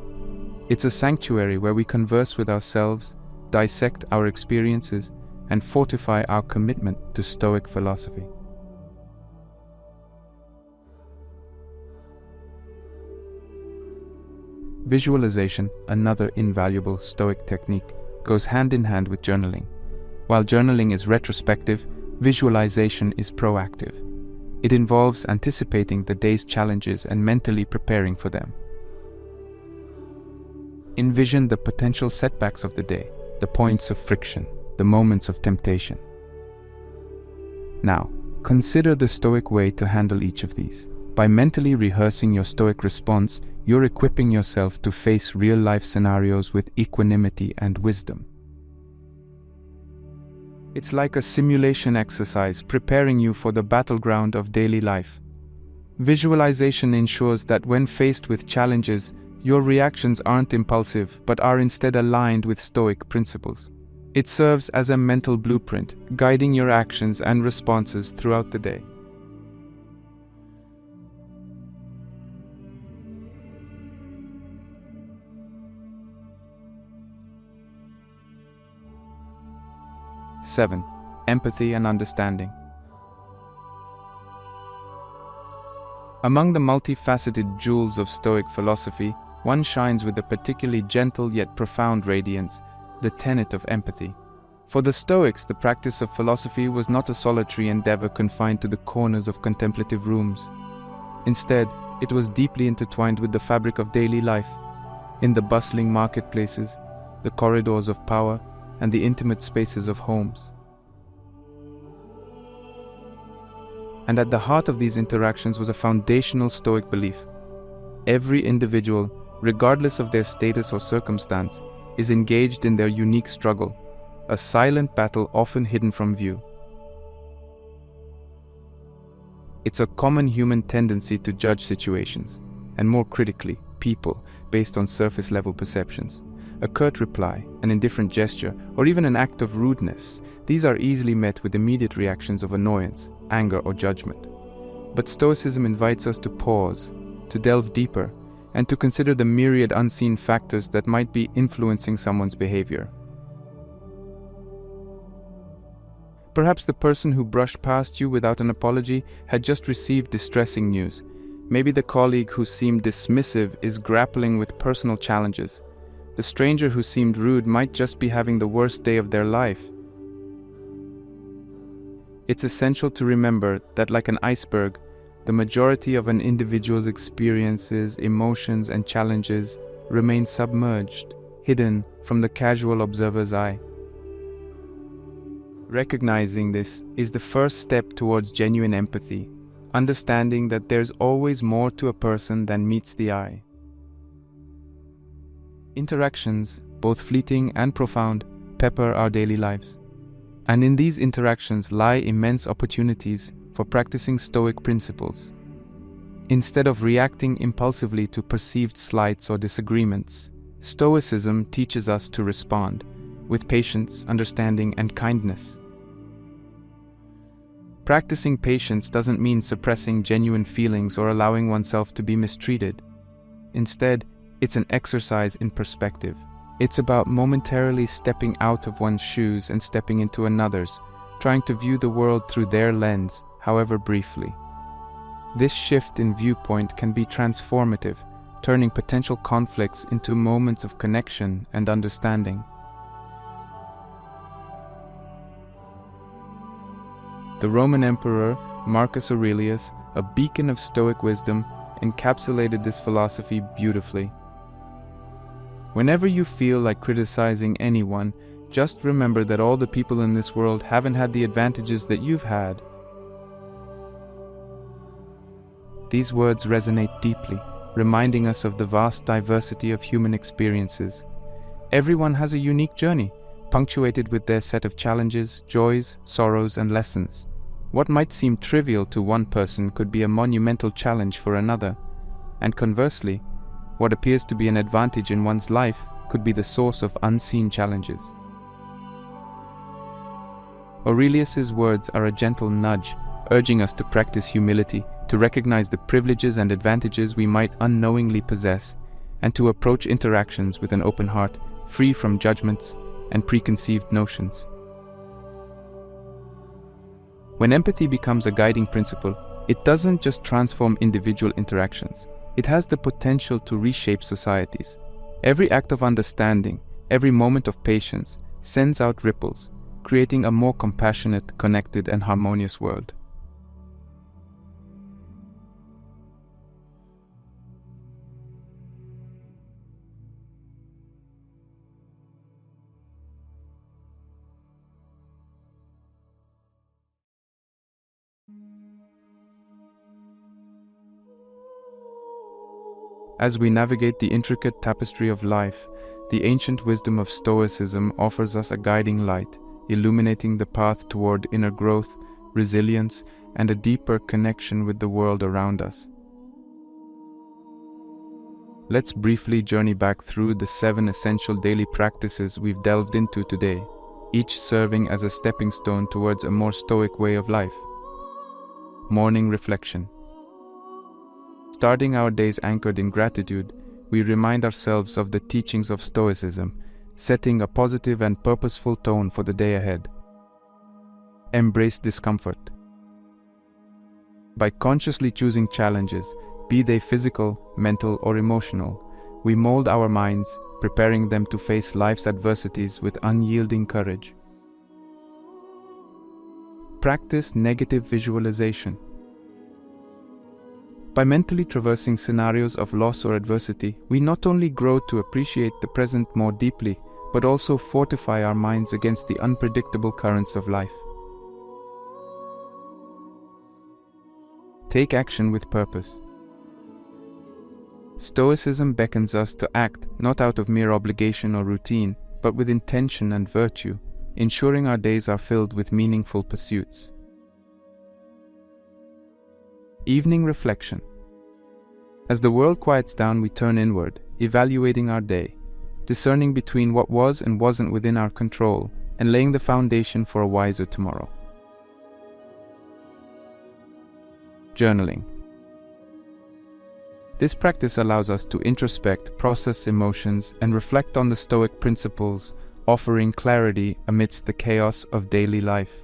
Speaker 1: It's a sanctuary where we converse with ourselves, dissect our experiences, and fortify our commitment to Stoic philosophy. Visualization, another invaluable Stoic technique, goes hand in hand with journaling. While journaling is retrospective, visualization is proactive. It involves anticipating the day's challenges and mentally preparing for them. Envision the potential setbacks of the day, the points of friction, the moments of temptation. Now, consider the Stoic way to handle each of these. By mentally rehearsing your Stoic response, you're equipping yourself to face real-life scenarios with equanimity and wisdom. It's like a simulation exercise preparing you for the battleground of daily life. Visualization ensures that when faced with challenges, your reactions aren't impulsive but are instead aligned with Stoic principles. It serves as a mental blueprint, guiding your actions and responses throughout the day. Seven, empathy and understanding. Among the multifaceted jewels of Stoic philosophy, one shines with a particularly gentle yet profound radiance, the tenet of empathy. For the Stoics, the practice of philosophy was not a solitary endeavor confined to the corners of contemplative rooms. Instead, it was deeply intertwined with the fabric of daily life, in the bustling marketplaces, the corridors of power, and the intimate spaces of homes. And at the heart of these interactions was a foundational Stoic belief. Every individual, regardless of their status or circumstance, is engaged in their unique struggle, a silent battle often hidden from view. It's a common human tendency to judge situations, and more critically, people, based on surface-level perceptions. A curt reply, an indifferent gesture, or even an act of rudeness, these are easily met with immediate reactions of annoyance, anger, or judgment. But Stoicism invites us to pause, to delve deeper, and to consider the myriad unseen factors that might be influencing someone's behavior. Perhaps the person who brushed past you without an apology had just received distressing news. Maybe the colleague who seemed dismissive is grappling with personal challenges. The stranger who seemed rude might just be having the worst day of their life. It's essential to remember that, like an iceberg, the majority of an individual's experiences, emotions, and challenges remain submerged, hidden from the casual observer's eye. Recognizing this is the first step towards genuine empathy, understanding that there's always more to a person than meets the eye. Interactions, both fleeting and profound, pepper our daily lives. And in these interactions lie immense opportunities for practicing Stoic principles. Instead of reacting impulsively to perceived slights or disagreements, Stoicism teaches us to respond with patience, understanding, and kindness. Practicing patience doesn't mean suppressing genuine feelings or allowing oneself to be mistreated. Instead, it's an exercise in perspective. It's about momentarily stepping out of one's shoes and stepping into another's, trying to view the world through their lens, however briefly. This shift in viewpoint can be transformative, turning potential conflicts into moments of connection and understanding. The Roman Emperor Marcus Aurelius, a beacon of Stoic wisdom, encapsulated this philosophy beautifully. Whenever you feel like criticizing anyone, just remember that all the people in this world haven't had the advantages that you've had. These words resonate deeply, reminding us of the vast diversity of human experiences. Everyone has a unique journey, punctuated with their set of challenges, joys, sorrows, and lessons. What might seem trivial to one person could be a monumental challenge for another, and conversely, what appears to be an advantage in one's life could be the source of unseen challenges. Aurelius's words are a gentle nudge, urging us to practice humility, to recognize the privileges and advantages we might unknowingly possess, and to approach interactions with an open heart, free from judgments and preconceived notions. When empathy becomes a guiding principle, it doesn't just transform individual interactions. It has the potential to reshape societies. Every act of understanding, every moment of patience, sends out ripples, creating a more compassionate, connected, and harmonious world. As we navigate the intricate tapestry of life, the ancient wisdom of Stoicism offers us a guiding light, illuminating the path toward inner growth, resilience, and a deeper connection with the world around us. Let's briefly journey back through the 7 essential daily practices we've delved into today, each serving as a stepping stone towards a more Stoic way of life. Morning reflection. Starting our days anchored in gratitude, we remind ourselves of the teachings of Stoicism, setting a positive and purposeful tone for the day ahead. Embrace discomfort. By consciously choosing challenges, be they physical, mental, or emotional, we mold our minds, preparing them to face life's adversities with unyielding courage. Practice negative visualization. By mentally traversing scenarios of loss or adversity, we not only grow to appreciate the present more deeply, but also fortify our minds against the unpredictable currents of life. Take action with purpose. Stoicism beckons us to act not out of mere obligation or routine, but with intention and virtue, ensuring our days are filled with meaningful pursuits. Evening reflection. As the world quiets down, we turn inward, evaluating our day, discerning between what was and wasn't within our control, and laying the foundation for a wiser tomorrow. Journaling. This practice allows us to introspect, process emotions, and reflect on the Stoic principles, offering clarity amidst the chaos of daily life.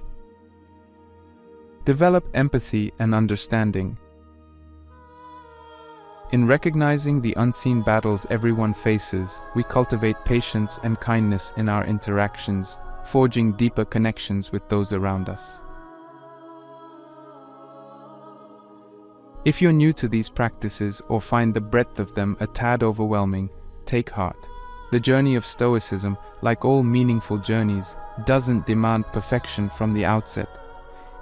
Speaker 1: Develop empathy and understanding. In recognizing the unseen battles everyone faces, we cultivate patience and kindness in our interactions, forging deeper connections with those around us. If you're new to these practices or find the breadth of them a tad overwhelming, take heart. The journey of Stoicism, like all meaningful journeys, doesn't demand perfection from the outset.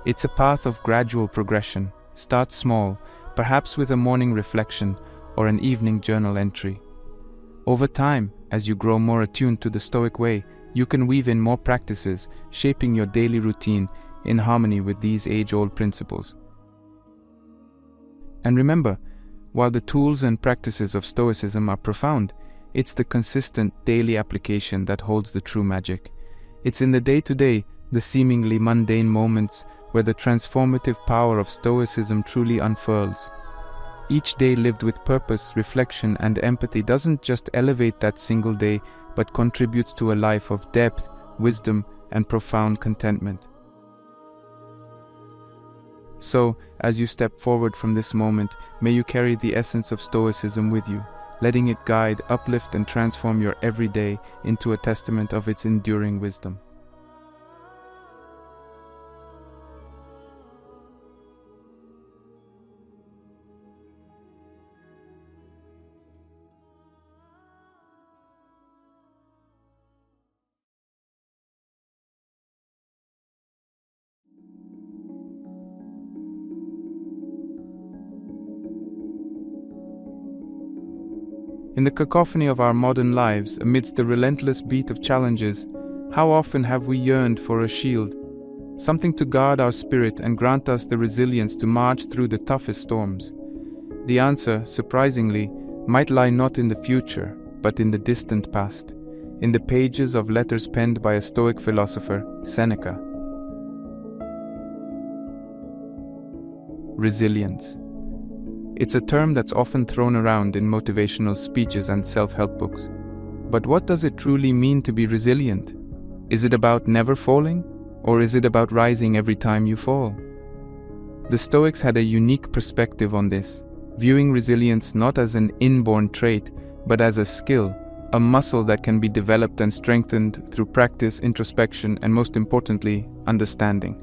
Speaker 1: It's a path of gradual progression. Start small, perhaps with a morning reflection or an evening journal entry. Over time, as you grow more attuned to the Stoic way, you can weave in more practices, shaping your daily routine in harmony with these age-old principles. And remember, while the tools and practices of Stoicism are profound, it's the consistent daily application that holds the true magic. It's in the day-to-day, the seemingly mundane moments, where the transformative power of Stoicism truly unfurls. Each day lived with purpose, reflection, and empathy doesn't just elevate that single day, but contributes to a life of depth, wisdom, and profound contentment. So, as you step forward from this moment, may you carry the essence of Stoicism with you, letting it guide, uplift, and transform your everyday into a testament of its enduring wisdom. In the cacophony of our modern lives, amidst the relentless beat of challenges, how often have we yearned for a shield, something to guard our spirit and grant us the resilience to march through the toughest storms? The answer, surprisingly, might lie not in the future, but in the distant past, in the pages of letters penned by a Stoic philosopher, Seneca. Resilience. It's a term that's often thrown around in motivational speeches and self-help books. But what does it truly mean to be resilient? Is it about never falling? Or is it about rising every time you fall? The Stoics had a unique perspective on this, viewing resilience not as an inborn trait, but as a skill, a muscle that can be developed and strengthened through practice, introspection, and most importantly, understanding.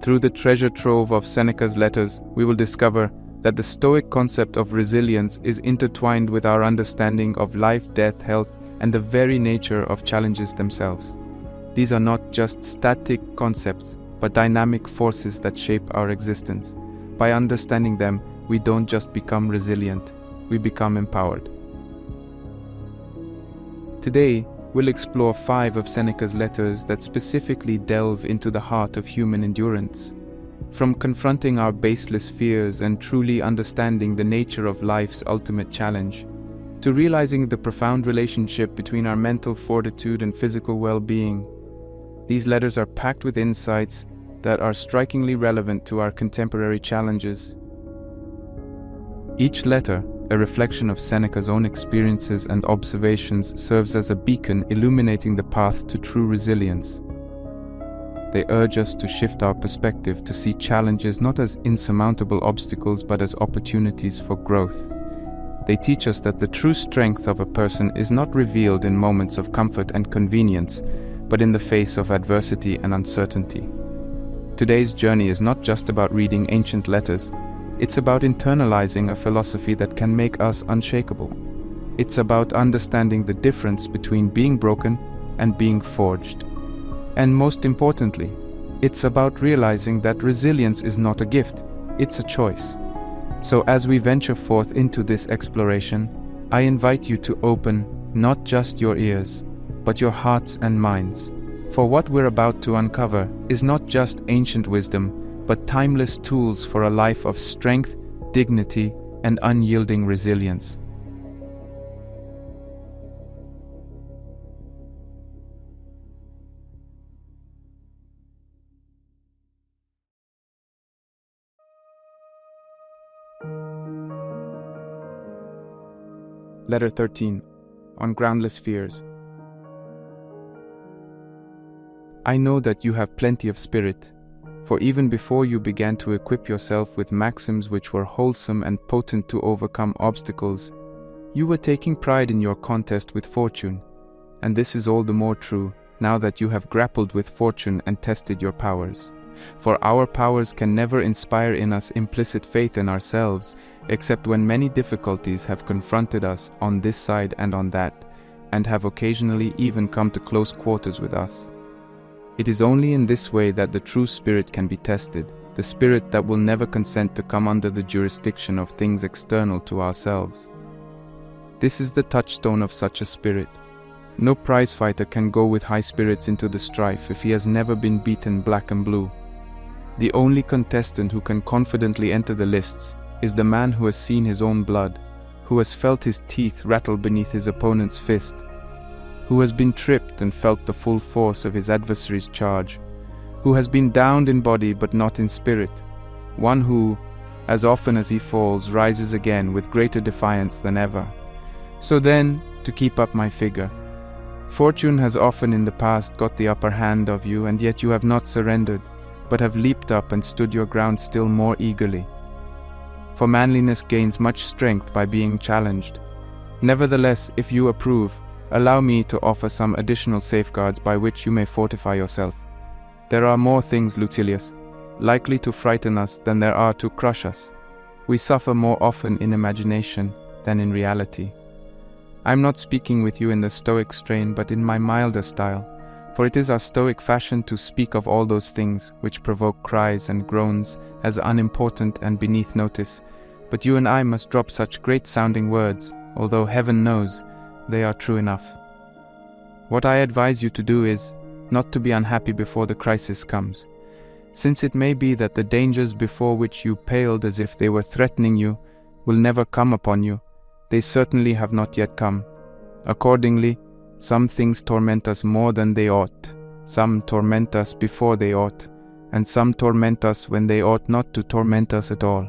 Speaker 1: Through the treasure trove of Seneca's letters, we will discover that the Stoic concept of resilience is intertwined with our understanding of life, death, health, and the very nature of challenges themselves. These are not just static concepts, but dynamic forces that shape our existence. By understanding them, we don't just become resilient, we become empowered. Today, we'll explore 5 of Seneca's letters that specifically delve into the heart of human endurance. From confronting our baseless fears and truly understanding the nature of life's ultimate challenge, to realizing the profound relationship between our mental fortitude and physical well-being. These letters are packed with insights that are strikingly relevant to our contemporary challenges. Each letter, a reflection of Seneca's own experiences and observations, serves as a beacon illuminating the path to true resilience. They urge us to shift our perspective, to see challenges not as insurmountable obstacles but as opportunities for growth. They teach us that the true strength of a person is not revealed in moments of comfort and convenience, but in the face of adversity and uncertainty. Today's journey is not just about reading ancient letters. It's about internalizing a philosophy that can make us unshakable. It's about understanding the difference between being broken and being forged. And most importantly, it's about realizing that resilience is not a gift, it's a choice. So as we venture forth into this exploration, I invite you to open not just your ears, but your hearts and minds. For what we're about to uncover is not just ancient wisdom, but timeless tools for a life of strength, dignity, and unyielding resilience. Letter 13, on groundless fears. I know that you have plenty of spirit, for even before you began to equip yourself with maxims which were wholesome and potent to overcome obstacles, you were taking pride in your contest with fortune, and this is all the more true now that you have grappled with fortune and tested your powers. For our powers can never inspire in us implicit faith in ourselves, except when many difficulties have confronted us on this side and on that, and have occasionally even come to close quarters with us. It is only in this way that the true spirit can be tested, the spirit that will never consent to come under the jurisdiction of things external to ourselves. This is the touchstone of such a spirit. No prize fighter can go with high spirits into the strife if he has never been beaten black and blue. The only contestant who can confidently enter the lists is the man who has seen his own blood, who has felt his teeth rattle beneath his opponent's fist, who has been tripped and felt the full force of his adversary's charge, who has been downed in body but not in spirit, one who, as often as he falls, rises again with greater defiance than ever. So then, to keep up my figure, fortune has often in the past got the upper hand of you, and yet you have not surrendered, but have leaped up and stood your ground still more eagerly. For manliness gains much strength by being challenged. Nevertheless, if you approve, allow me to offer some additional safeguards by which you may fortify yourself. There are more things, Lucilius, likely to frighten us than there are to crush us. We suffer more often in imagination than in reality. I am not speaking with you in the Stoic strain, but in my milder style, for it is our Stoic fashion to speak of all those things which provoke cries and groans as unimportant and beneath notice, but you and I must drop such great-sounding words, although heaven knows they are true enough. What I advise you to do is not to be unhappy before the crisis comes, since it may be that the dangers before which you paled as if they were threatening you will never come upon you. They certainly have not yet come. Accordingly, some things torment us more than they ought, some torment us before they ought, and some torment us when they ought not to torment us at all.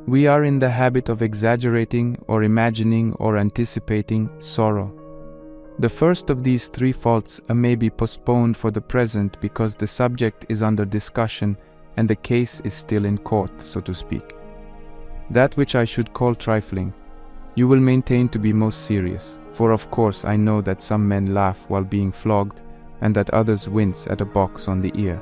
Speaker 1: We are in the habit of exaggerating or imagining or anticipating sorrow. The first of these three faults may be postponed for the present because the subject is under discussion and the case is still in court, so to speak. That which I should call trifling, you will maintain to be most serious, for of course I know that some men laugh while being flogged and that others wince at a box on the ear.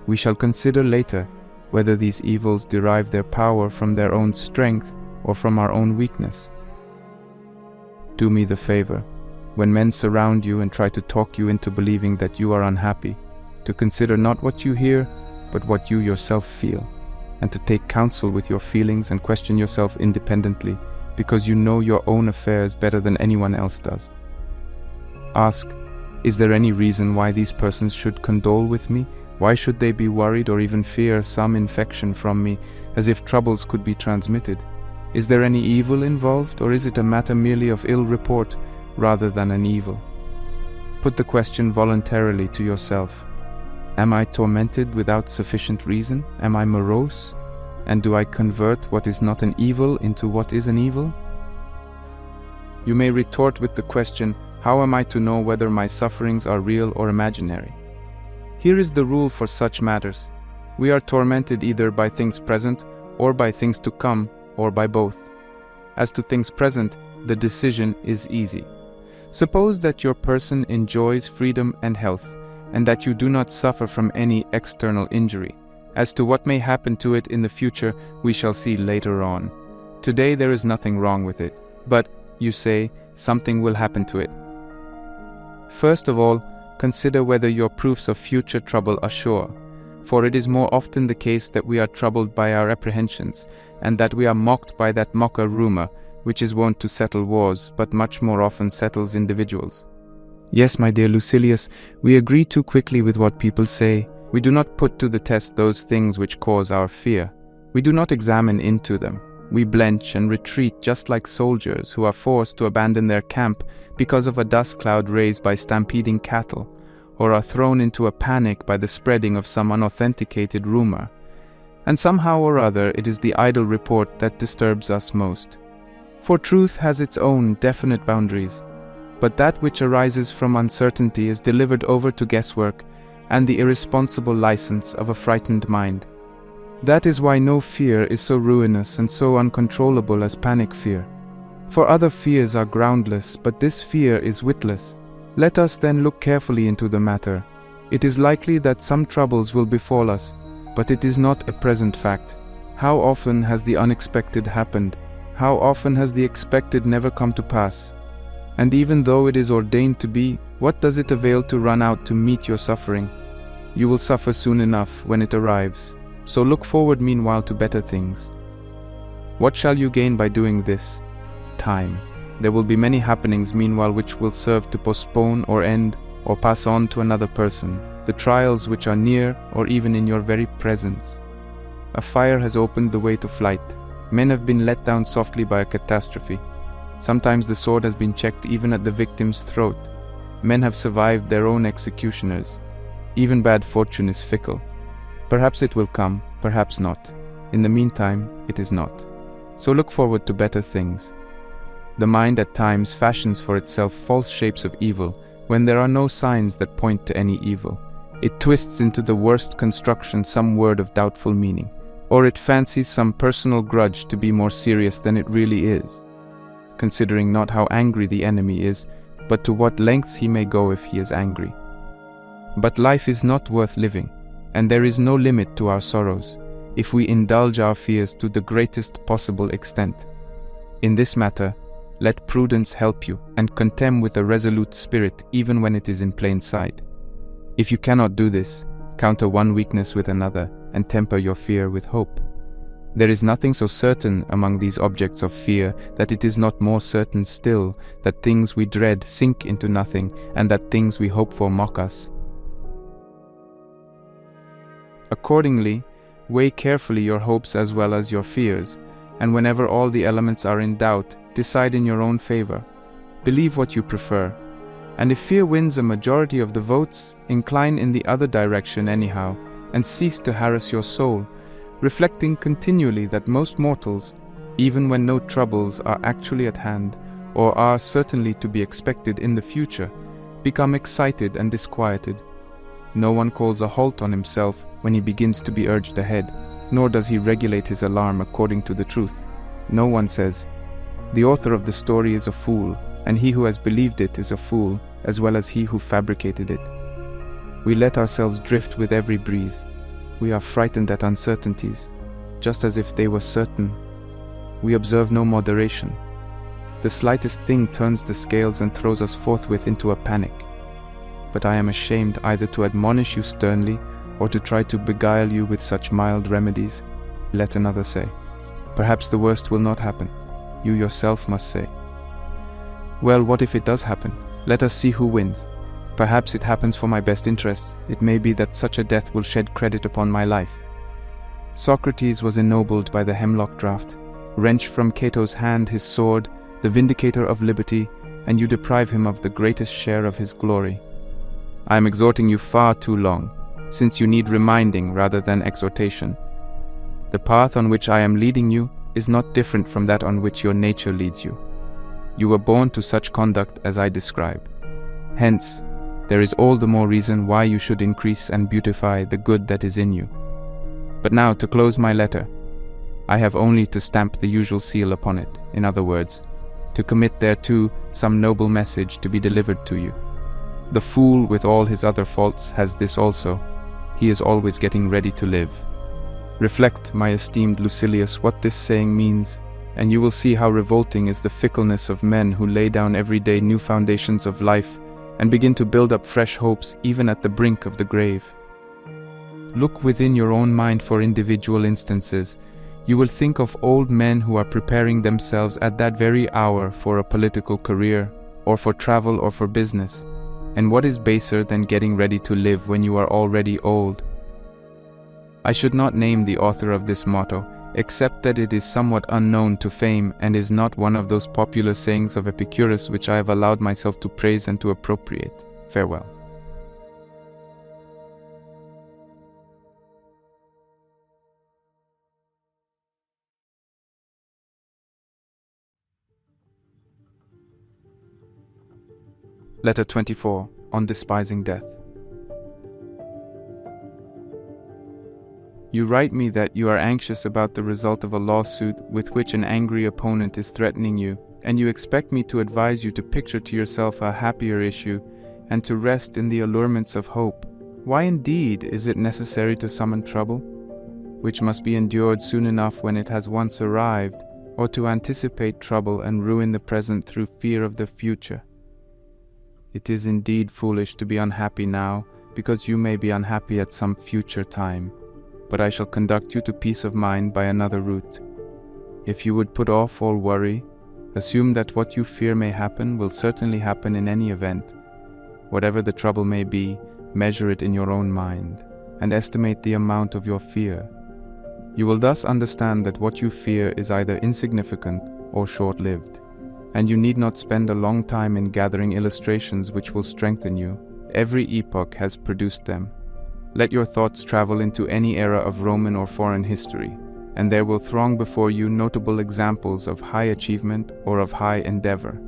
Speaker 1: We shall consider later whether these evils derive their power from their own strength or from our own weakness. Do me the favor, when men surround you and try to talk you into believing that you are unhappy, to consider not what you hear, but what you yourself feel, and to take counsel with your feelings and question yourself independently, because you know your own affairs better than anyone else does. Ask, is there any reason why these persons should condole with me? Why should they be worried or even fear some infection from me, as if troubles could be transmitted? Is there any evil involved, or is it a matter merely of ill report rather than an evil? Put the question voluntarily to yourself. Am I tormented without sufficient reason? Am I morose? And do I convert what is not an evil into what is an evil? You may retort with the question, how am I to know whether my sufferings are real or imaginary? Here is the rule for such matters. We are tormented either by things present, or by things to come, or by both. As to things present, the decision is easy. Suppose that your person enjoys freedom and health, and that you do not suffer from any external injury. As to what may happen to it in the future, we shall see later on. Today there is nothing wrong with it, but, you say, something will happen to it. First of all, consider whether your proofs of future trouble are sure, for it is more often the case that we are troubled by our apprehensions, and that we are mocked by that mocker rumor, which is wont to settle wars, but much more often settles individuals. Yes, my dear Lucilius, we agree too quickly with what people say. We do not put to the test those things which cause our fear. We do not examine into them. We blench and retreat just like soldiers who are forced to abandon their camp because of a dust cloud raised by stampeding cattle, or are thrown into a panic by the spreading of some unauthenticated rumor. And somehow or other it is the idle report that disturbs us most. For truth has its own definite boundaries, but that which arises from uncertainty is delivered over to guesswork and the irresponsible license of a frightened mind. That is why no fear is so ruinous and so uncontrollable as panic fear. For other fears are groundless, but this fear is witless. Let us then look carefully into the matter. It is likely that some troubles will befall us, but it is not a present fact. How often has the unexpected happened? How often has the expected never come to pass? And even though it is ordained to be, what does it avail to run out to meet your suffering? You will suffer soon enough when it arrives, so look forward meanwhile to better things. What shall you gain by doing this? Time. There will be many happenings meanwhile which will serve to postpone or end or pass on to another person, the trials which are near or even in your very presence. A fire has opened the way to flight. Men have been let down softly by a catastrophe. Sometimes the sword has been checked even at the victim's throat. Men have survived their own executioners. Even bad fortune is fickle. Perhaps it will come, perhaps not. In the meantime, it is not. So look forward to better things. The mind at times fashions for itself false shapes of evil when there are no signs that point to any evil. It twists into the worst construction some word of doubtful meaning, or it fancies some personal grudge to be more serious than it really is, considering not how angry the enemy is, but to what lengths he may go if he is angry. But life is not worth living, and there is no limit to our sorrows, if we indulge our fears to the greatest possible extent. In this matter, let prudence help you, and contend with a resolute spirit even when it is in plain sight. If you cannot do this, counter one weakness with another, and temper your fear with hope. There is nothing so certain among these objects of fear that it is not more certain still that things we dread sink into nothing, and that things we hope for mock us. Accordingly, weigh carefully your hopes as well as your fears, and whenever all the elements are in doubt, decide in your own favor. Believe what you prefer. And if fear wins a majority of the votes, incline in the other direction anyhow, and cease to harass your soul, reflecting continually that most mortals, even when no troubles are actually at hand, or are certainly to be expected in the future, become excited and disquieted. No one calls a halt on himself when he begins to be urged ahead, nor does he regulate his alarm according to the truth. No one says, "The author of the story is a fool, and he who has believed it is a fool, as well as he who fabricated it." We let ourselves drift with every breeze. We are frightened at uncertainties, just as if they were certain. We observe no moderation. The slightest thing turns the scales and throws us forthwith into a panic. But I am ashamed either to admonish you sternly, or to try to beguile you with such mild remedies. Let another say, "Perhaps the worst will not happen." You yourself must say, "Well, what if it does happen? Let us see who wins. Perhaps it happens for my best interests. It may be that such a death will shed credit upon my life." Socrates was ennobled by the hemlock draught. Wrench from Cato's hand his sword, the vindicator of liberty, and you deprive him of the greatest share of his glory. I am exhorting you far too long, since you need reminding rather than exhortation. The path on which I am leading you is not different from that on which your nature leads you. You were born to such conduct as I describe. Hence, there is all the more reason why you should increase and beautify the good that is in you. But now, to close my letter, I have only to stamp the usual seal upon it, in other words, to commit thereto some noble message to be delivered to you. The fool, with all his other faults, has this also: he is always getting ready to live. Reflect, my esteemed Lucilius, what this saying means, and you will see how revolting is the fickleness of men who lay down every day new foundations of life and begin to build up fresh hopes even at the brink of the grave. Look within your own mind for individual instances. You will think of old men who are preparing themselves at that very hour for a political career, or for travel, or for business. And what is baser than getting ready to live when you are already old? I should not name the author of this motto, except that it is somewhat unknown to fame and is not one of those popular sayings of Epictetus which I have allowed myself to praise and to appropriate. Farewell. Letter 24, on despising death. You write me that you are anxious about the result of a lawsuit with which an angry opponent is threatening you, and you expect me to advise you to picture to yourself a happier issue and to rest in the allurements of hope. Why indeed is it necessary to summon trouble, which must be endured soon enough when it has once arrived, or to anticipate trouble and ruin the present through fear of the future? It is indeed foolish to be unhappy now, because you may be unhappy at some future time, but I shall conduct you to peace of mind by another route. If you would put off all worry, assume that what you fear may happen will certainly happen in any event. Whatever the trouble may be, measure it in your own mind, and estimate the amount of your fear. You will thus understand that what you fear is either insignificant or short-lived, and you need not spend a long time in gathering illustrations which will strengthen you. Every epoch has produced them. Let your thoughts travel into any era of Roman or foreign history, and there will throng before you notable examples of high achievement or of high endeavor.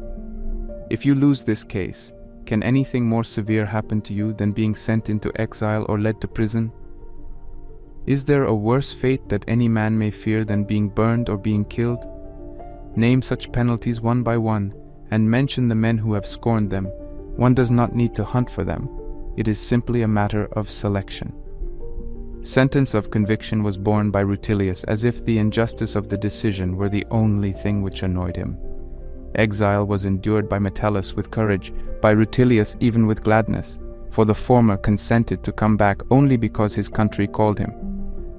Speaker 1: If you lose this case, can anything more severe happen to you than being sent into exile or led to prison? Is there a worse fate that any man may fear than being burned or being killed? Name such penalties one by one, and mention the men who have scorned them. One does not need to hunt for them. It is simply a matter of selection. Sentence of conviction was borne by Rutilius as if the injustice of the decision were the only thing which annoyed him. Exile was endured by Metellus with courage, by Rutilius even with gladness, for the former consented to come back only because his country called him.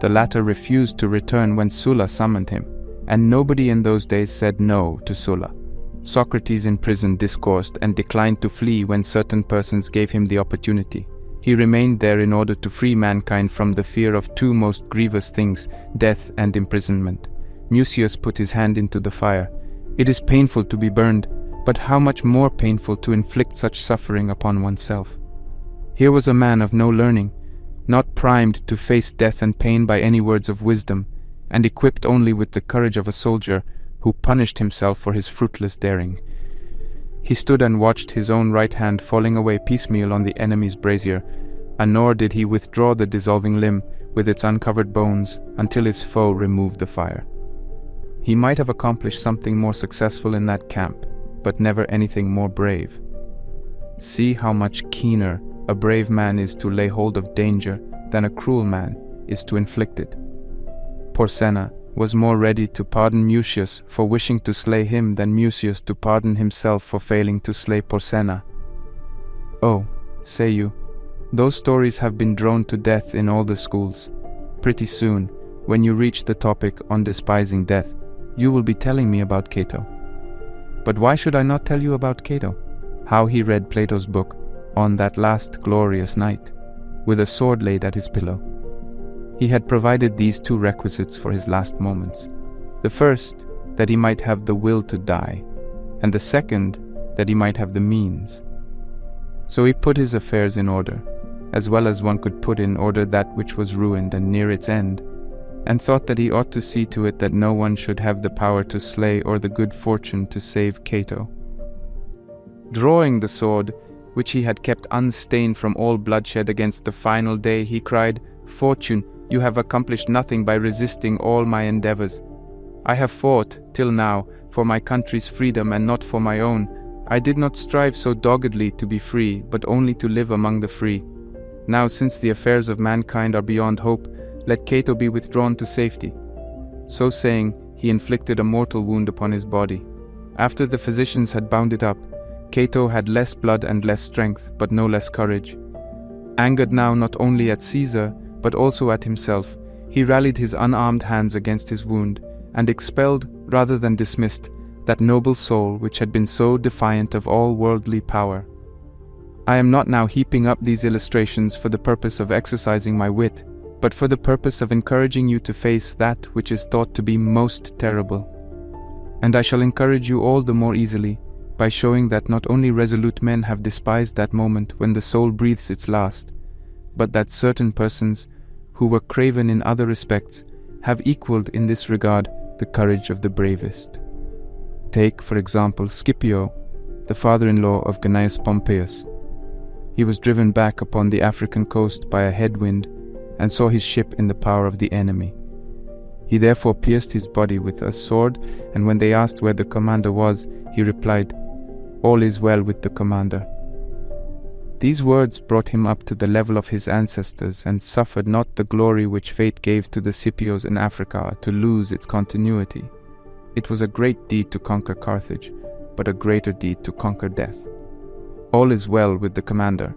Speaker 1: The latter refused to return when Sulla summoned him, and nobody in those days said no to Sulla. Socrates in prison discoursed and declined to flee when certain persons gave him the opportunity. He remained there in order to free mankind from the fear of two most grievous things, death and imprisonment. Mucius put his hand into the fire. It is painful to be burned, but how much more painful to inflict such suffering upon oneself. Here was a man of no learning, not primed to face death and pain by any words of wisdom, and equipped only with the courage of a soldier, who punished himself for his fruitless daring. He stood and watched his own right hand falling away piecemeal on the enemy's brazier, and nor did he withdraw the dissolving limb with its uncovered bones until his foe removed the fire. He might have accomplished something more successful in that camp, but never anything more brave. See how much keener a brave man is to lay hold of danger than a cruel man is to inflict it. Porsenna was more ready to pardon Mucius for wishing to slay him than Mucius to pardon himself for failing to slay Porsenna. Oh, say you, those stories have been droned to death in all the schools. Pretty soon, when you reach the topic on despising death, you will be telling me about Cato. But why should I not tell you about Cato? How he read Plato's book on that last glorious night, with a sword laid at his pillow. He had provided these two requisites for his last moments. The first, that he might have the will to die, and the second, that he might have the means. So he put his affairs in order, as well as one could put in order that which was ruined and near its end, and thought that he ought to see to it that no one should have the power to slay or the good fortune to save Cato. Drawing the sword, which he had kept unstained from all bloodshed against the final day, he cried, "Fortune, you have accomplished nothing by resisting all my endeavors. I have fought, till now, for my country's freedom and not for my own. I did not strive so doggedly to be free, but only to live among the free. Now, since the affairs of mankind are beyond hope, let Cato be withdrawn to safety." So saying, he inflicted a mortal wound upon his body. After the physicians had bound it up, Cato had less blood and less strength, but no less courage. Angered now not only at Caesar, but also at himself, he rallied his unarmed hands against his wound, and expelled, rather than dismissed, that noble soul which had been so defiant of all worldly power. I am not now heaping up these illustrations for the purpose of exercising my wit, but for the purpose of encouraging you to face that which is thought to be most terrible. And I shall encourage you all the more easily, by showing that not only resolute men have despised that moment when the soul breathes its last, but that certain persons, who were craven in other respects, have equaled in this regard the courage of the bravest. Take, for example, Scipio, the father-in-law of Gnaeus Pompeius. He was driven back upon the African coast by a headwind, and saw his ship in the power of the enemy. He therefore pierced his body with a sword, and when they asked where the commander was, he replied, "All is well with the commander." These words brought him up to the level of his ancestors and suffered not the glory which fate gave to the Scipios in Africa to lose its continuity. It was a great deed to conquer Carthage, but a greater deed to conquer death. All is well with the commander.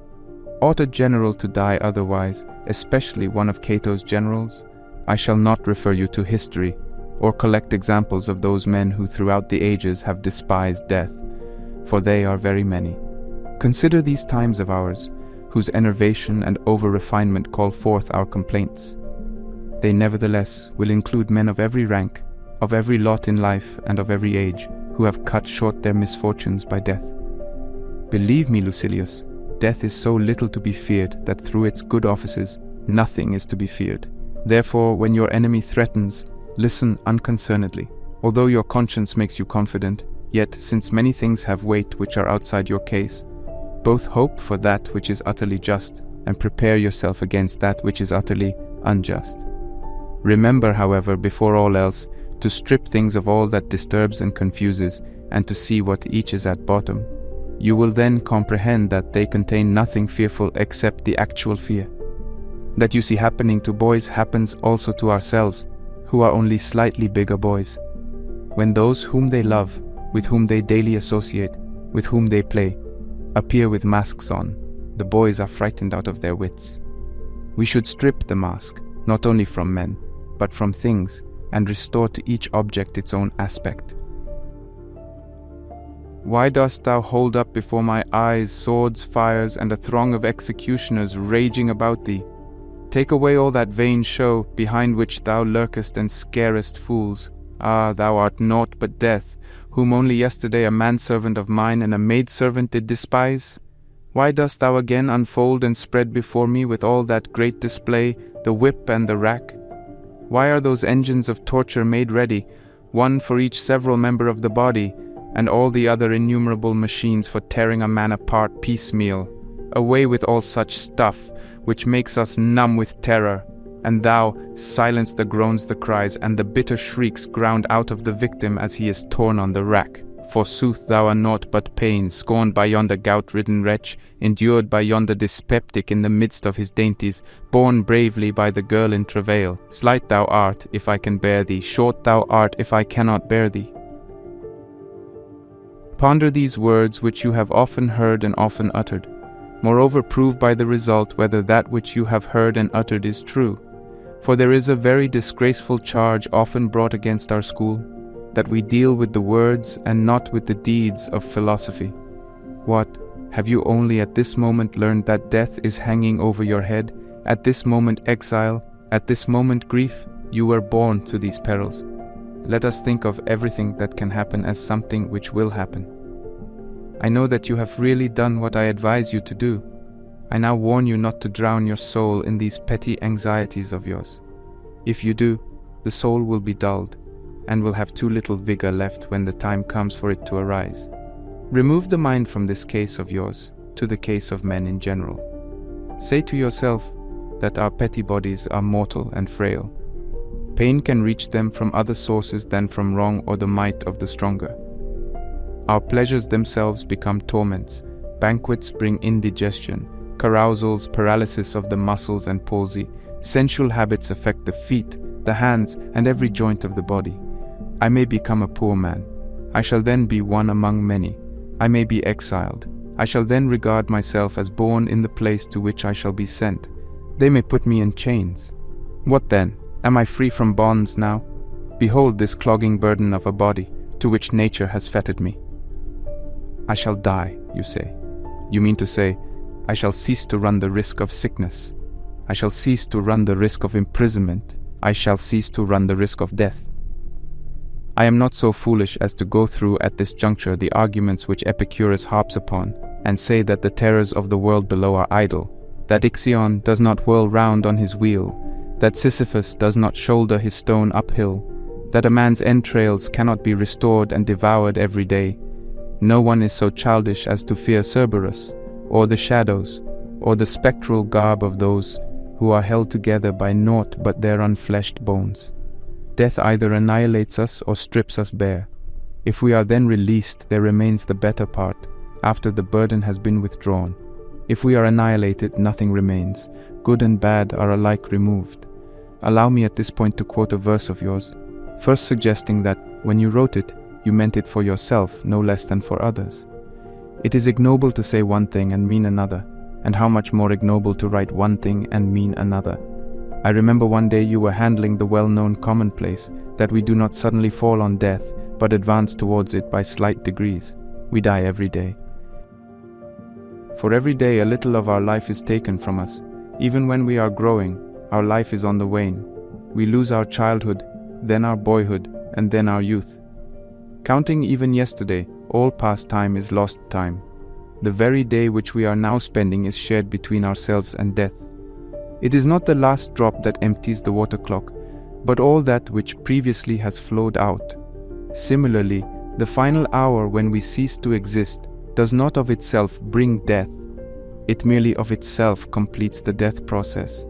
Speaker 1: Ought a general to die otherwise, especially one of Cato's generals? I shall not refer you to history, or collect examples of those men who throughout the ages have despised death, for they are very many. Consider these times of ours, whose enervation and over-refinement call forth our complaints. They nevertheless will include men of every rank, of every lot in life and of every age, who have cut short their misfortunes by death. Believe me, Lucilius, death is so little to be feared that through its good offices nothing is to be feared. Therefore, when your enemy threatens, listen unconcernedly. Although your conscience makes you confident, yet since many things have weight which are outside your case, both hope for that which is utterly just and prepare yourself against that which is utterly unjust. Remember, however, before all else, to strip things of all that disturbs and confuses, and to see what each is at bottom. You will then comprehend that they contain nothing fearful except the actual fear. That you see happening to boys happens also to ourselves, who are only slightly bigger boys. When those whom they love, with whom they daily associate, with whom they play, appear with masks on, the boys are frightened out of their wits. We should strip the mask, not only from men, but from things, and restore to each object its own aspect. Why dost thou hold up before my eyes swords, fires, and a throng of executioners raging about thee? Take away all that vain show, behind which thou lurkest and scarest fools. Ah, thou art naught but death, whom only yesterday a manservant of mine and a maidservant did despise? Why dost thou again unfold and spread before me with all that great display, the whip and the rack? Why are those engines of torture made ready, one for each several member of the body, and all the other innumerable machines for tearing a man apart piecemeal? Away with all such stuff, which makes us numb with terror, and thou silence the groans, the cries, and the bitter shrieks ground out of the victim as he is torn on the rack. Forsooth thou art naught but pain, scorned by yonder gout-ridden wretch, endured by yonder dyspeptic in the midst of his dainties, borne bravely by the girl in travail. Slight thou art, if I can bear thee, short thou art, if I cannot bear thee. Ponder these words which you have often heard and often uttered. Moreover, prove by the result whether that which you have heard and uttered is true. For there is a very disgraceful charge often brought against our school, that we deal with the words and not with the deeds of philosophy. What, have you only at this moment learned that death is hanging over your head, at this moment exile, at this moment grief? You were born to these perils. Let us think of everything that can happen as something which will happen. I know that you have really done what I advise you to do. I now warn you not to drown your soul in these petty anxieties of yours. If you do, the soul will be dulled, and will have too little vigor left when the time comes for it to arise. Remove the mind from this case of yours to the case of men in general. Say to yourself that our petty bodies are mortal and frail. Pain can reach them from other sources than from wrong or the might of the stronger. Our pleasures themselves become torments. Banquets bring indigestion, carousals, paralysis of the muscles and palsy. Sensual habits affect the feet, the hands, and every joint of the body. I may become a poor man. I shall then be one among many. I may be exiled. I shall then regard myself as born in the place to which I shall be sent. They may put me in chains. What then? Am I free from bonds now? Behold this clogging burden of a body, to which nature has fettered me. I shall die, you say. You mean to say, I shall cease to run the risk of sickness. I shall cease to run the risk of imprisonment. I shall cease to run the risk of death. I am not so foolish as to go through at this juncture the arguments which Epictetus harps upon, and say that the terrors of the world below are idle, that Ixion does not whirl round on his wheel, that Sisyphus does not shoulder his stone uphill, that a man's entrails cannot be restored and devoured every day. No one is so childish as to fear Cerberus, or the shadows, or the spectral garb of those who are held together by naught but their unfleshed bones. Death either annihilates us or strips us bare. If we are then released, there remains the better part, after the burden has been withdrawn. If we are annihilated, nothing remains. Good and bad are alike removed. Allow me at this point to quote a verse of yours, first suggesting that, when you wrote it, you meant it for yourself no less than for others. It is ignoble to say one thing and mean another, and how much more ignoble to write one thing and mean another. I remember one day you were handling the well-known commonplace that we do not suddenly fall on death, but advance towards it by slight degrees. We die every day. For every day a little of our life is taken from us. Even when we are growing, our life is on the wane. We lose our childhood, then our boyhood, and then our youth. Counting even yesterday, all past time is lost time. The very day which we are now spending is shared between ourselves and death. It is not the last drop that empties the water clock, but all that which previously has flowed out. Similarly, the final hour when we cease to exist does not of itself bring death. It merely of itself completes the death process.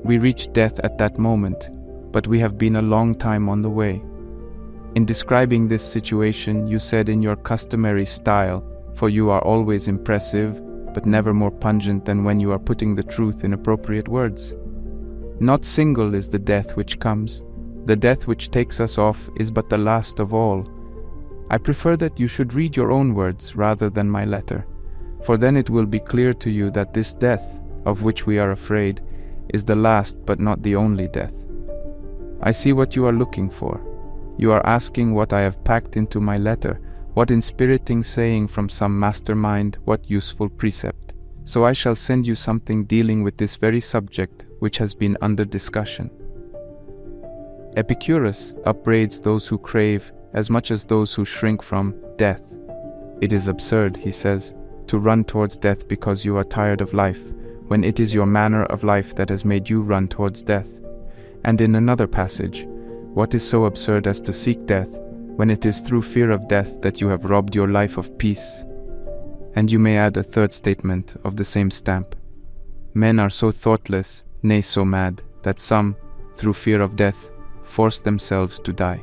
Speaker 1: We reach death at that moment, but we have been a long time on the way. In describing this situation, you said in your customary style, for you are always impressive, but never more pungent than when you are putting the truth in appropriate words. Not single is the death which comes. The death which takes us off is but the last of all. I prefer that you should read your own words rather than my letter, for then it will be clear to you that this death, of which we are afraid, is the last but not the only death. I see what you are looking for. You are asking what I have packed into my letter, what inspiriting saying from some mastermind, what useful precept. So I shall send you something dealing with this very subject which has been under discussion. Epictetus upbraids those who crave as much as those who shrink from death. It is absurd, he says, to run towards death because you are tired of life, when it is your manner of life that has made you run towards death. And in another passage, what is so absurd as to seek death, when it is through fear of death that you have robbed your life of peace? And you may add a third statement of the same stamp. Men are so thoughtless, nay so mad, that some, through fear of death, force themselves to die.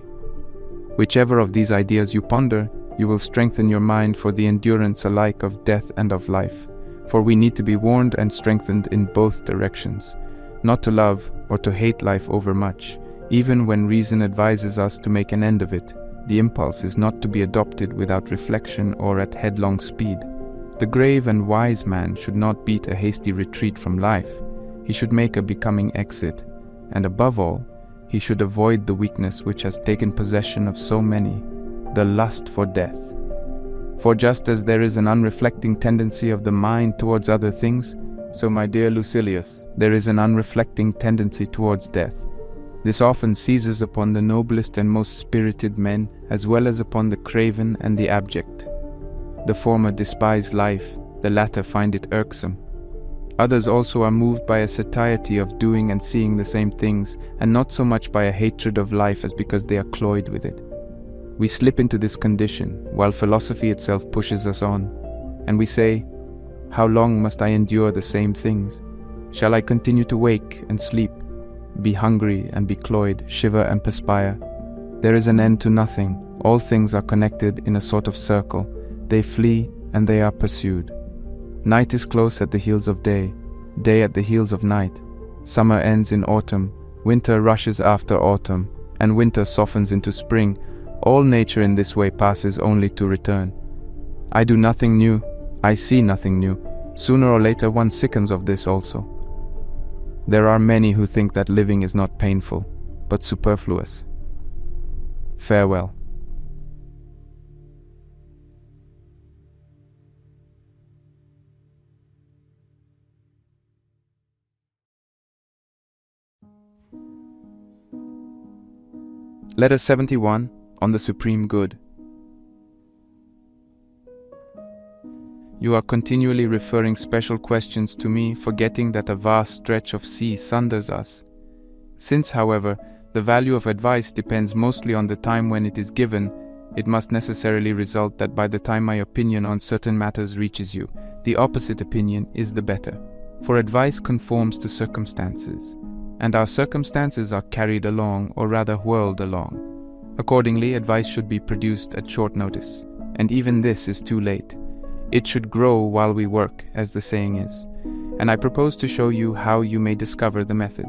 Speaker 1: Whichever of these ideas you ponder, you will strengthen your mind for the endurance alike of death and of life, for we need to be warned and strengthened in both directions, not to love or to hate life overmuch, even when reason advises us to make an end of it. The impulse is not to be adopted without reflection or at headlong speed. The grave and wise man should not beat a hasty retreat from life. He should make a becoming exit, and above all, he should avoid the weakness which has taken possession of so many, the lust for death. For just as there is an unreflecting tendency of the mind towards other things, so, my dear Lucilius, there is an unreflecting tendency towards death. This often seizes upon the noblest and most spirited men, as well as upon the craven and the abject. The former despise life, the latter find it irksome. Others also are moved by a satiety of doing and seeing the same things, and not so much by a hatred of life as because they are cloyed with it. We slip into this condition, while philosophy itself pushes us on, and we say, "How long must I endure the same things? Shall I continue to wake and sleep, be hungry and be cloyed, shiver and perspire? There is an end to nothing. All things are connected in a sort of circle. They flee and they are pursued. Night is close at the heels of day, day at the heels of night. Summer ends in autumn, winter rushes after autumn, and winter softens into spring. All nature in this way passes only to return. I do nothing new, I see nothing new. Sooner or later one sickens of this also. There are many who think that living is not painful, but superfluous. Farewell." Letter 71, on the Supreme Good. You are continually referring special questions to me, forgetting that a vast stretch of sea sunders us. Since, however, the value of advice depends mostly on the time when it is given, it must necessarily result that by the time my opinion on certain matters reaches you, the opposite opinion is the better. For advice conforms to circumstances, and our circumstances are carried along, or rather whirled along. Accordingly, advice should be produced at short notice, and even this is too late. It should grow while we work, as the saying is. And I propose to show you how you may discover the method.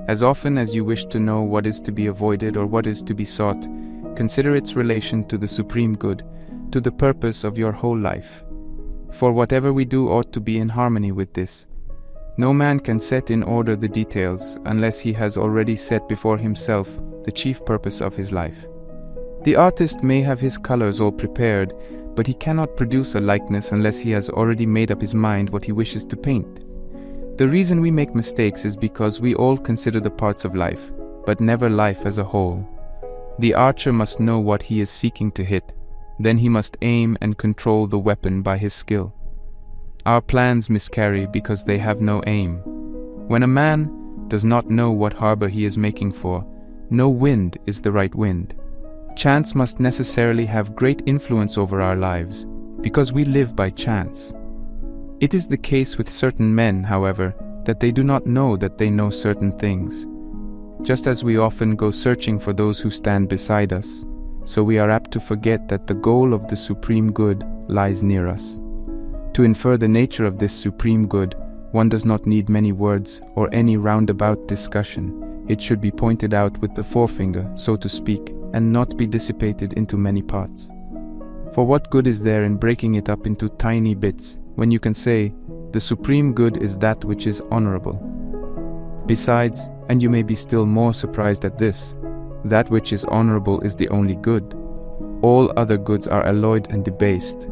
Speaker 1: As often as you wish to know what is to be avoided or what is to be sought, consider its relation to the supreme good, to the purpose of your whole life. For whatever we do ought to be in harmony with this. No man can set in order the details unless he has already set before himself the chief purpose of his life. The artist may have his colors all prepared, but he cannot produce a likeness unless he has already made up his mind what he wishes to paint. The reason we make mistakes is because we all consider the parts of life, but never life as a whole. The archer must know what he is seeking to hit, then he must aim and control the weapon by his skill. Our plans miscarry because they have no aim. When a man does not know what harbor he is making for, no wind is the right wind. Chance must necessarily have great influence over our lives, because we live by chance. It is the case with certain men, however, that they do not know that they know certain things. Just as we often go searching for those who stand beside us, so we are apt to forget that the goal of the supreme good lies near us. To infer the nature of this supreme good, one does not need many words or any roundabout discussion. It should be pointed out with the forefinger, so to speak, and not be dissipated into many parts. For what good is there in breaking it up into tiny bits, when you can say, the supreme good is that which is honorable? Besides, and you may be still more surprised at this, that which is honorable is the only good. All other goods are alloyed and debased.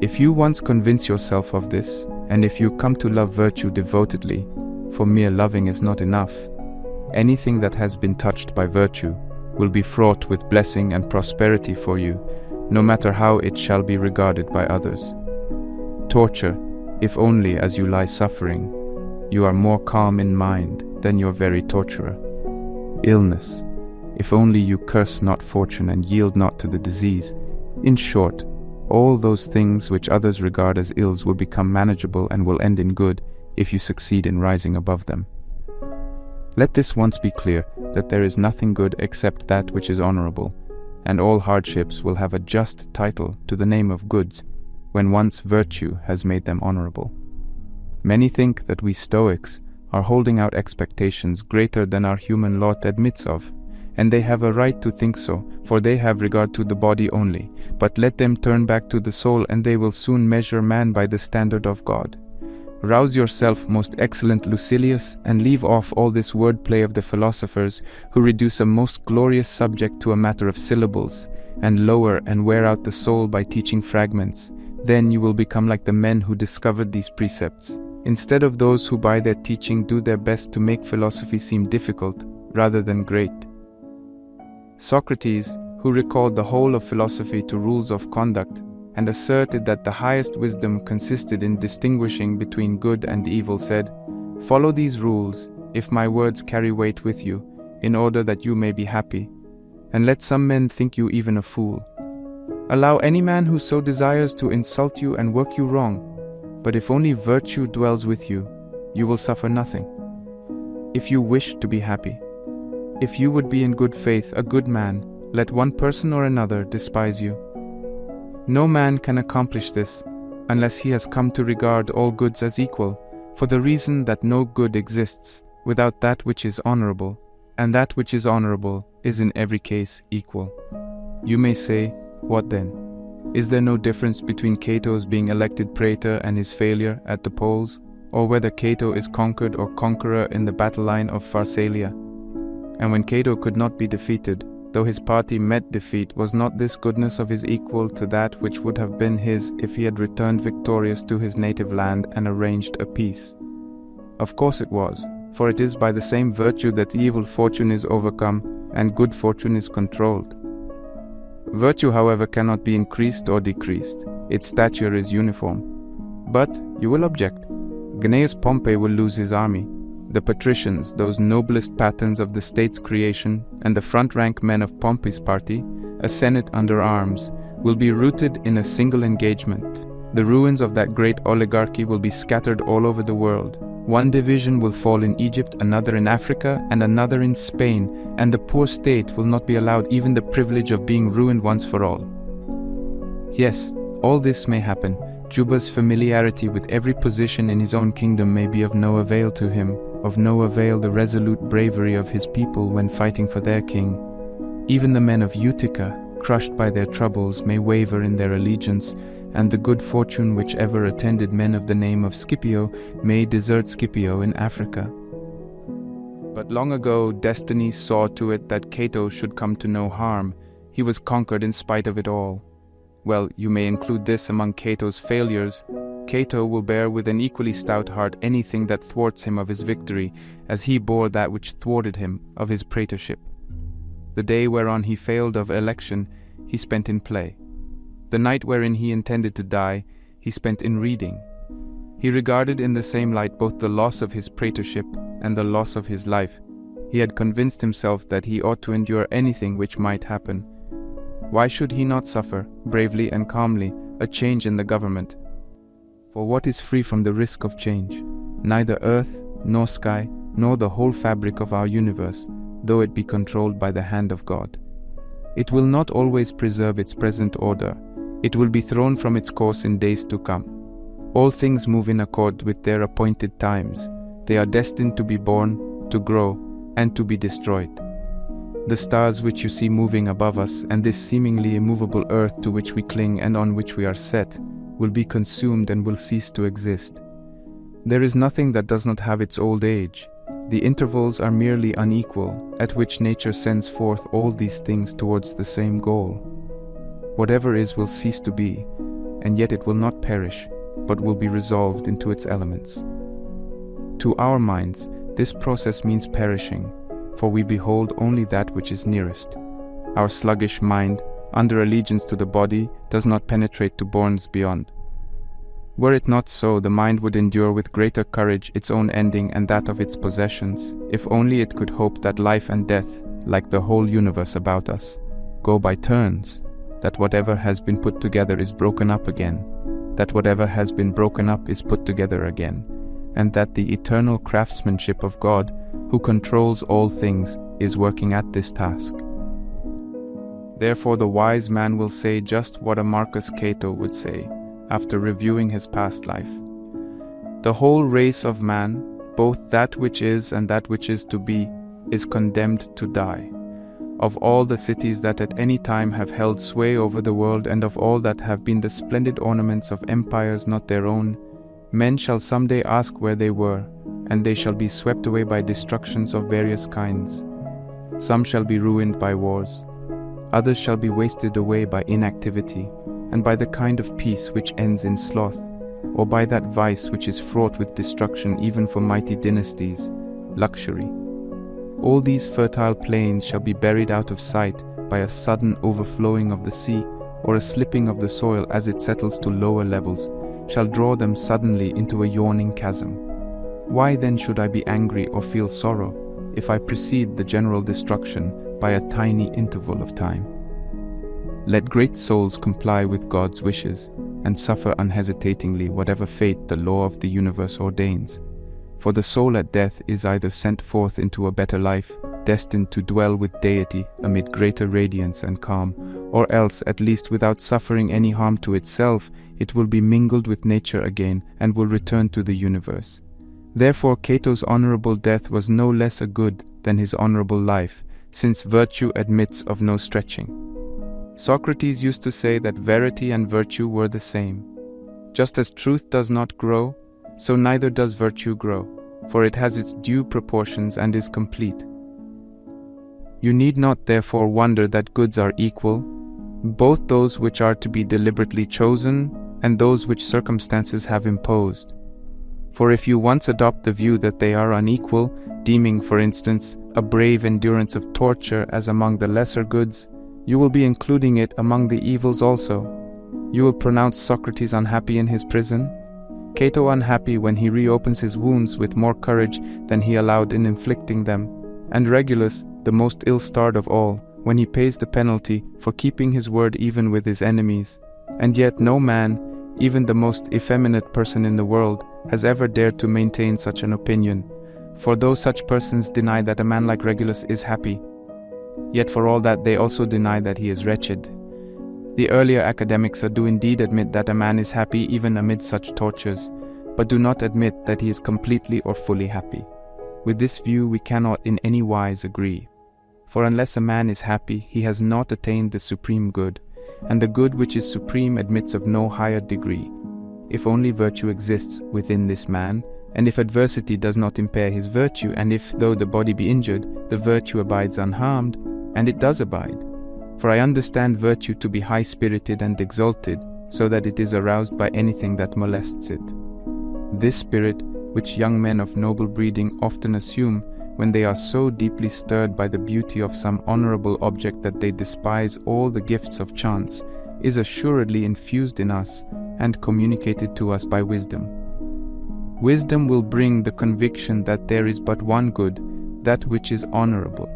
Speaker 1: If you once convince yourself of this, and if you come to love virtue devotedly, for mere loving is not enough, anything that has been touched by virtue will be fraught with blessing and prosperity for you, no matter how it shall be regarded by others. Torture, if only as you lie suffering, you are more calm in mind than your very torturer. Illness, if only you curse not fortune and yield not to the disease. In short, all those things which others regard as ills will become manageable and will end in good if you succeed in rising above them. Let this once be clear, that there is nothing good except that which is honorable, and all hardships will have a just title to the name of goods, when once virtue has made them honorable. Many think that we Stoics are holding out expectations greater than our human lot admits of, and they have a right to think so, for they have regard to the body only. But let them turn back to the soul, and they will soon measure man by the standard of God. Rouse yourself, most excellent Lucilius, and leave off all this wordplay of the philosophers, who reduce a most glorious subject to a matter of syllables, and lower and wear out the soul by teaching fragments. Then you will become like the men who discovered these precepts, instead of those who by their teaching do their best to make philosophy seem difficult rather than great. Socrates, who recalled the whole of philosophy to rules of conduct, and asserted that the highest wisdom consisted in distinguishing between good and evil, said, "Follow these rules, if my words carry weight with you, in order that you may be happy, and let some men think you even a fool. Allow any man who so desires to insult you and work you wrong, but if only virtue dwells with you, you will suffer nothing. If you wish to be happy, if you would be in good faith a good man, let one person or another despise you. No man can accomplish this unless he has come to regard all goods as equal, for the reason that no good exists without that which is honorable, and that which is honorable is in every case equal." You may say, what then? Is there no difference between Cato's being elected praetor and his failure at the polls, or whether Cato is conquered or conqueror in the battle line of Pharsalia? And when Cato could not be defeated, though his party met defeat, was not this goodness of his equal to that which would have been his if he had returned victorious to his native land and arranged a peace? Of course it was, for it is by the same virtue that evil fortune is overcome and good fortune is controlled. Virtue, however, cannot be increased or decreased. Its stature is uniform. But, you will object, Gnaeus Pompey will lose his army. The patricians, those noblest patterns of the state's creation, and the front-rank men of Pompey's party, a senate under arms, will be routed in a single engagement. The ruins of that great oligarchy will be scattered all over the world. One division will fall in Egypt, another in Africa, and another in Spain, and the poor state will not be allowed even the privilege of being ruined once for all. Yes, all this may happen, Juba's familiarity with every position in his own kingdom may be of no avail to him, of no avail the resolute bravery of his people when fighting for their king. Even the men of Utica, crushed by their troubles, may waver in their allegiance, and the good fortune which ever attended men of the name of Scipio may desert Scipio in Africa. But long ago destiny saw to it that Cato should come to no harm. He was conquered in spite of it all. Well, you may include this among Cato's failures. Cato will bear with an equally stout heart anything that thwarts him of his victory, as he bore that which thwarted him of his praetorship. The day whereon he failed of election, he spent in play. The night wherein he intended to die, he spent in reading. He regarded in the same light both the loss of his praetorship and the loss of his life. He had convinced himself that he ought to endure anything which might happen. Why should he not suffer, bravely and calmly, a change in the government? For what is free from the risk of change? Neither earth, nor sky, nor the whole fabric of our universe, though it be controlled by the hand of God. It will not always preserve its present order. It will be thrown from its course in days to come. All things move in accord with their appointed times. They are destined to be born, to grow, and to be destroyed. The stars which you see moving above us, and this seemingly immovable earth to which we cling and on which we are set, will be consumed and will cease to exist. There is nothing that does not have its old age. The intervals are merely unequal, at which nature sends forth all these things towards the same goal. Whatever is will cease to be, and yet it will not perish, but will be resolved into its elements. To our minds, this process means perishing, for we behold only that which is nearest. Our sluggish mind, under allegiance to the body, does not penetrate to bournes beyond. Were it not so, the mind would endure with greater courage its own ending and that of its possessions, if only it could hope that life and death, like the whole universe about us, go by turns, that whatever has been put together is broken up again, that whatever has been broken up is put together again, and that the eternal craftsmanship of God, who controls all things, is working at this task. Therefore the wise man will say just what a Marcus Cato would say, after reviewing his past life. The whole race of man, both that which is and that which is to be, is condemned to die. Of all the cities that at any time have held sway over the world, and of all that have been the splendid ornaments of empires not their own, men shall someday ask where they were, and they shall be swept away by destructions of various kinds. Some shall be ruined by wars, others shall be wasted away by inactivity, and by the kind of peace which ends in sloth, or by that vice which is fraught with destruction even for mighty dynasties, luxury. All these fertile plains shall be buried out of sight by a sudden overflowing of the sea, or a slipping of the soil as it settles to lower levels, shall draw them suddenly into a yawning chasm. Why then should I be angry or feel sorrow, if I precede the general destruction by a tiny interval of time? Let great souls comply with God's wishes, and suffer unhesitatingly whatever fate the law of the universe ordains. For the soul at death is either sent forth into a better life, destined to dwell with deity amid greater radiance and calm, or else, at least without suffering any harm to itself, it will be mingled with nature again, and will return to the universe. Therefore Cato's honorable death was no less a good than his honorable life, since virtue admits of no stretching. Socrates used to say that verity and virtue were the same. Just as truth does not grow, so neither does virtue grow, for it has its due proportions and is complete. You need not therefore wonder that goods are equal, both those which are to be deliberately chosen and those which circumstances have imposed. For if you once adopt the view that they are unequal, deeming, for instance, a brave endurance of torture as among the lesser goods, you will be including it among the evils also. You will pronounce Socrates unhappy in his prison, Cato unhappy when he reopens his wounds with more courage than he allowed in inflicting them, and Regulus, the most ill-starred of all, when he pays the penalty for keeping his word even with his enemies. And yet no man, even the most effeminate person in the world, has ever dared to maintain such an opinion. For though such persons deny that a man like Regulus is happy, yet for all that they also deny that he is wretched. The earlier academics do indeed admit that a man is happy even amid such tortures, but do not admit that he is completely or fully happy. With this view we cannot in any wise agree. For unless a man is happy, he has not attained the supreme good, and the good which is supreme admits of no higher degree. If only virtue exists within this man, and if adversity does not impair his virtue, and if, though the body be injured, the virtue abides unharmed, and it does abide. For I understand virtue to be high-spirited and exalted, so that it is aroused by anything that molests it. This spirit, which young men of noble breeding often assume when they are so deeply stirred by the beauty of some honorable object that they despise all the gifts of chance, is assuredly infused in us and communicated to us by wisdom. Wisdom will bring the conviction that there is but one good, that which is honorable,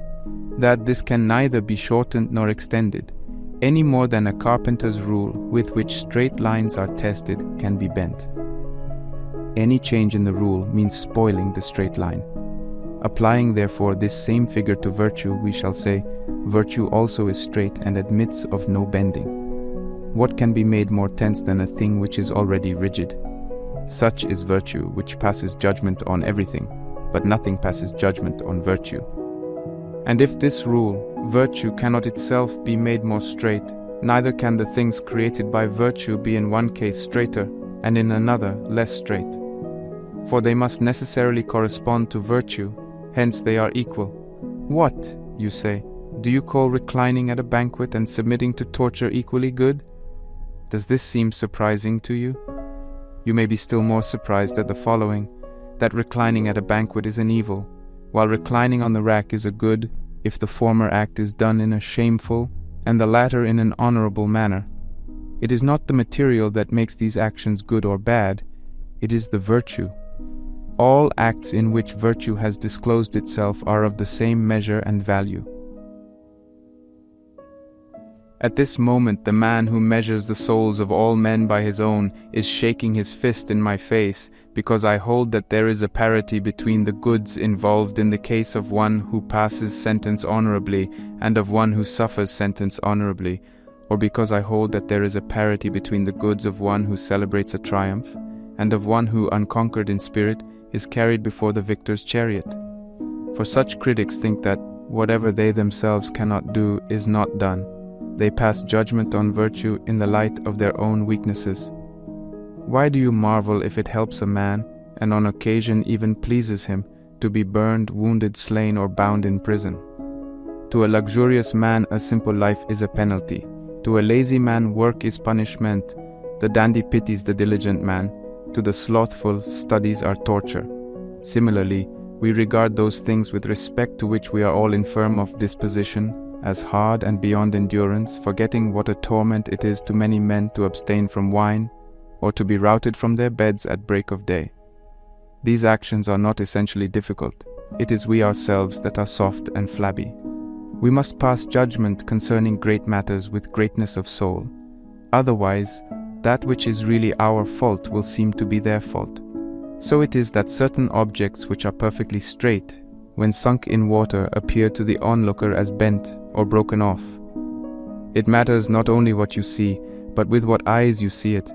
Speaker 1: that this can neither be shortened nor extended, any more than a carpenter's rule with which straight lines are tested can be bent. Any change in the rule means spoiling the straight line. Applying therefore this same figure to virtue, we shall say, virtue also is straight and admits of no bending. What can be made more tense than a thing which is already rigid? Such is virtue, which passes judgment on everything, but nothing passes judgment on virtue. And if this rule, virtue, cannot itself be made more straight, neither can the things created by virtue be in one case straighter, and in another less straight. For they must necessarily correspond to virtue, hence they are equal. What, you say, do you call reclining at a banquet and submitting to torture equally good? Does this seem surprising to you? You may be still more surprised at the following, that reclining at a banquet is an evil, while reclining on the rack is a good, if the former act is done in a shameful, and the latter in an honorable manner. It is not the material that makes these actions good or bad, it is the virtue. All acts in which virtue has disclosed itself are of the same measure and value. At this moment the man who measures the souls of all men by his own is shaking his fist in my face, because I hold that there is a parity between the goods involved in the case of one who passes sentence honorably and of one who suffers sentence honorably, or because I hold that there is a parity between the goods of one who celebrates a triumph and of one who, unconquered in spirit, is carried before the victor's chariot. For such critics think that whatever they themselves cannot do is not done. They pass judgment on virtue in the light of their own weaknesses. Why do you marvel if it helps a man, and on occasion even pleases him, to be burned, wounded, slain, or bound in prison? To a luxurious man a simple life is a penalty. To a lazy man work is punishment. The dandy pities the diligent man. To the slothful studies are torture. Similarly, we regard those things with respect to which we are all infirm of disposition as hard and beyond endurance, forgetting what a torment it is to many men to abstain from wine, or to be routed from their beds at break of day. These actions are not essentially difficult. It is we ourselves that are soft and flabby. We must pass judgment concerning great matters with greatness of soul. Otherwise, that which is really our fault will seem to be their fault. So it is that certain objects which are perfectly straight, when sunk in water, appear to the onlooker as bent or broken off. It matters not only what you see, but with what eyes you see it.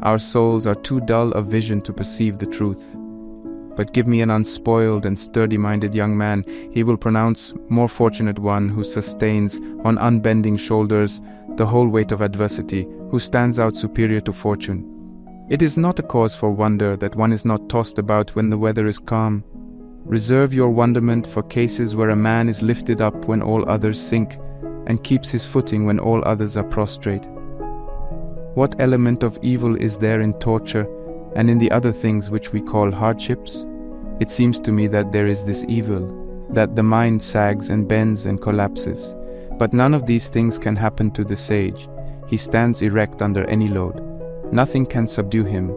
Speaker 1: Our souls are too dull of vision to perceive the truth. But give me an unspoiled and sturdy-minded young man, he will pronounce more fortunate one who sustains on unbending shoulders the whole weight of adversity, who stands out superior to fortune. It is not a cause for wonder that one is not tossed about when the weather is calm. Reserve your wonderment for cases where a man is lifted up when all others sink, and keeps his footing when all others are prostrate. What element of evil is there in torture and in the other things which we call hardships? It seems to me that there is this evil, that the mind sags and bends and collapses. But none of these things can happen to the sage. He stands erect under any load. Nothing can subdue him.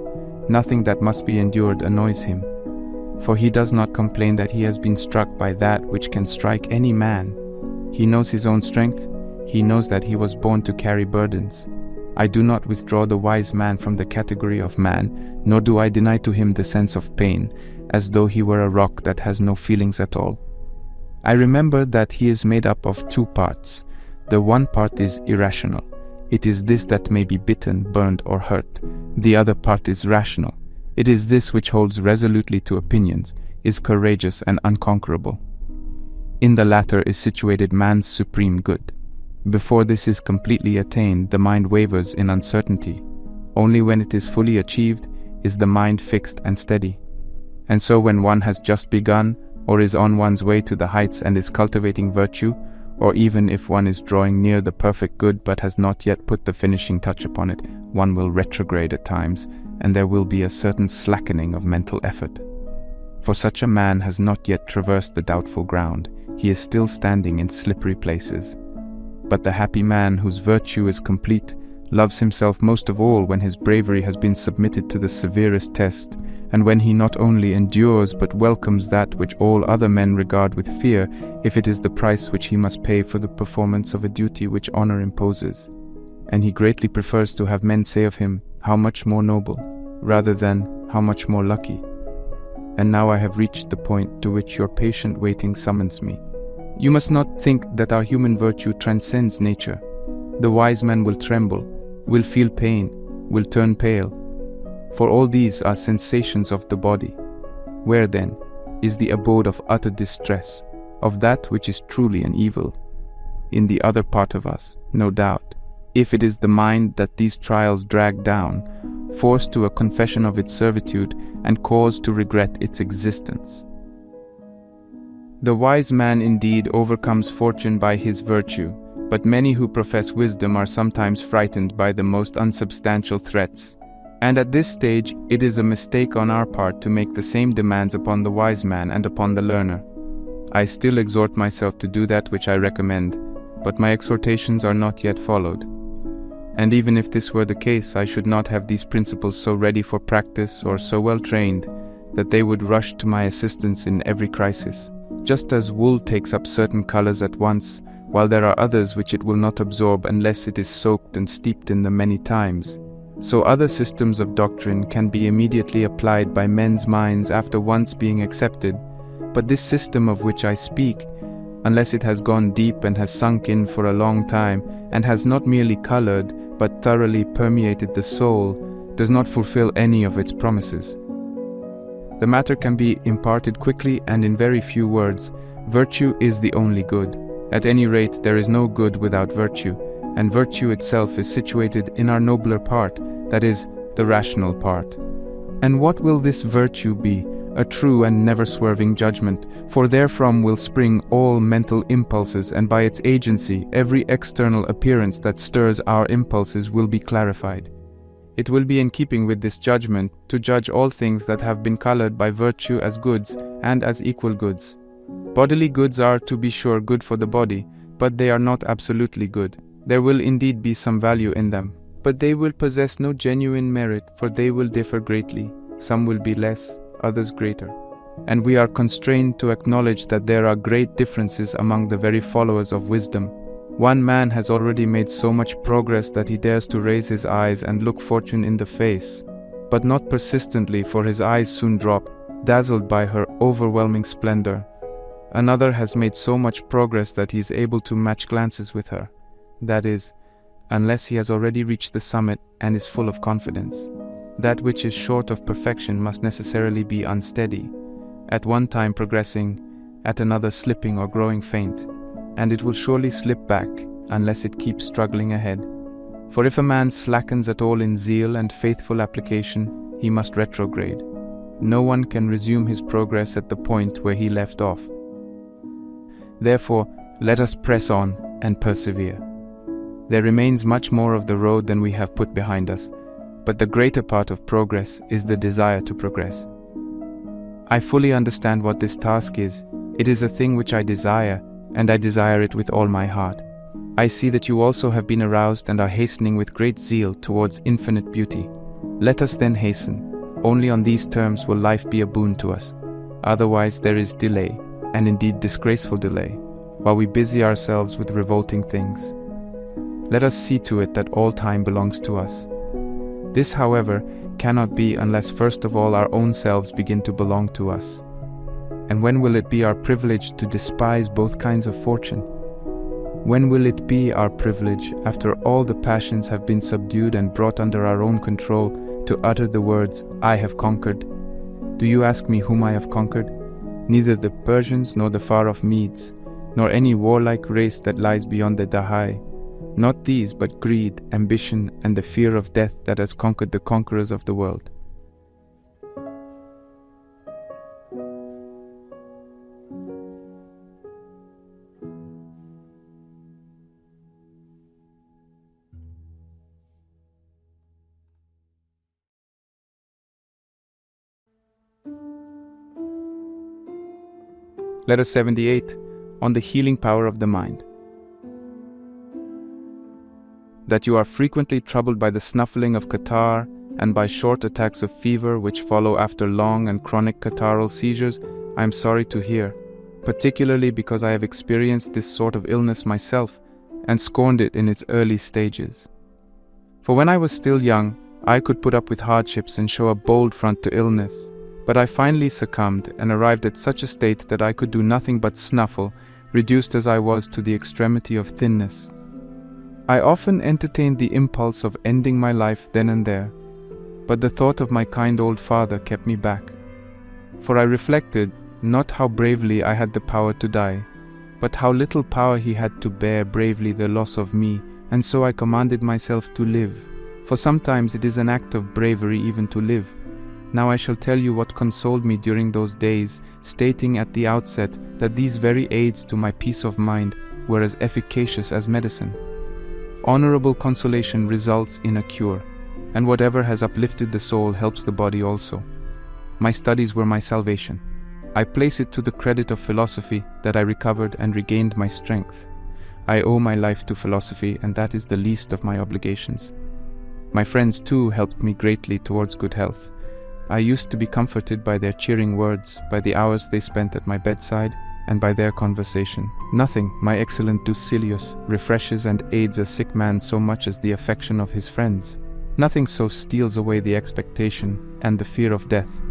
Speaker 1: Nothing that must be endured annoys him. For he does not complain that he has been struck by that which can strike any man. He knows his own strength. He knows that he was born to carry burdens. I do not withdraw the wise man from the category of man, nor do I deny to him the sense of pain, as though he were a rock that has no feelings at all. I remember that he is made up of two parts. The one part is irrational. It is this that may be bitten, burned, or hurt. The other part is rational. It is this which holds resolutely to opinions, is courageous and unconquerable. In the latter is situated man's supreme good. Before this is completely attained, the mind wavers in uncertainty. Only when it is fully achieved is the mind fixed and steady. And so when one has just begun, or is on one's way to the heights and is cultivating virtue, or even if one is drawing near the perfect good but has not yet put the finishing touch upon it, one will retrograde at times, and there will be a certain slackening of mental effort. For such a man has not yet traversed the doubtful ground. He is still standing in slippery places. But the happy man whose virtue is complete loves himself most of all when his bravery has been submitted to the severest test, and when he not only endures but welcomes that which all other men regard with fear, if it is the price which he must pay for the performance of a duty which honor imposes. And he greatly prefers to have men say of him, "How much more noble," rather than "How much more lucky." And now I have reached the point to which your patient waiting summons me. You must not think that our human virtue transcends nature. The wise man will tremble, will feel pain, will turn pale. For all these are sensations of the body. Where then is the abode of utter distress, of that which is truly an evil? In the other part of us, no doubt. If it is the mind that these trials drag down, forced to a confession of its servitude and caused to regret its existence. The wise man indeed overcomes fortune by his virtue, but many who profess wisdom are sometimes frightened by the most unsubstantial threats. And at this stage, it is a mistake on our part to make the same demands upon the wise man and upon the learner. I still exhort myself to do that which I recommend, but my exhortations are not yet followed. And even if this were the case, I should not have these principles so ready for practice or so well trained that they would rush to my assistance in every crisis. Just as wool takes up certain colors at once, while there are others which it will not absorb unless it is soaked and steeped in them many times, so other systems of doctrine can be immediately applied by men's minds after once being accepted. But this system of which I speak, unless it has gone deep and has sunk in for a long time, and has not merely colored, but thoroughly permeated the soul, does not fulfill any of its promises. The matter can be imparted quickly and in very few words. Virtue is the only good. At any rate, there is no good without virtue, and virtue itself is situated in our nobler part, that is, the rational part. And what will this virtue be? A true and never-swerving judgment, for therefrom will spring all mental impulses, and by its agency every external appearance that stirs our impulses will be clarified. It will be in keeping with this judgment to judge all things that have been colored by virtue as goods and as equal goods. Bodily goods are, to be sure, good for the body, but they are not absolutely good. There will indeed be some value in them, but they will possess no genuine merit, for they will differ greatly. Some will be less, others greater. And we are constrained to acknowledge that there are great differences among the very followers of wisdom. One man has already made so much progress that he dares to raise his eyes and look fortune in the face, but not persistently, for his eyes soon drop, dazzled by her overwhelming splendor. Another has made so much progress that he is able to match glances with her, that is, unless he has already reached the summit and is full of confidence. That which is short of perfection must necessarily be unsteady, at one time progressing, at another slipping or growing faint, and it will surely slip back unless it keeps struggling ahead. For if a man slackens at all in zeal and faithful application, he must retrograde. No one can resume his progress at the point where he left off. Therefore, let us press on and persevere. There remains much more of the road than we have put behind us, but the greater part of progress is the desire to progress. I fully understand what this task is. It is a thing which I desire, and I desire it with all my heart. I see that you also have been aroused and are hastening with great zeal towards infinite beauty. Let us then hasten. Only on these terms will life be a boon to us. Otherwise there is delay, and indeed disgraceful delay, while we busy ourselves with revolting things. Let us see to it that all time belongs to us. This, however, cannot be unless first of all our own selves begin to belong to us. And when will it be our privilege to despise both kinds of fortune? When will it be our privilege, after all the passions have been subdued and brought under our own control, to utter the words, "I have conquered"? Do you ask me whom I have conquered? Neither the Persians nor the far-off Medes, nor any warlike race that lies beyond the Dahai. Not these, but greed, ambition, and the fear of death that has conquered the conquerors of the world. Letter 78, on the healing power of the mind. That you are frequently troubled by the snuffling of catarrh and by short attacks of fever which follow after long and chronic catarrhal seizures, I am sorry to hear, particularly because I have experienced this sort of illness myself and scorned it in its early stages. For when I was still young, I could put up with hardships and show a bold front to illness. But I finally succumbed and arrived at such a state that I could do nothing but snuffle, reduced as I was to the extremity of thinness. I often entertained the impulse of ending my life then and there, but the thought of my kind old father kept me back. For I reflected not how bravely I had the power to die, but how little power he had to bear bravely the loss of me, and so I commanded myself to live, for sometimes it is an act of bravery even to live. Now I shall tell you what consoled me during those days, stating at the outset that these very aids to my peace of mind were as efficacious as medicine. Honorable consolation results in a cure, and whatever has uplifted the soul helps the body also. My studies were my salvation. I place it to the credit of philosophy that I recovered and regained my strength. I owe my life to philosophy, and that is the least of my obligations. My friends too helped me greatly towards good health. I used to be comforted by their cheering words, by the hours they spent at my bedside, and by their conversation. Nothing, my excellent Ducilius, refreshes and aids a sick man so much as the affection of his friends. Nothing so steals away the expectation and the fear of death.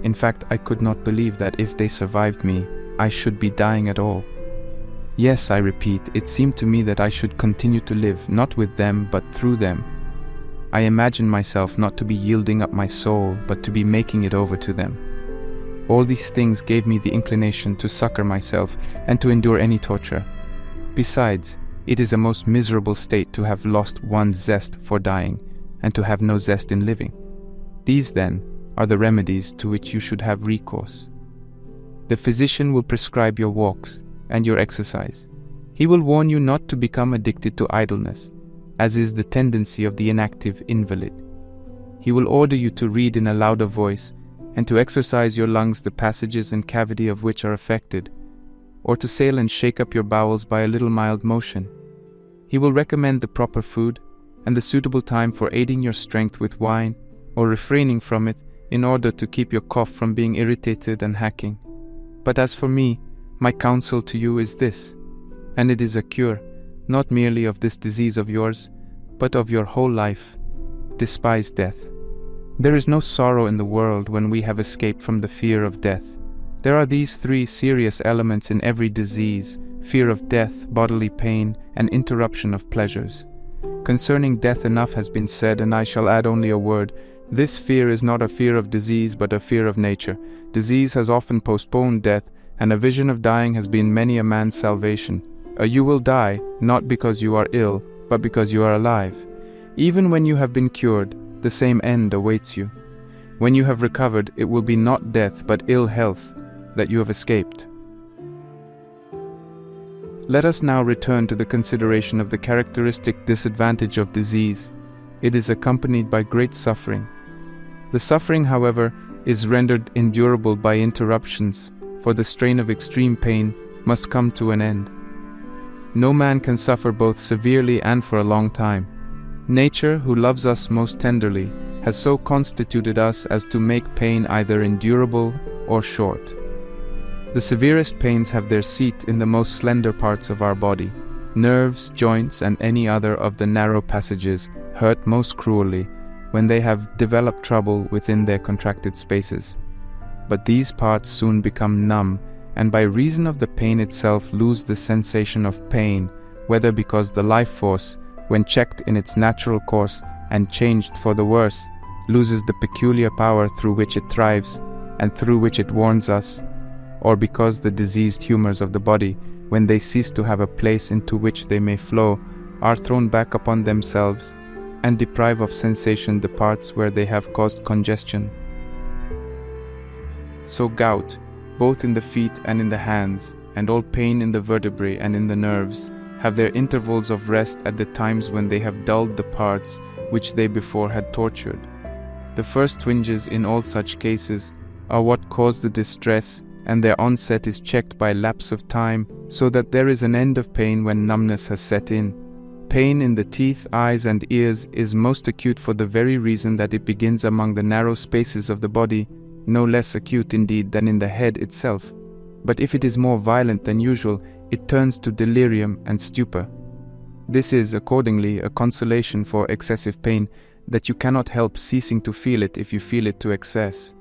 Speaker 1: In fact, I could not believe that if they survived me, I should be dying at all. Yes, I repeat, it seemed to me that I should continue to live, not with them, but through them. I imagined myself not to be yielding up my soul, but to be making it over to them. All these things gave me the inclination to succor myself and to endure any torture. Besides, it is a most miserable state to have lost one's zest for dying, and to have no zest in living. These, then, are the remedies to which you should have recourse. The physician will prescribe your walks and your exercise. He will warn you not to become addicted to idleness, as is the tendency of the inactive invalid. He will order you to read in a louder voice, and to exercise your lungs the passages and cavity of which are affected, or to sail and shake up your bowels by a little mild motion. He will recommend the proper food, and the suitable time for aiding your strength with wine, or refraining from it, in order to keep your cough from being irritated and hacking. But as for me, my counsel to you is this, and it is a cure, not merely of this disease of yours, but of your whole life: despise death. There is no sorrow in the world when we have escaped from the fear of death. There are these three serious elements in every disease: fear of death, bodily pain, and interruption of pleasures. Concerning death enough has been said, and I shall add only a word. This fear is not a fear of disease, but a fear of nature. Disease has often postponed death, and a vision of dying has been many a man's salvation. You will die, not because you are ill, but because you are alive. Even when you have been cured, the same end awaits you. When you have recovered, it will be not death, but ill health that you have escaped. Let us now return to the consideration of the characteristic disadvantage of disease. It is accompanied by great suffering. The suffering, however, is rendered endurable by interruptions, for the strain of extreme pain must come to an end. No man can suffer both severely and for a long time. Nature, who loves us most tenderly, has so constituted us as to make pain either endurable or short. The severest pains have their seat in the most slender parts of our body. Nerves, joints, and any other of the narrow passages hurt most cruelly when they have developed trouble within their contracted spaces. But these parts soon become numb, and by reason of the pain itself lose the sensation of pain, whether because the life force, when checked in its natural course and changed for the worse, loses the peculiar power through which it thrives and through which it warns us, or because the diseased humors of the body, when they cease to have a place into which they may flow, are thrown back upon themselves and deprive of sensation the parts where they have caused congestion. So gout, both in the feet and in the hands, and all pain in the vertebrae and in the nerves, have their intervals of rest at the times when they have dulled the parts which they before had tortured. The first twinges in all such cases are what cause the distress, and their onset is checked by lapse of time, so that there is an end of pain when numbness has set in. Pain in the teeth, eyes, and ears is most acute for the very reason that it begins among the narrow spaces of the body, no less acute indeed than in the head itself. But if it is more violent than usual, it turns to delirium and stupor. This is, accordingly, a consolation for excessive pain, that you cannot help ceasing to feel it if you feel it to excess.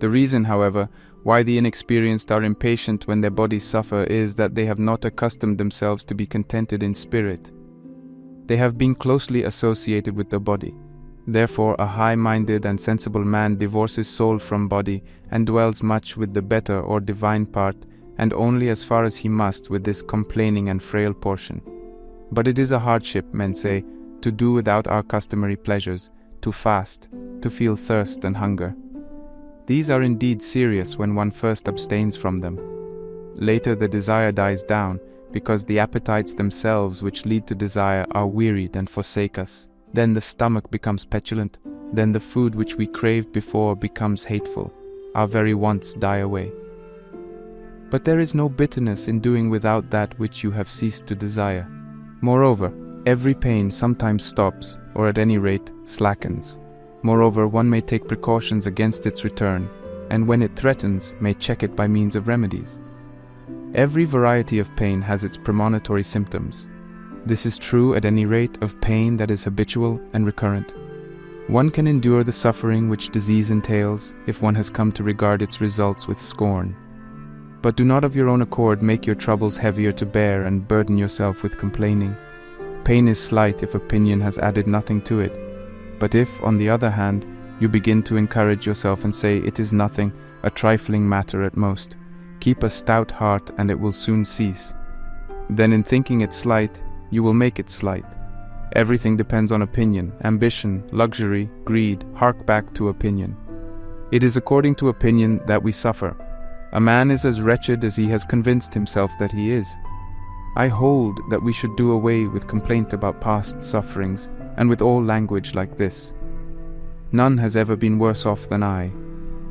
Speaker 1: The reason, however, why the inexperienced are impatient when their bodies suffer is that they have not accustomed themselves to be contented in spirit. They have been closely associated with the body. Therefore, a high-minded and sensible man divorces soul from body and dwells much with the better or divine part, and only as far as he must with this complaining and frail portion. But it is a hardship, men say, to do without our customary pleasures, to fast, to feel thirst and hunger. These are indeed serious when one first abstains from them. Later the desire dies down, because the appetites themselves which lead to desire are wearied and forsake us. Then the stomach becomes petulant, then the food which we craved before becomes hateful. Our very wants die away. But there is no bitterness in doing without that which you have ceased to desire. Moreover, every pain sometimes stops, or at any rate slackens. Moreover, one may take precautions against its return, and when it threatens, may check it by means of remedies. Every variety of pain has its premonitory symptoms. This is true at any rate of pain that is habitual and recurrent. One can endure the suffering which disease entails if one has come to regard its results with scorn. But do not of your own accord make your troubles heavier to bear and burden yourself with complaining. Pain is slight if opinion has added nothing to it. But if, on the other hand, you begin to encourage yourself and say it is nothing, a trifling matter at most, keep a stout heart and it will soon cease. Then in thinking it slight, you will make it slight. Everything depends on opinion, ambition, luxury, greed, hark back to opinion. It is according to opinion that we suffer. A man is as wretched as he has convinced himself that he is. I hold that we should do away with complaint about past sufferings, and with all language like this. None has ever been worse off than I.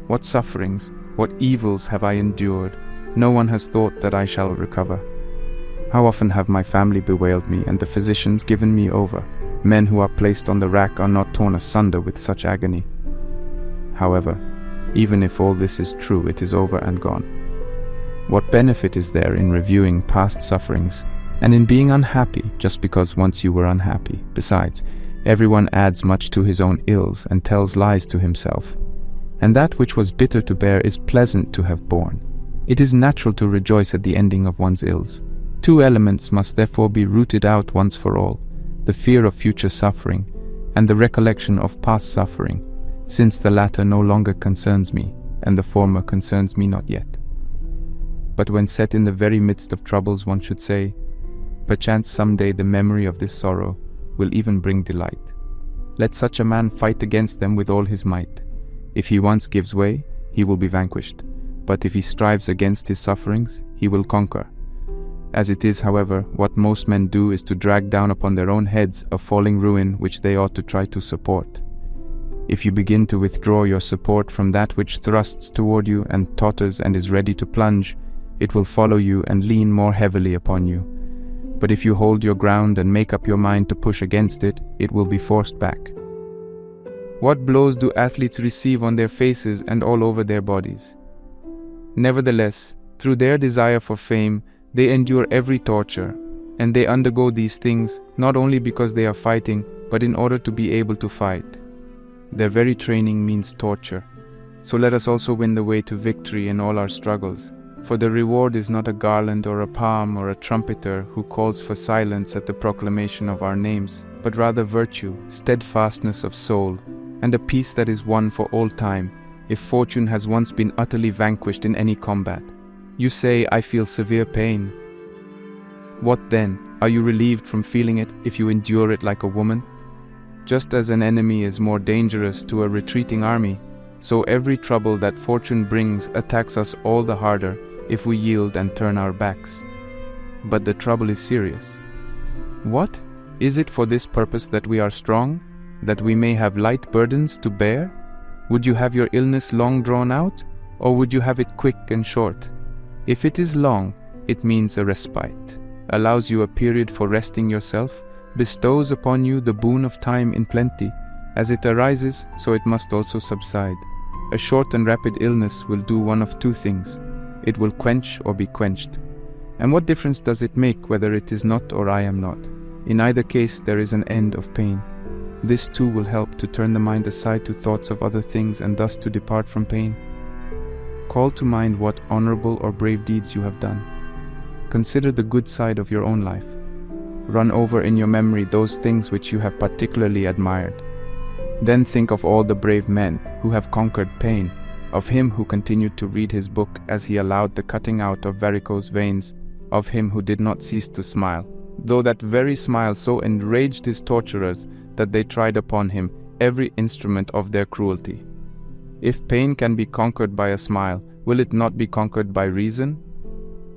Speaker 1: What sufferings, what evils have I endured? No one has thought that I shall recover. How often have my family bewailed me, and the physicians given me over? Men who are placed on the rack are not torn asunder with such agony. However, even if all this is true, it is over and gone. What benefit is there in reviewing past sufferings, and in being unhappy just because once you were unhappy? Besides, everyone adds much to his own ills and tells lies to himself. And that which was bitter to bear is pleasant to have borne. It is natural to rejoice at the ending of one's ills. Two elements must therefore be rooted out once for all: the fear of future suffering, and the recollection of past suffering, since the latter no longer concerns me, and the former concerns me not yet. But when set in the very midst of troubles, one should say, perchance some day the memory of this sorrow will even bring delight. Let such a man fight against them with all his might. If he once gives way, he will be vanquished, but if he strives against his sufferings, he will conquer. As it is, however, what most men do is to drag down upon their own heads a falling ruin which they ought to try to support. If you begin to withdraw your support from that which thrusts toward you and totters and is ready to plunge, it will follow you and lean more heavily upon you. But if you hold your ground and make up your mind to push against it, it will be forced back. What blows do athletes receive on their faces and all over their bodies? Nevertheless, through their desire for fame, they endure every torture, and they undergo these things not only because they are fighting, but in order to be able to fight. Their very training means torture. So let us also win the way to victory in all our struggles. For the reward is not a garland or a palm or a trumpeter who calls for silence at the proclamation of our names, but rather virtue, steadfastness of soul, and a peace that is won for all time, if fortune has once been utterly vanquished in any combat. You say, I feel severe pain. What then? Are you relieved from feeling it if you endure it like a woman? Just as an enemy is more dangerous to a retreating army, so every trouble that fortune brings attacks us all the harder if we yield and turn our backs. But the trouble is serious. What? Is it for this purpose that we are strong? That we may have light burdens to bear? Would you have your illness long drawn out, or would you have it quick and short? If it is long, it means a respite, allows you a period for resting yourself, bestows upon you the boon of time in plenty. As it arises, so it must also subside. A short and rapid illness will do one of two things. It will quench or be quenched. And what difference does it make whether it is not or I am not? In either case, there is an end of pain. This too will help to turn the mind aside to thoughts of other things and thus to depart from pain. Call to mind what honorable or brave deeds you have done. Consider the good side of your own life. Run over in your memory those things which you have particularly admired. Then think of all the brave men who have conquered pain, of him who continued to read his book as he allowed the cutting out of varicose veins, of him who did not cease to smile, though that very smile so enraged his torturers that they tried upon him every instrument of their cruelty. If pain can be conquered by a smile, will it not be conquered by reason?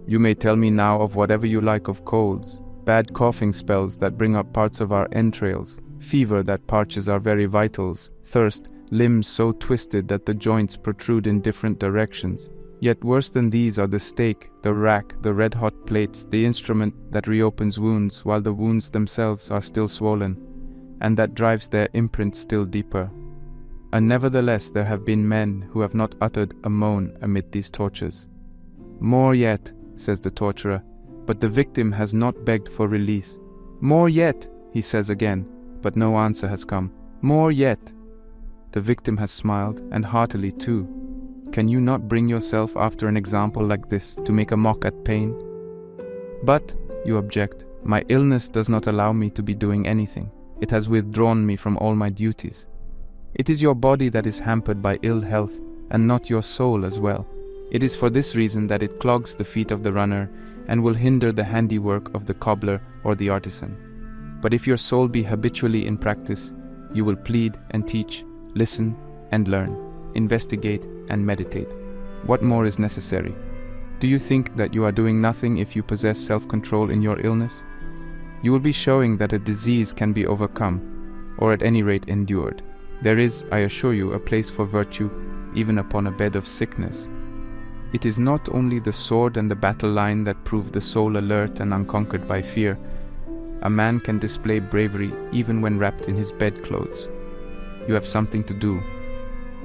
Speaker 1: You may tell me now of whatever you like of colds, bad coughing spells that bring up parts of our entrails, fever that parches our very vitals, thirst, limbs so twisted that the joints protrude in different directions. Yet worse than these are the stake, the rack, the red-hot plates, the instrument that reopens wounds while the wounds themselves are still swollen, and that drives their imprint still deeper. And nevertheless there have been men who have not uttered a moan amid these tortures. More yet, says the torturer, but the victim has not begged for release. More yet, he says again, but no answer has come. More yet. The victim has smiled, and heartily too. Can you not bring yourself after an example like this to make a mock at pain? But, you object, my illness does not allow me to be doing anything. It has withdrawn me from all my duties. It is your body that is hampered by ill health, and not your soul as well. It is for this reason that it clogs the feet of the runner, and will hinder the handiwork of the cobbler or the artisan. But if your soul be habitually in practice, you will plead and teach, listen and learn, investigate and meditate. What more is necessary? Do you think that you are doing nothing if you possess self-control in your illness? You will be showing that a disease can be overcome, or at any rate endured. There is, I assure you, a place for virtue, even upon a bed of sickness. It is not only the sword and the battle line that prove the soul alert and unconquered by fear. A man can display bravery even when wrapped in his bedclothes. You have something to do.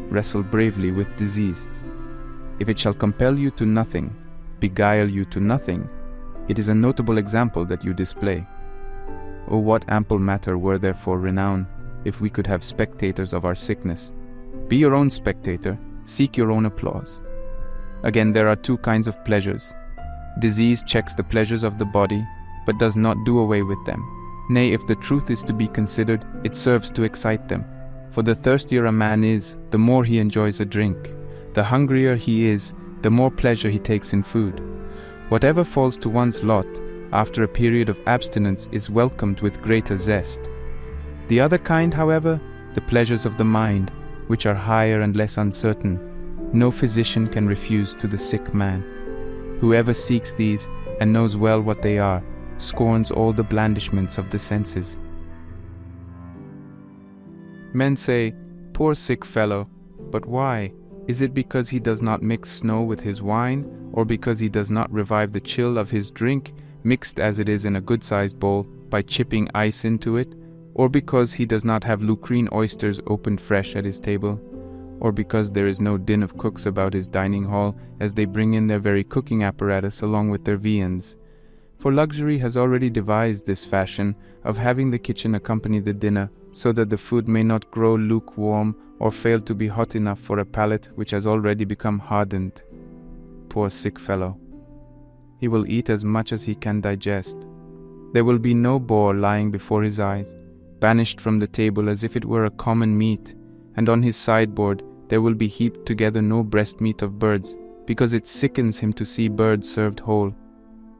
Speaker 1: Wrestle bravely with disease. If it shall compel you to nothing, beguile you to nothing, it is a notable example that you display. Oh, what ample matter were there for renown, if we could have spectators of our sickness. Be your own spectator, seek your own applause. Again, there are two kinds of pleasures. Disease checks the pleasures of the body, but does not do away with them. Nay, if the truth is to be considered, it serves to excite them. For the thirstier a man is, the more he enjoys a drink. The hungrier he is, the more pleasure he takes in food. Whatever falls to one's lot, after a period of abstinence, is welcomed with greater zest. The other kind, however, the pleasures of the mind, which are higher and less uncertain, no physician can refuse to the sick man. Whoever seeks these, and knows well what they are, scorns all the blandishments of the senses. Men say, poor sick fellow, but why? Is it because he does not mix snow with his wine, or because he does not revive the chill of his drink, mixed as it is in a good-sized bowl, by chipping ice into it, or because he does not have lucrine oysters opened fresh at his table, or because there is no din of cooks about his dining hall as they bring in their very cooking apparatus along with their viands? For luxury has already devised this fashion of having the kitchen accompany the dinner, so that the food may not grow lukewarm or fail to be hot enough for a palate which has already become hardened. poor sick fellow. He will eat as much as he can digest. There will be no boar lying before his eyes, banished from the table as if it were a common meat, and on his sideboard there will be heaped together no breast meat of birds, because it sickens him to see birds served whole.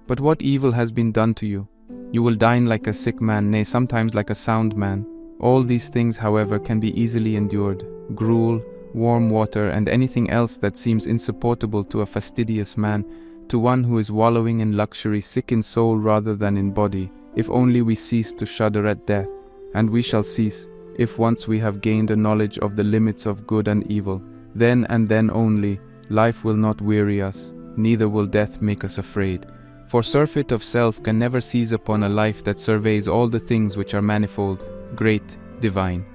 Speaker 1: But what evil has been done to you? You will dine like a sick man, nay, sometimes like a sound man. All these things, however, can be easily endured: gruel, warm water, and anything else that seems insupportable to a fastidious man, to one who is wallowing in luxury, sick in soul rather than in body, if only we cease to shudder at death. And we shall cease, if once we have gained a knowledge of the limits of good and evil. Then and then only, life will not weary us, neither will death make us afraid. For surfeit of self can never seize upon a life that surveys all the things which are manifold, great, divine.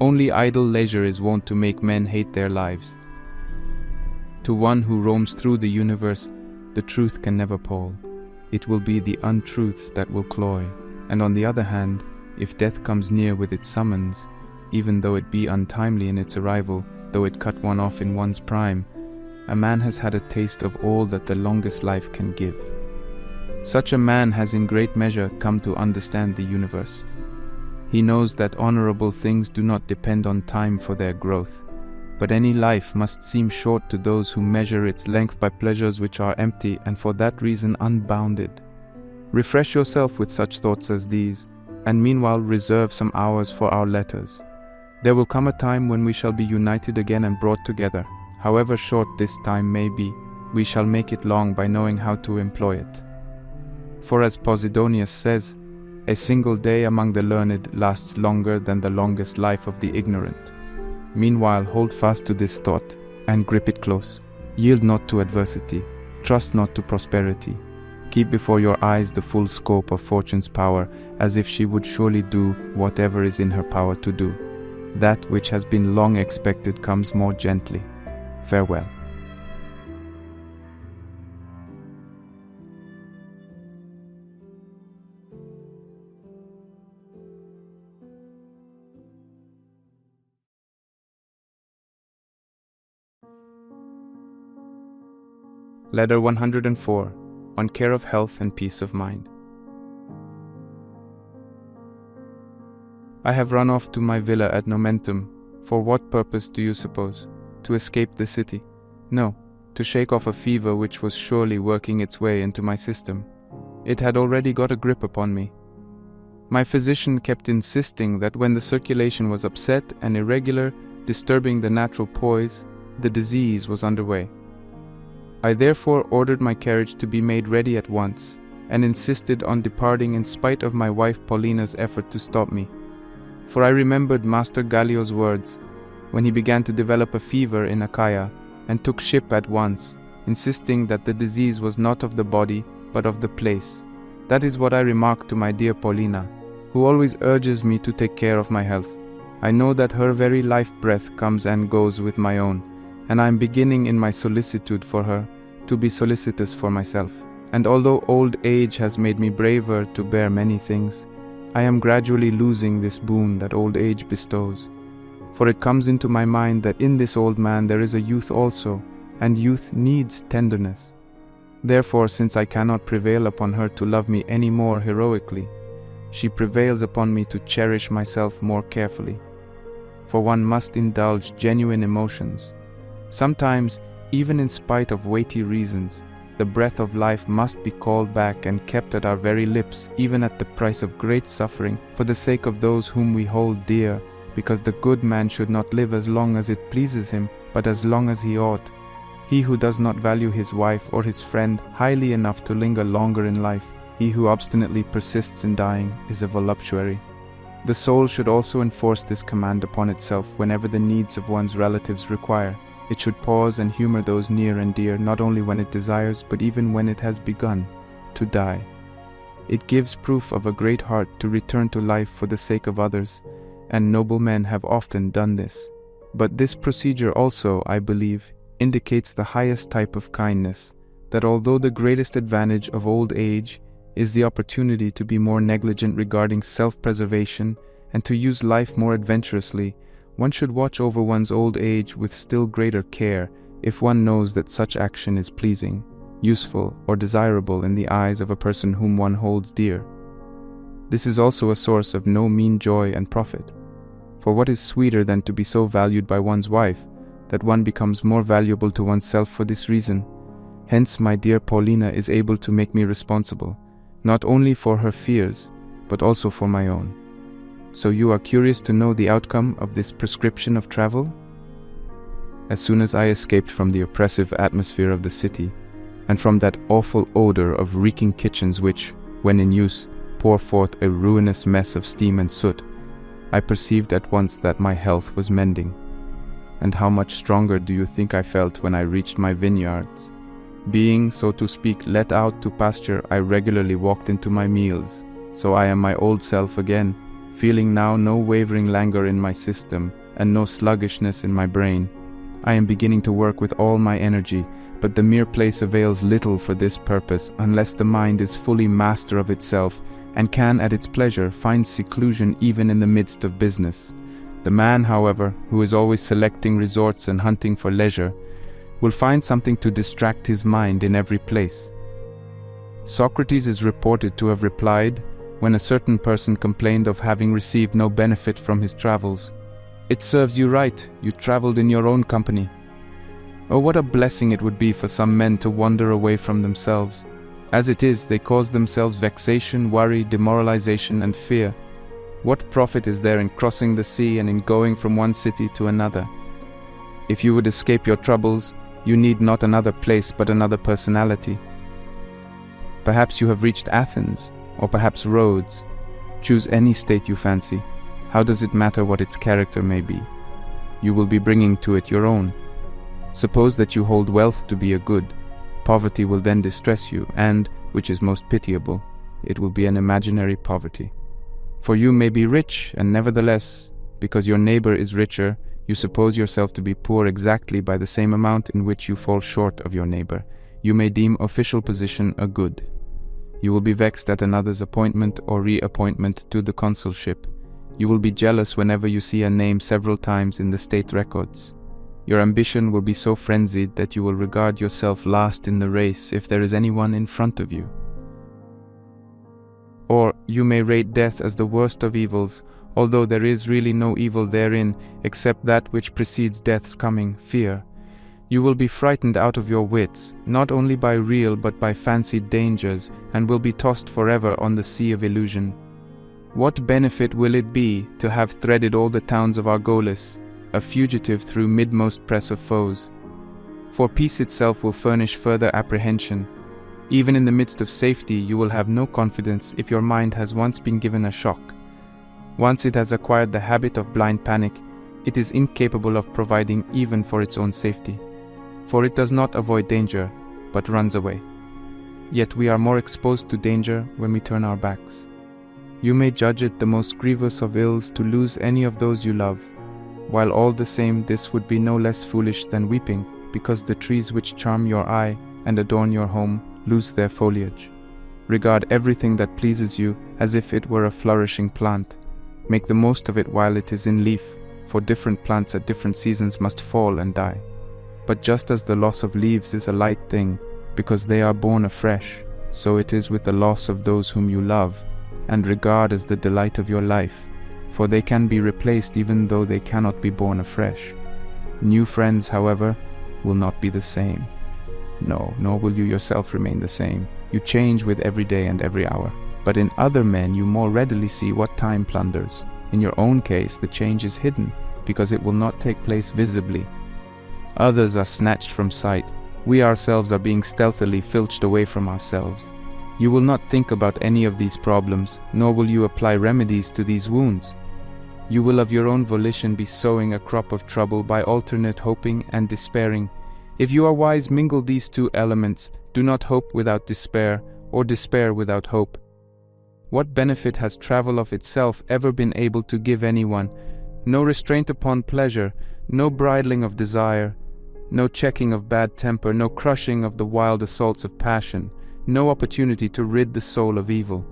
Speaker 1: Only idle leisure is wont to make men hate their lives. To one who roams through the universe, the truth can never pall. It will be the untruths that will cloy. And on the other hand, if death comes near with its summons, even though it be untimely in its arrival, though it cut one off in one's prime, a man has had a taste of all that the longest life can give. Such a man has in great measure come to understand the universe. He knows that honorable things do not depend on time for their growth, but any life must seem short to those who measure its length by pleasures which are empty and for that reason unbounded. Refresh yourself with such thoughts as these, and meanwhile reserve some hours for our letters. There will come a time when we shall be united again and brought together. However short this time may be, we shall make it long by knowing how to employ it. For as Posidonius says, a single day among the learned lasts longer than the longest life of the ignorant. Meanwhile, hold fast to this thought, and grip it close. Yield not to adversity, trust not to prosperity. Keep before your eyes the full scope of fortune's power, as if she would surely do whatever is in her power to do. That which has been long expected comes more gently. Farewell. Letter 104, on care of health and peace of mind. I have run off to my villa at Nomentum. For what purpose do you suppose? To escape the city? No, to shake off a fever which was surely working its way into my system. It had already got a grip upon me. My physician kept insisting that when the circulation was upset and irregular, disturbing the natural poise, the disease was underway. I therefore ordered my carriage to be made ready at once, and insisted on departing in spite of my wife Paulina's effort to stop me. For I remembered Master Gallio's words, when he began to develop a fever in Achaia, and took ship at once, insisting that the disease was not of the body, but of the place. That is what I remarked to my dear Paulina, who always urges me to take care of my health. I know that her very life breath comes and goes with my own, and I am beginning in my solicitude for her to be solicitous for myself. And although old age has made me braver to bear many things, I am gradually losing this boon that old age bestows. For it comes into my mind that in this old man there is a youth also, and youth needs tenderness. Therefore, since I cannot prevail upon her to love me any more heroically, she prevails upon me to cherish myself more carefully. For one must indulge genuine emotions. Sometimes, even in spite of weighty reasons, the breath of life must be called back and kept at our very lips, even at the price of great suffering, for the sake of those whom we hold dear, because the good man should not live as long as it pleases him, but as long as he ought. He who does not value his wife or his friend highly enough to linger longer in life, he who obstinately persists in dying, is a voluptuary. The soul should also enforce this command upon itself whenever the needs of one's relatives require. It should pause and humor those near and dear, not only when it desires, but even when it has begun to die. It gives proof of a great heart to return to life for the sake of others, and noble men have often done this. But this procedure also, I believe, indicates the highest type of kindness, that although the greatest advantage of old age is the opportunity to be more negligent regarding self-preservation and to use life more adventurously, one should watch over one's old age with still greater care, if one knows that such action is pleasing, useful, or desirable in the eyes of a person whom one holds dear. This is also a source of no mean joy and profit. For what is sweeter than to be so valued by one's wife that one becomes more valuable to oneself for this reason? Hence my dear Paulina is able to make me responsible, not only for her fears, but also for my own. So you are curious to know the outcome of this prescription of travel? As soon as I escaped from the oppressive atmosphere of the city, and from that awful odor of reeking kitchens which, when in use, pour forth a ruinous mess of steam and soot, I perceived at once that my health was mending. And how much stronger do you think I felt when I reached my vineyards? Being, so to speak, let out to pasture, I regularly walked into my meals, so I am my old self again, feeling now no wavering languor in my system, and no sluggishness in my brain. I am beginning to work with all my energy, but the mere place avails little for this purpose unless the mind is fully master of itself, and can at its pleasure find seclusion even in the midst of business. The man, however, who is always selecting resorts and hunting for leisure, will find something to distract his mind in every place. Socrates is reported to have replied, when a certain person complained of having received no benefit from his travels, "It serves you right, you traveled in your own company." Oh, what a blessing it would be for some men to wander away from themselves. As it is, they cause themselves vexation, worry, demoralization, and fear. What profit is there in crossing the sea and in going from one city to another? If you would escape your troubles, you need not another place but another personality. Perhaps you have reached Athens, or perhaps Rhodes. Choose any state you fancy. How does it matter what its character may be? You will be bringing to it your own. Suppose that you hold wealth to be a good. Poverty will then distress you, and, which is most pitiable, it will be an imaginary poverty. For you may be rich, and nevertheless, because your neighbor is richer, you suppose yourself to be poor exactly by the same amount in which you fall short of your neighbor. You may deem official position a good. You will be vexed at another's appointment or reappointment to the consulship. You will be jealous whenever you see a name several times in the state records. Your ambition will be so frenzied that you will regard yourself last in the race if there is anyone in front of you. Or you may rate death as the worst of evils, although there is really no evil therein except that which precedes death's coming, fear. You will be frightened out of your wits, not only by real but by fancied dangers, and will be tossed forever on the sea of illusion. What benefit will it be to have threaded all the towns of Argolis, a fugitive through midmost press of foes? For peace itself will furnish further apprehension. Even in the midst of safety you will have no confidence if your mind has once been given a shock. Once it has acquired the habit of blind panic, it is incapable of providing even for its own safety. For it does not avoid danger, but runs away. Yet we are more exposed to danger when we turn our backs. You may judge it the most grievous of ills to lose any of those you love, while all the same this would be no less foolish than weeping, because the trees which charm your eye and adorn your home lose their foliage. Regard everything that pleases you as if it were a flourishing plant. Make the most of it while it is in leaf, for different plants at different seasons must fall and die. But just as the loss of leaves is a light thing, because they are born afresh, so it is with the loss of those whom you love, and regard as the delight of your life, for they can be replaced even though they cannot be born afresh. New friends, however, will not be the same. No, nor will you yourself remain the same. You change with every day and every hour. But in other men you more readily see what time plunders. In your own case the change is hidden, because it will not take place visibly. Others are snatched from sight. We ourselves are being stealthily filched away from ourselves. You will not think about any of these problems, nor will you apply remedies to these wounds. You will of your own volition be sowing a crop of trouble by alternate hoping and despairing. If you are wise, mingle these two elements. Do not hope without despair, or despair without hope. What benefit has travel of itself ever been able to give anyone? No restraint upon pleasure, no bridling of desire, no checking of bad temper, no crushing of the wild assaults of passion, no opportunity to rid the soul of evil.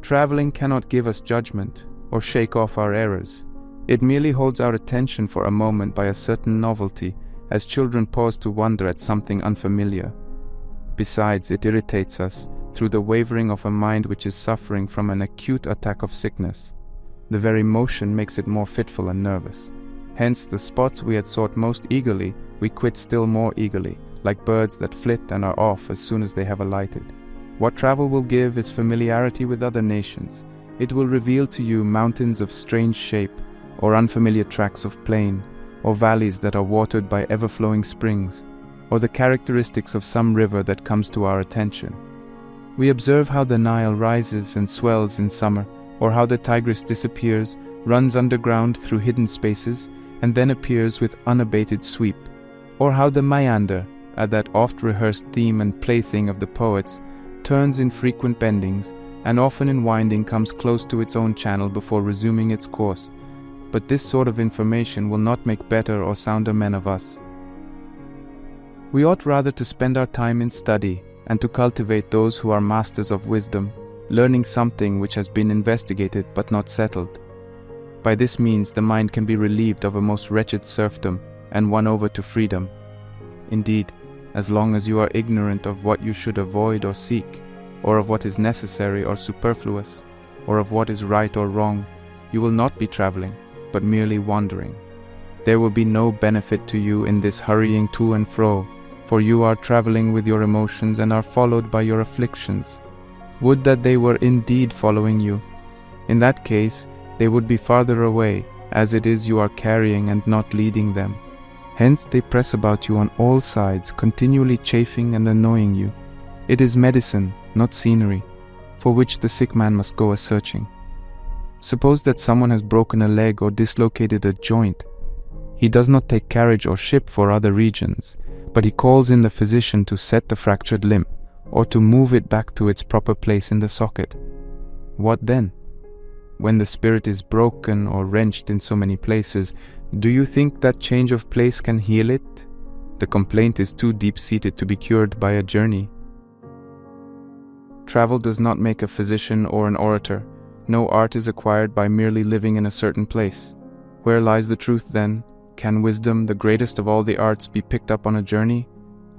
Speaker 1: Traveling cannot give us judgment, or shake off our errors. It merely holds our attention for a moment by a certain novelty, as children pause to wonder at something unfamiliar. Besides, it irritates us through the wavering of a mind which is suffering from an acute attack of sickness. The very motion makes it more fitful and nervous. Hence, the spots we had sought most eagerly, we quit still more eagerly, like birds that flit and are off as soon as they have alighted. What travel will give is familiarity with other nations. It will reveal to you mountains of strange shape, or unfamiliar tracts of plain, or valleys that are watered by ever-flowing springs, or the characteristics of some river that comes to our attention. We observe how the Nile rises and swells in summer, or how the Tigris disappears, runs underground through hidden spaces, and then appears with unabated sweep, or how the Maeander, that oft-rehearsed theme and plaything of the poets, turns in frequent bendings, and often in winding comes close to its own channel before resuming its course. But this sort of information will not make better or sounder men of us. We ought rather to spend our time in study, and to cultivate those who are masters of wisdom, learning something which has been investigated but not settled. By this means the mind can be relieved of a most wretched serfdom, and won over to freedom. Indeed, as long as you are ignorant of what you should avoid or seek, or of what is necessary or superfluous, or of what is right or wrong, you will not be traveling, but merely wandering. There will be no benefit to you in this hurrying to and fro, for you are traveling with your emotions and are followed by your afflictions. Would that they were indeed following you. In that case, they would be farther away, as it is you are carrying and not leading them. Hence they press about you on all sides, continually chafing and annoying you. It is medicine, not scenery, for which the sick man must go a-searching. Suppose that someone has broken a leg or dislocated a joint. He does not take carriage or ship for other regions, but he calls in the physician to set the fractured limb, or to move it back to its proper place in the socket. What then? When the spirit is broken or wrenched in so many places, do you think that change of place can heal it? The complaint is too deep-seated to be cured by a journey. Travel does not make a physician or an orator. No art is acquired by merely living in a certain place. Where lies the truth then? Can wisdom, the greatest of all the arts, be picked up on a journey?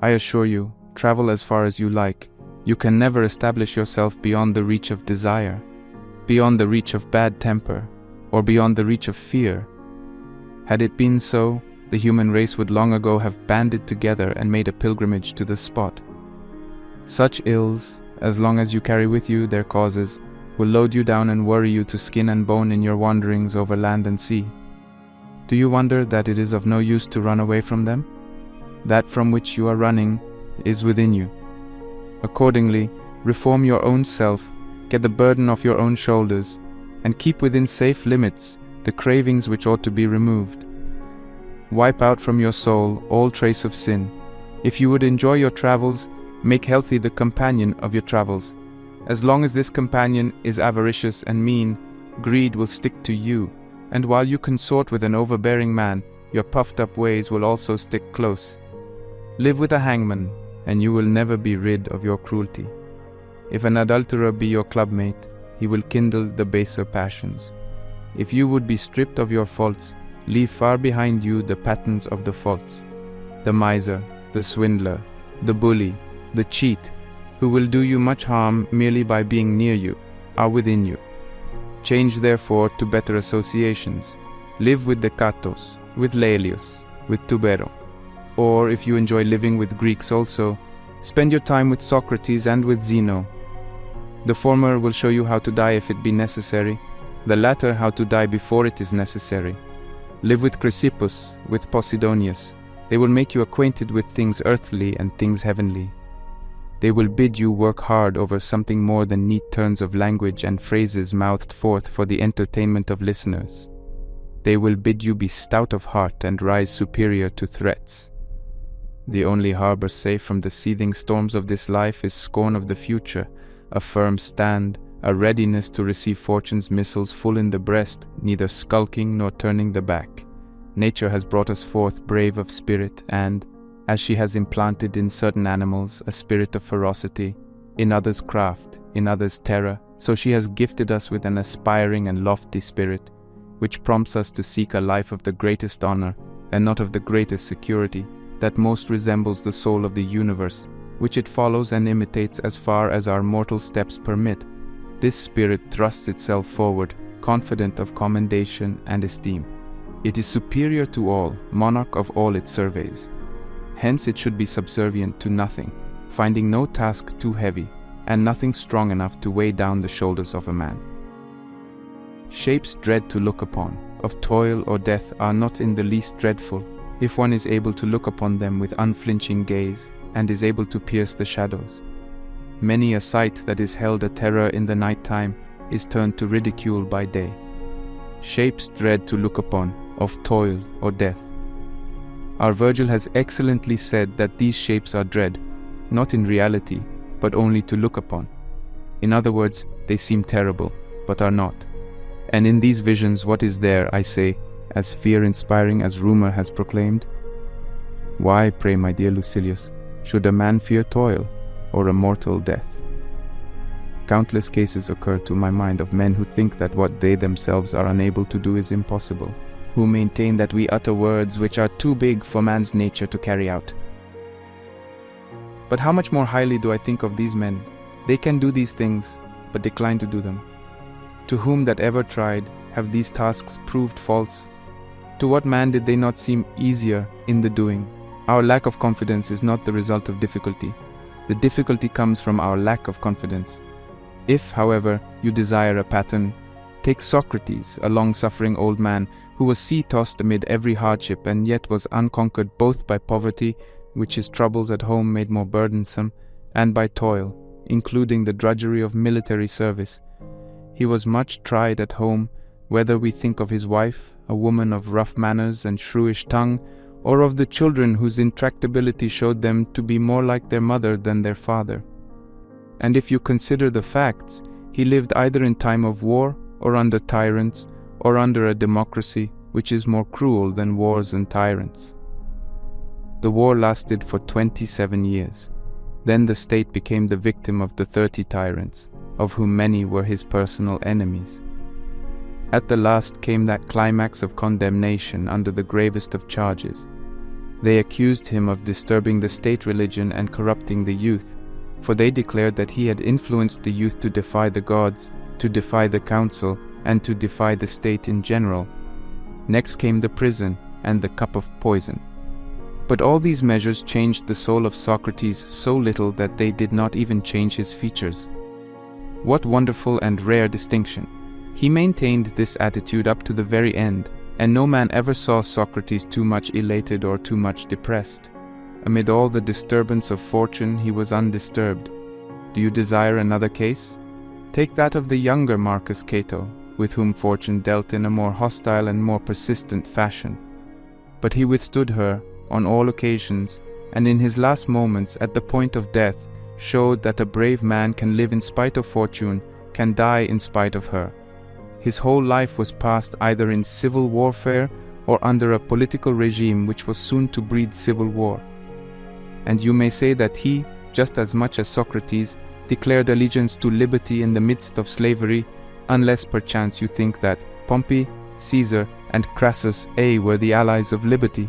Speaker 1: I assure you, travel as far as you like. You can never establish yourself beyond the reach of desire, beyond the reach of bad temper, or beyond the reach of fear. Had it been so, the human race would long ago have banded together and made a pilgrimage to the spot. Such ills, as long as you carry with you their causes, will load you down and worry you to skin and bone in your wanderings over land and sea. Do you wonder that it is of no use to run away from them? That from which you are running is within you. Accordingly, reform your own self, get the burden off your own shoulders, and keep within safe limits the cravings which ought to be removed. Wipe out from your soul all trace of sin. If you would enjoy your travels, make healthy the companion of your travels. As long as this companion is avaricious and mean, greed will stick to you, and while you consort with an overbearing man, your puffed-up ways will also stick close. Live with a hangman, and you will never be rid of your cruelty. If an adulterer be your clubmate, he will kindle the baser passions. If you would be stripped of your faults, leave far behind you the patterns of the faults. The miser, the swindler, the bully, the cheat, who will do you much harm merely by being near you, are within you. Change therefore to better associations. Live with the Catos, with Laelius, with Tubero. Or, if you enjoy living with Greeks also, spend your time with Socrates and with Zeno. The former will show you how to die if it be necessary, the latter how to die before it is necessary. Live with Chrysippus, with Posidonius. They will make you acquainted with things earthly and things heavenly. They will bid you work hard over something more than neat turns of language and phrases mouthed forth for the entertainment of listeners. They will bid you be stout of heart and rise superior to threats. The only harbor safe from the seething storms of this life is scorn of the future, a firm stand, a readiness to receive fortune's missiles full in the breast, neither skulking nor turning the back. Nature has brought us forth brave of spirit, and, as she has implanted in certain animals a spirit of ferocity, in others craft, in others terror, so she has gifted us with an aspiring and lofty spirit, which prompts us to seek a life of the greatest honor, and not of the greatest security, that most resembles the soul of the universe, which it follows and imitates as far as our mortal steps permit. This spirit thrusts itself forward, confident of commendation and esteem. It is superior to all, monarch of all it surveys. Hence it should be subservient to nothing, finding no task too heavy, and nothing strong enough to weigh down the shoulders of a man. Shapes dread to look upon, of toil or death, are not in the least dreadful, if one is able to look upon them with unflinching gaze, and is able to pierce the shadows. Many a sight that is held a terror in the night time is turned to ridicule by day. Shapes dread to look upon, of toil or death. Our Virgil has excellently said that these shapes are dread, not in reality, but only to look upon. In other words, they seem terrible, but are not. And in these visions, what is there, I say, as fear-inspiring as rumor has proclaimed? Why, pray, my dear Lucilius, should a man fear toil, or a mortal death? Countless cases occur to my mind of men who think that what they themselves are unable to do is impossible, who maintain that we utter words which are too big for man's nature to carry out. But how much more highly do I think of these men? They can do these things, but decline to do them. To whom that ever tried, have these tasks proved false? To what man did they not seem easier in the doing? Our lack of confidence is not the result of difficulty. The difficulty comes from our lack of confidence. If, however, you desire a pattern, take Socrates, a long-suffering old man who was sea-tossed amid every hardship and yet was unconquered both by poverty, which his troubles at home made more burdensome, and by toil, including the drudgery of military service. He was much tried at home, whether we think of his wife, a woman of rough manners and shrewish tongue, or of the children whose intractability showed them to be more like their mother than their father. And if you consider the facts, he lived either in time of war, or under tyrants, or under a democracy which is more cruel than wars and tyrants. The war lasted for 27 years. Then the state became the victim of the 30 tyrants, of whom many were his personal enemies. At the last came that climax of condemnation under the gravest of charges. They accused him of disturbing the state religion and corrupting the youth, for they declared that he had influenced the youth to defy the gods, to defy the council, and to defy the state in general. Next came the prison and the cup of poison. But all these measures changed the soul of Socrates so little that they did not even change his features. What wonderful and rare distinction! He maintained this attitude up to the very end, and no man ever saw Socrates too much elated or too much depressed. Amid all the disturbance of fortune, he was undisturbed. Do you desire another case? Take that of the younger Marcus Cato, with whom fortune dealt in a more hostile and more persistent fashion. But he withstood her on all occasions, and in his last moments, at the point of death, showed that a brave man can live in spite of fortune, can die in spite of her. His whole life was passed either in civil warfare or under a political regime which was soon to breed civil war. And you may say that he, just as much as Socrates, declared allegiance to liberty in the midst of slavery, unless perchance you think that Pompey, Caesar, and Crassus were the allies of liberty.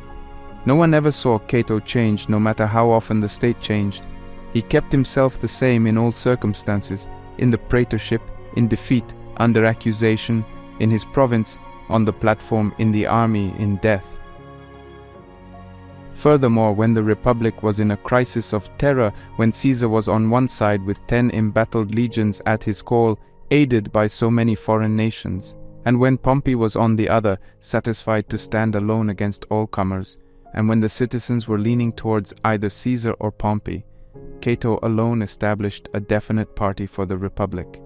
Speaker 1: No one ever saw Cato change, no matter how often the state changed. He kept himself the same in all circumstances, in the praetorship, in defeat, under accusation, in his province, on the platform, in the army, in death. Furthermore, when the Republic was in a crisis of terror, when Caesar was on one side with 10 embattled legions at his call, aided by so many foreign nations, and when Pompey was on the other, satisfied to stand alone against all comers, and when the citizens were leaning towards either Caesar or Pompey, Cato alone established a definite party for the Republic.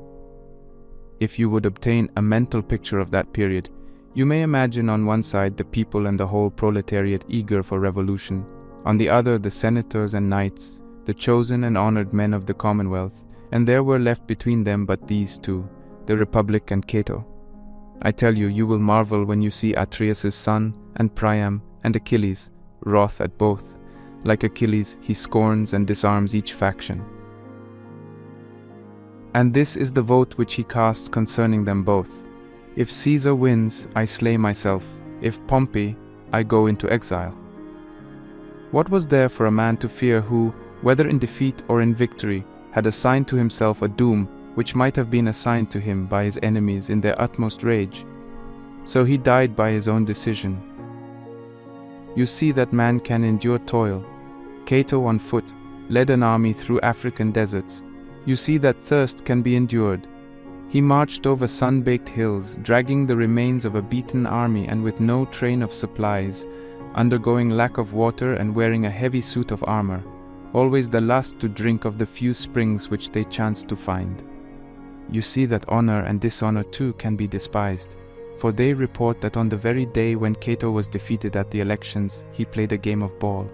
Speaker 1: If you would obtain a mental picture of that period, you may imagine on one side the people and the whole proletariat eager for revolution, on the other the senators and knights, the chosen and honored men of the Commonwealth, and there were left between them but these two, the Republic and Cato. I tell you, you will marvel when you see Atreus' son, and Priam, and Achilles, wroth at both. Like Achilles, he scorns and disarms each faction. And this is the vote which he casts concerning them both. If Caesar wins, I slay myself. If Pompey, I go into exile. What was there for a man to fear who, whether in defeat or in victory, had assigned to himself a doom which might have been assigned to him by his enemies in their utmost rage? So he died by his own decision. You see that man can endure toil. Cato on foot led an army through African deserts. You see that thirst can be endured. He marched over sun-baked hills, dragging the remains of a beaten army and with no train of supplies, undergoing lack of water and wearing a heavy suit of armor, always the lust to drink of the few springs which they chanced to find. You see that honor and dishonor too can be despised, for they report that on the very day when Cato was defeated at the elections, he played a game of ball.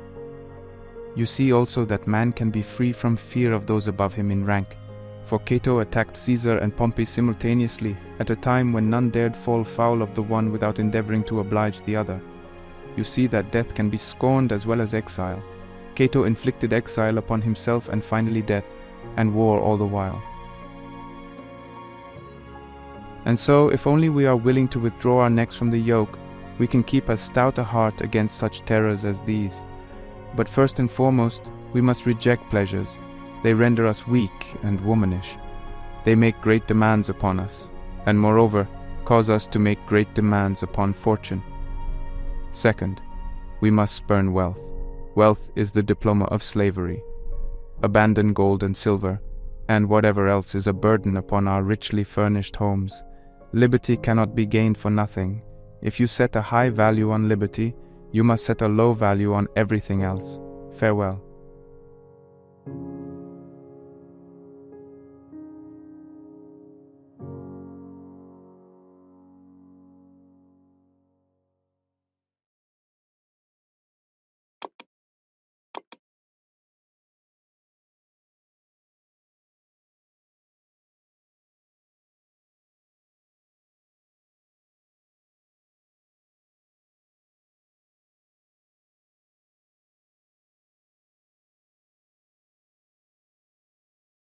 Speaker 1: You see also that man can be free from fear of those above him in rank, for Cato attacked Caesar and Pompey simultaneously at a time when none dared fall foul of the one without endeavoring to oblige the other. You see that death can be scorned as well as exile. Cato inflicted exile upon himself and finally death, and war all the while. And so, if only we are willing to withdraw our necks from the yoke, we can keep as stout a heart against such terrors as these. But first and foremost, we must reject pleasures. They render us weak and womanish. They make great demands upon us, and moreover, cause us to make great demands upon fortune. Second, we must spurn wealth. Wealth is the diploma of slavery. Abandon gold and silver, and whatever else is a burden upon our richly furnished homes. Liberty cannot be gained for nothing. If you set a high value on liberty, you must set a low value on everything else. Farewell.